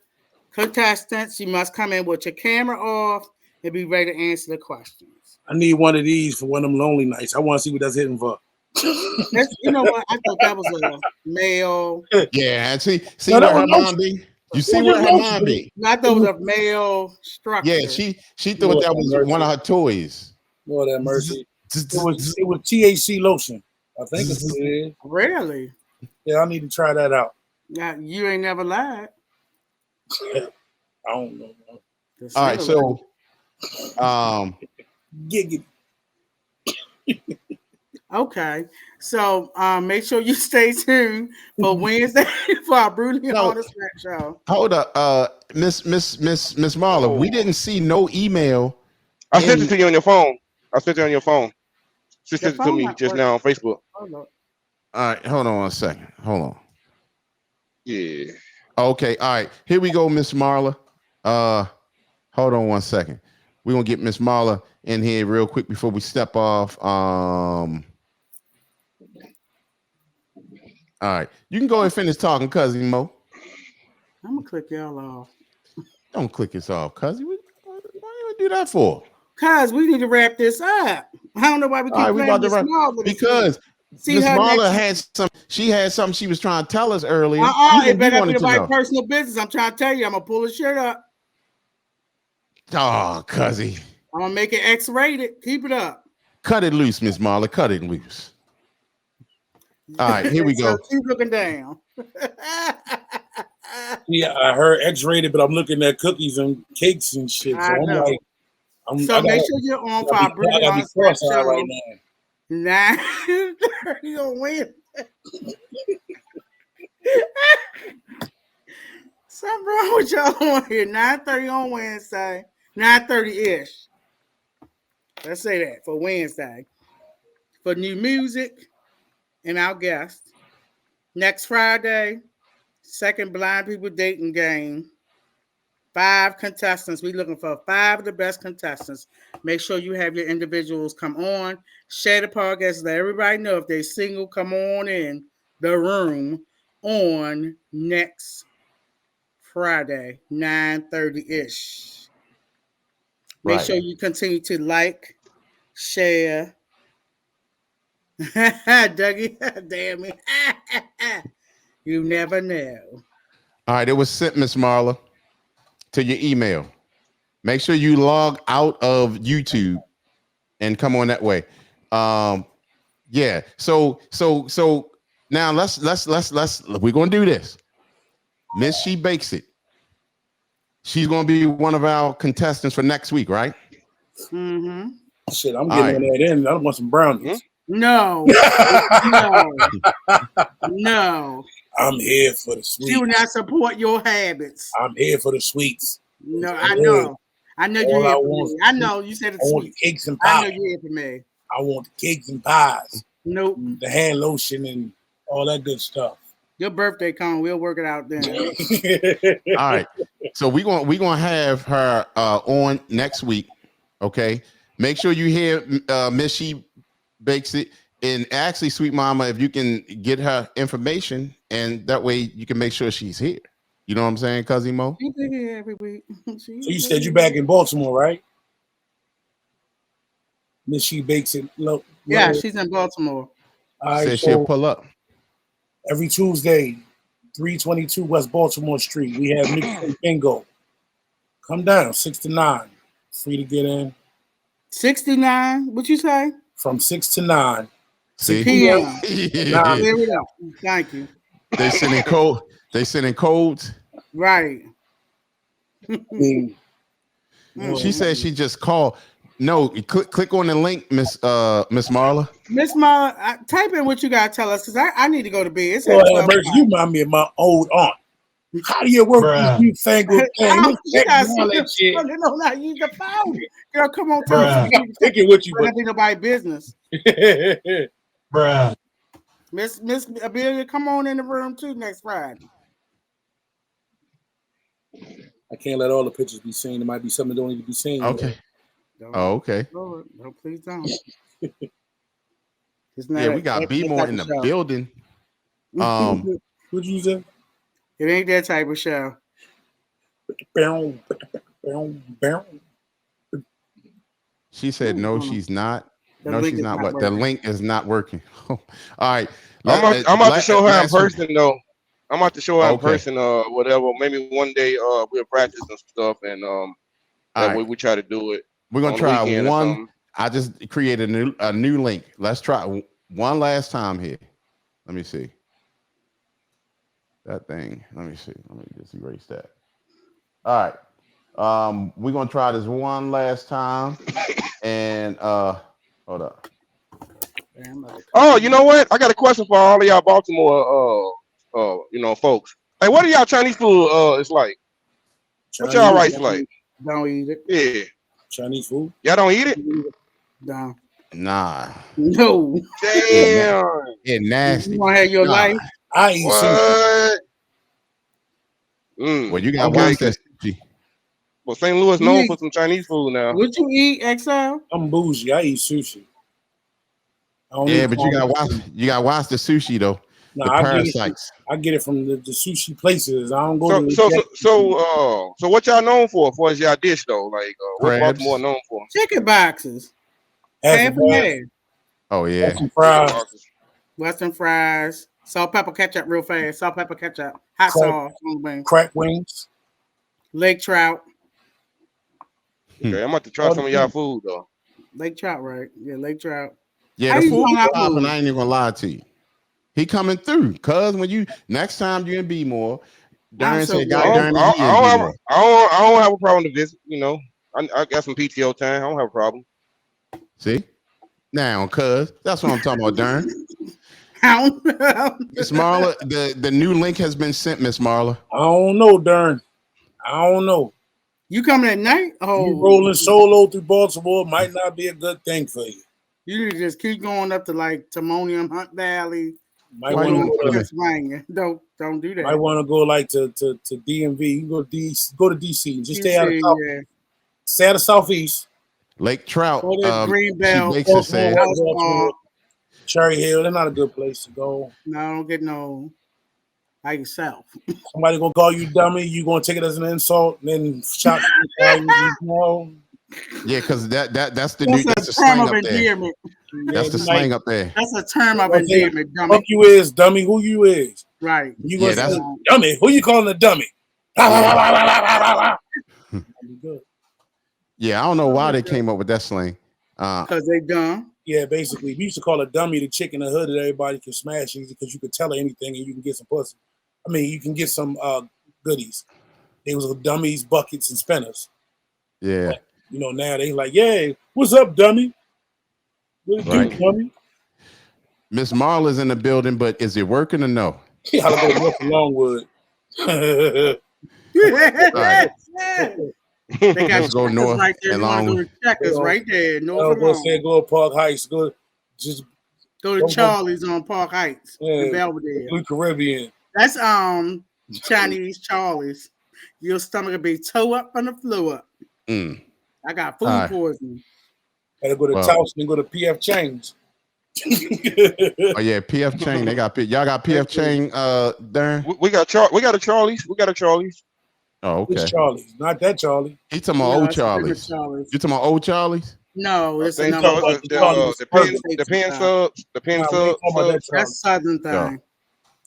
contestants. You must come in with your camera off and be ready to answer the questions. I need one of these for one of them lonely nights. I want to see what that's hitting for. You know what? I thought that was a male. Yeah, and see No, that where was her lotion. mom be. You It see was where just her lotion, mom but be. I thought it was a male structure. Yeah, she thought Lord that have was mercy. one of her toys. Lord have mercy. It was THC lotion. I think it's what it is. Really? Yeah, I need to try that out. Yeah, you ain't never lied. I don't know. The All right, single so Giggity. Okay, so make sure you stay tuned for Wednesday for our brutally No. honest rap show. hold up, Miss Marla, we didn't see no email. I sent it to you on your phone. I sent it on your phone. She Your sent it to phone me not just working. now on Facebook. Hold on. All right, hold on one second. Hold on. Yeah. Okay, all right. Here we go, Miss Marla. Hold on one second. We're gonna get Miss Marla in here real quick before we step off. All right, you can go and finish talking, cousin Mo. I'm gonna click y'all off. Don't click us off, cousin. Why you do that for? Cause we need to wrap this up. I don't know why we All keep right, we playing about to this wrap small with because see Miss her Marla next. had some. She had something she was trying to tell us earlier. It better be wanted to nobody know. personal business. I'm trying to tell you, I'm gonna pull the shirt up. Oh, cousin. I'm gonna make it X-rated. Keep it up. Cut it loose, Miss Marla. Cut it loose. All right, here we So go. keep looking down. Yeah, I heard X-rated, but I'm looking at cookies and cakes and shit. So I I'm know. like, So make sure you're on for our I brutally gotta be honest rap cross-eyed show. right now. 9:30 on Wednesday. Something wrong with y'all on here. 9:30 on Wednesday. 9:30-ish. Let's say that for Wednesday. For new music and our guests. Next Friday, second blind people dating game. 5 contestants. We're looking for 5 of the best contestants. Make sure you have your individuals come on. Share the podcast. Let everybody know if they're single, come on in the room on next Friday, 9:30-ish. Make sure you continue to like, share. Dougie, damn it. You never know. All right, it was sent, Miss Marla, to your email. Make sure you log out of YouTube and come on that way. Yeah. So now let's we're gonna do this. Miss She Bakes It. She's gonna be one of our contestants for next week, right? Mm-hmm. Shit, I'm getting on that in. I want some brownies. No. No. I'm here for the sweets. She will not support your habits. I'm here for the sweets. No, I know. I know you're here for me. I know you said it's I want sweet. cakes and I pies. know you're here for me. I want the cakes and pies. Nope. The hand lotion and all that good stuff. Your birthday come, we'll work it out then. All right. So we're gonna have her on next week. Okay. Make sure you hear Miss She Bakes It. And actually, Sweet Mama, if you can get her information, and that way you can make sure she's here. You know what I'm saying, Cousin Mo? She's here every week. So you said you back in Baltimore, right? Miss She Bakes It. Yeah, she's in Baltimore. All right, Said she'll pull up. Every Tuesday, 322 West Baltimore Street, we have Mixtape Bingo. Come down, 6 to 9. Free to get in. 69, what you say? From 6 to 9. See? PM. Nah, Clear it up. Thank you. They sending code. They sending codes. Right. She said she just called. No, click on the link, Miss Marla. Miss Marla, type in what you gotta tell us because I need to go to bed. It's Lord have mercy, you remind me of my old aunt. How do you work this newfangled thing? You guys all that shit. Don't know how to use the phone. Girl, come on, tell us. Take it with you, but be nobody's business. Bruh. Miss Amelia, come on in the room too next Friday. I can't let all the pictures be seen. There might be something that don't need to be seen. Okay. Oh, okay. No, please don't. Yeah, we got B more in the building. What'd you say? It ain't that type of show. She said no, she's not. No, she's not. What? The link is not working. All right. I'm about to show her in person week. though. I'm about to show her in person, whatever. Maybe one day we'll practice and stuff, and that way we try to do it. We're gonna try one. I just created a new link. Let's try one last time here. Let me see. That thing. Let me see. Let me just erase that. All right. We're gonna try this one last time. And hold up. Oh, you know what? I got a question for all of y'all Baltimore folks. Hey, what are y'all Chinese food it's like? What y'all rice like? Don't eat it. Yeah. Chinese food? Y'all don't eat it? No. Nah. No. Damn. It nasty. You want to have your life? I eat what? Well, you got to watch that. Well, St. Louis known for some Chinese food now. What you eat, XL? I'm bougie. I eat sushi. Yeah, but you got to watch the sushi though. No, the parasites. I get it from the sushi places. I don't go so what y'all known for as y'all dish though? Like what's Baltimore known for? Chicken boxes. Half and half. Oh yeah. Western fries. Salt, pepper, ketchup real fast. Salt, pepper, ketchup. Hot sauce. Crack wings. Lake trout. Okay, I'm about to try some of y'all food though. Lake trout, right? Yeah, lake trout. Yeah, the food is popping. I ain't even gonna lie to you. He coming through, cuz when you next time you're in B-more, Darren said, "God, Darren, I don't have a problem to visit. You know, I got some PTO time. I don't have a problem." See, now, cuz that's what I'm talking about, Darren. Miss Marla, the new link has been sent, Miss Marla. I don't know, Darren. I don't know. You coming at night? Oh, you rolling solo through Baltimore might not be a good thing for you. You need to just keep going up to like Timonium, Hunt Valley. Might want to Pennsylvania. Don't do that. Might want to go like to DMV. You can go to DC. Just stay out of South. Yeah. Stay out of Southeast. Lake Trout. Greenbelt. Cherry Hill. They're not a good place to go. No, don't get no. By yourself. Somebody gonna call you dummy. You gonna take it as an insult, and then shout. Yeah, because that's the slang up there. That's the slang up there. That's a term of endearment, dummy. Fuck you is, dummy. Who you is? Right. You say, dummy. Who you calling a dummy? Yeah, I don't know why they came up with that slang. Because they dumb. Yeah, basically, we used to call a dummy the chick in the hood that everybody can smash easy because you could tell her anything and you can get some pussy. I mean, you can get some goodies. They was dummies, buckets, and spinners. Yeah. But, you know, now they like, yeah, what's up, dummy? What do, dummy? Miss Marla's in the building, but is it working or no? Yeah, I'll go work Longwood. They got Let's go north right there. And Longwood. Checkers right there. Go to Park Heights. Go to Charlie's on Park Heights. Yeah, Belvedere. Blue Caribbean. That's Chinese Charlie's. Your stomach will be toe up on the floor. I got food poisoning. Gotta go to Towson and go to PF Chang's. Oh yeah, PF Chang. They got y'all got PF Chang. Darren. We got a Charlie's. We got a Charlie's. Oh okay. It's Charlie's, not that Charlie. He talking about old Charlie's. You talking about old Charlie's? No, it's the pen subs. The pen subs. That's a Southern thing.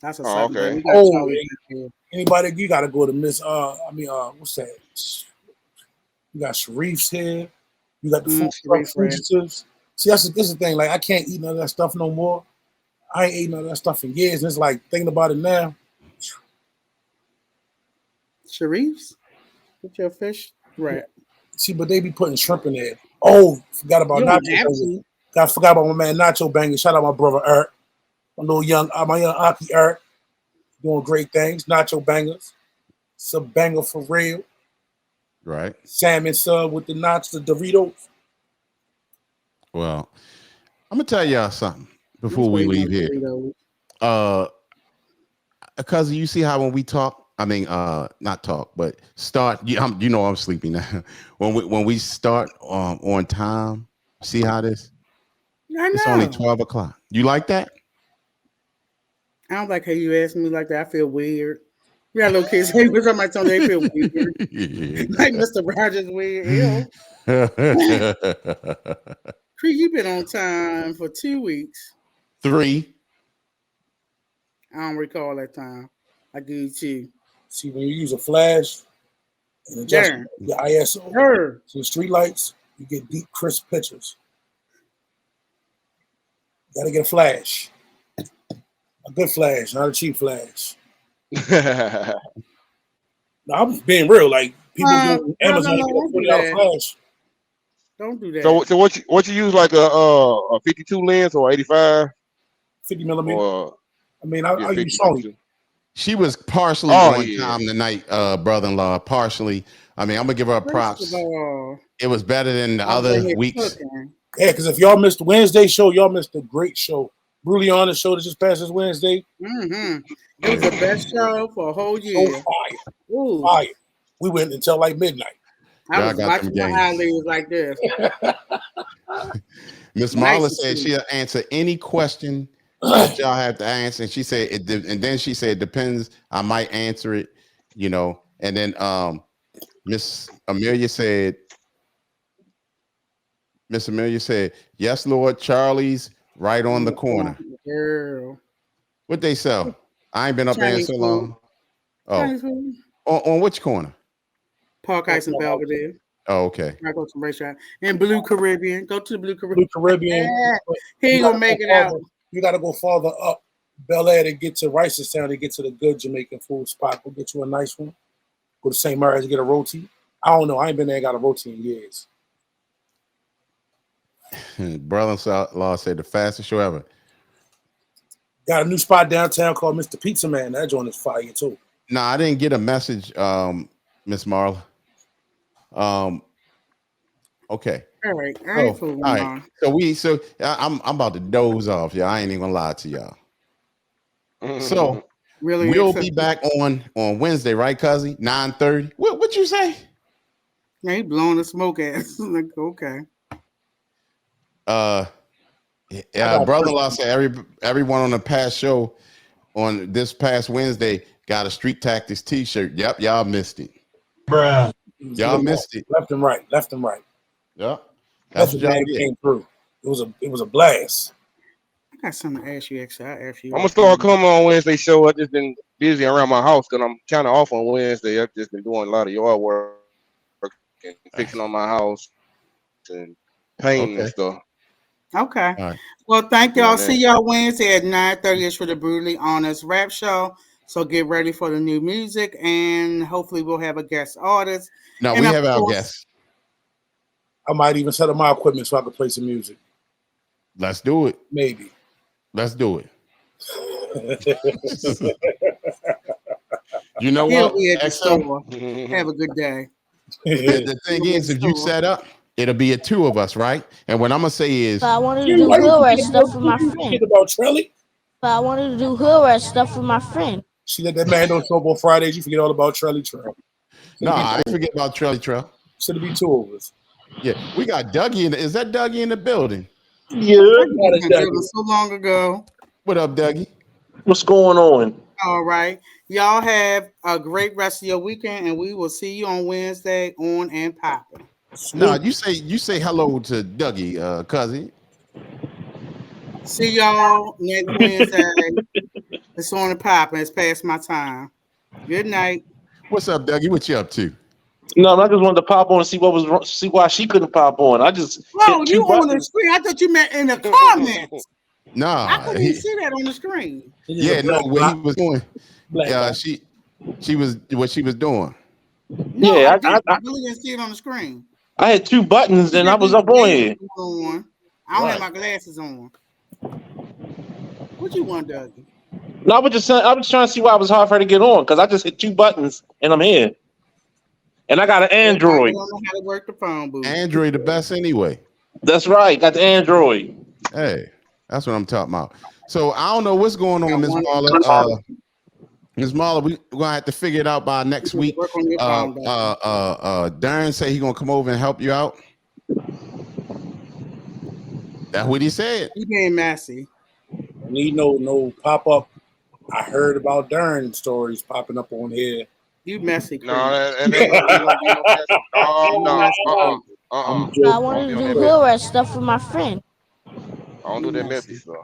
That's a Southern thing. Oh, anybody? You gotta go to Miss. What's that? You got Sharif's here. You got the food fugitives. See, this is the thing. Like, I can't eat none of that stuff no more. I ain't eating none of that stuff in years. And it's like, thinking about it now. Sharif's? Put your fish wrap. See, but they be putting shrimp in there. Oh, forgot about Nacho. Forgot about my man Nacho Banger. Shout out my brother Eric. My young Aki Eric. Doing great things. Nacho Bangers. It's a banger for real. Right. Salmon sub with the Doritos. Well, I'm gonna tell y'all something before we leave here. Because you see how when we talk, I mean, not talk, but start. You know, I'm sleepy now. when we start on time, see how this? It's only 12 o'clock. You like that? I don't like how you ask me like that. I feel weird. We got little kids. Hey, when somebody tell me they feel weird, like Mr. Rogers weird. Crete, you been on time for 2 weeks. 3. I don't recall that time. I give you 2. See, when you use a flash and adjust Darren. your ISO Her. to the street lights, you get deep, crisp pictures. You gotta get a flash. A good flash, not a cheap flash. No, I'm being real. Like people do Amazon get a $40 flash. Don't do that. So what you use, like a 52 lens or 85? 50 millimeter. Or I mean, I use 50, Sony. 52. She was partially on time tonight, brother-in-law. Partially. I mean, I'm gonna give her props. It was better than the other weeks. Yeah, because if y'all missed the Wednesday show, y'all missed a great show. Brutally Honest show that just passed this Wednesday. Mm-hmm. It was the best show for a whole year. So fire. Ooh. Fire. We went until like midnight. I was watching my eyelids like this. Miss Marla said she'll answer any question that y'all have to answer. And she said, and then she said, depends. I might answer it, you know. And then Miss Amelia said, yes, Lord, Charlie's right on the corner. Girl. What they sell? I ain't been up there in so long. Oh, on which corner? Park Ice and Belvedere. Oh, okay. I go to the restaurant. And Blue Caribbean. Go to the Blue Caribbean. Blue Caribbean. He ain't gonna make it out. You gotta go farther up Bel Air to get to Ricestown to get to the good Jamaican food spot. Go get you a nice one. Go to St. Mary's to get a roti. I don't know. I ain't been there and got a roti in years. Brother-in-law said the fastest show ever. Got a new spot downtown called Mr. Pizza Man. That joint is fire too. No, I didn't get a message, Miss Marla. Okay. All right. All right. So I'm about to doze off, y'all. I ain't even gonna lie to y'all. So really, we'll be back on Wednesday, right, Cuzzy? 9:30. What you say? Yeah, he blowing the smoke ass. Like, okay. Brother-in-law said everyone on the past show on this past Wednesday got a Street Tactics t-shirt. Yep, y'all missed it. Bruh. Y'all missed it. Left and right. Yep. That's what y'all came through. It was a blast. I got something to ask you, actually. I ask you. I'm gonna start coming on Wednesday show. I've just been busy around my house because I'm kind of off on Wednesday. I've just been doing a lot of yard work and fixing on my house and painting and stuff. Okay. All right. Well, thank y'all. See y'all Wednesday at 9:30 for the Brutally Honest Rap Show. So get ready for the new music, and hopefully we'll have a guest artist. No, we have our guests. I might even set up my equipment so I can play some music. Let's do it. Maybe. Let's do it. You know what? Have a good day. The thing is, if you set up, it'll be a 2 of us, right? And what I'm gonna say is, I wanted to do hood rat stuff with my friend. About Trelly? I wanted to do hood rat stuff with my friend. She let that man don't show up on Fridays. You forget all about Trelly Trail. No, I ain't forget about Trelly Trail. Should it be 2 of us? Yeah, we got Dougie. Is that Dougie in the building? Yeah, so long ago. What up, Dougie? What's going on? All right, y'all have a great rest of your weekend, and we will see you on Wednesday on and popping. No, you say hello to Dougie, cousin. See y'all next Wednesday. It's on and popping. It's past my time. Good night. What's up, Dougie? What you up to? No, I just wanted to pop on and see what was wrong, see why she couldn't pop on. I just hit you on the screen. I thought you meant in the comments. Nah, I couldn't even see that on the screen. Yeah, no, what he was doing. She was what she was doing. No, yeah, I really didn't see it on the screen. I had 2 buttons and I was up on here. I don't have my glasses on. What you want, Dougie? No, I was trying to see why it was hard for her to get on because I just hit 2 buttons and I'm here. And I got an Android. I don't know how to work the phone, boo. Android the best anyway. That's right. Got the Android. Hey, that's what I'm talking about. So I don't know what's going on, Miss Marla. Miss Marla, we're gonna have to figure it out by next week. Darren said he's gonna come over and help you out. That's what he said. He being messy. Need no pop up. I heard about Darren stories popping up on here. You messy. No, and no. I'm I joking. wanted to be on do that messy. hood rat stuff with my friend. I don't do that messy stuff.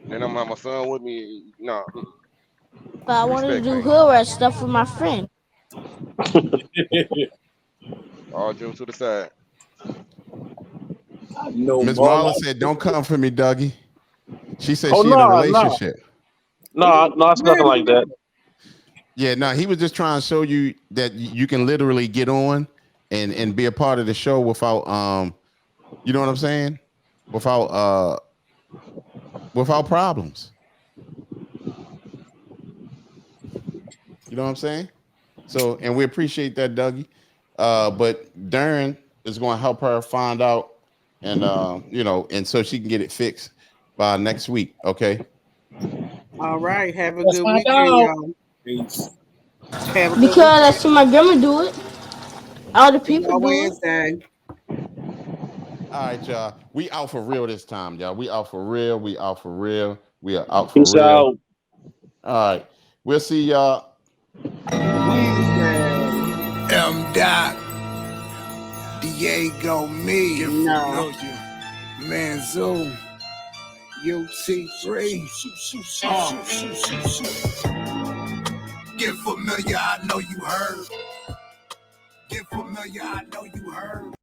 Then I'm gonna have my son with me. Nah, But I wanted to respect do things. hood rat stuff with my friend. All jokes to the side. I know Miss more Marla like said, "Don't come for me, Dougie." She said Oh she in a no, no, relationship. no, it's nothing like that. Yeah, no, he was just trying to show you that you can literally get on and be a part of the show without you know what I'm saying? Without problems. You know what I'm saying? So, and we appreciate that, Dougie. But Darren is going to help her find out, and and so she can get it fixed by next week. Okay. All right. Have a let's good find weekend, out. y'all. Peace. Have a good Because I weekend. see my grandma do it. All the See people y'all do it. Wednesday. All right, y'all. We out for real this time, y'all. We out for real. We out for real. We are out for Peace real. out. All right. We'll see y'all. Wednesday. Dot, Diego, me, if No. familiar, Manzo, UT3. Get familiar, I know you heard. Get familiar, I know you heard.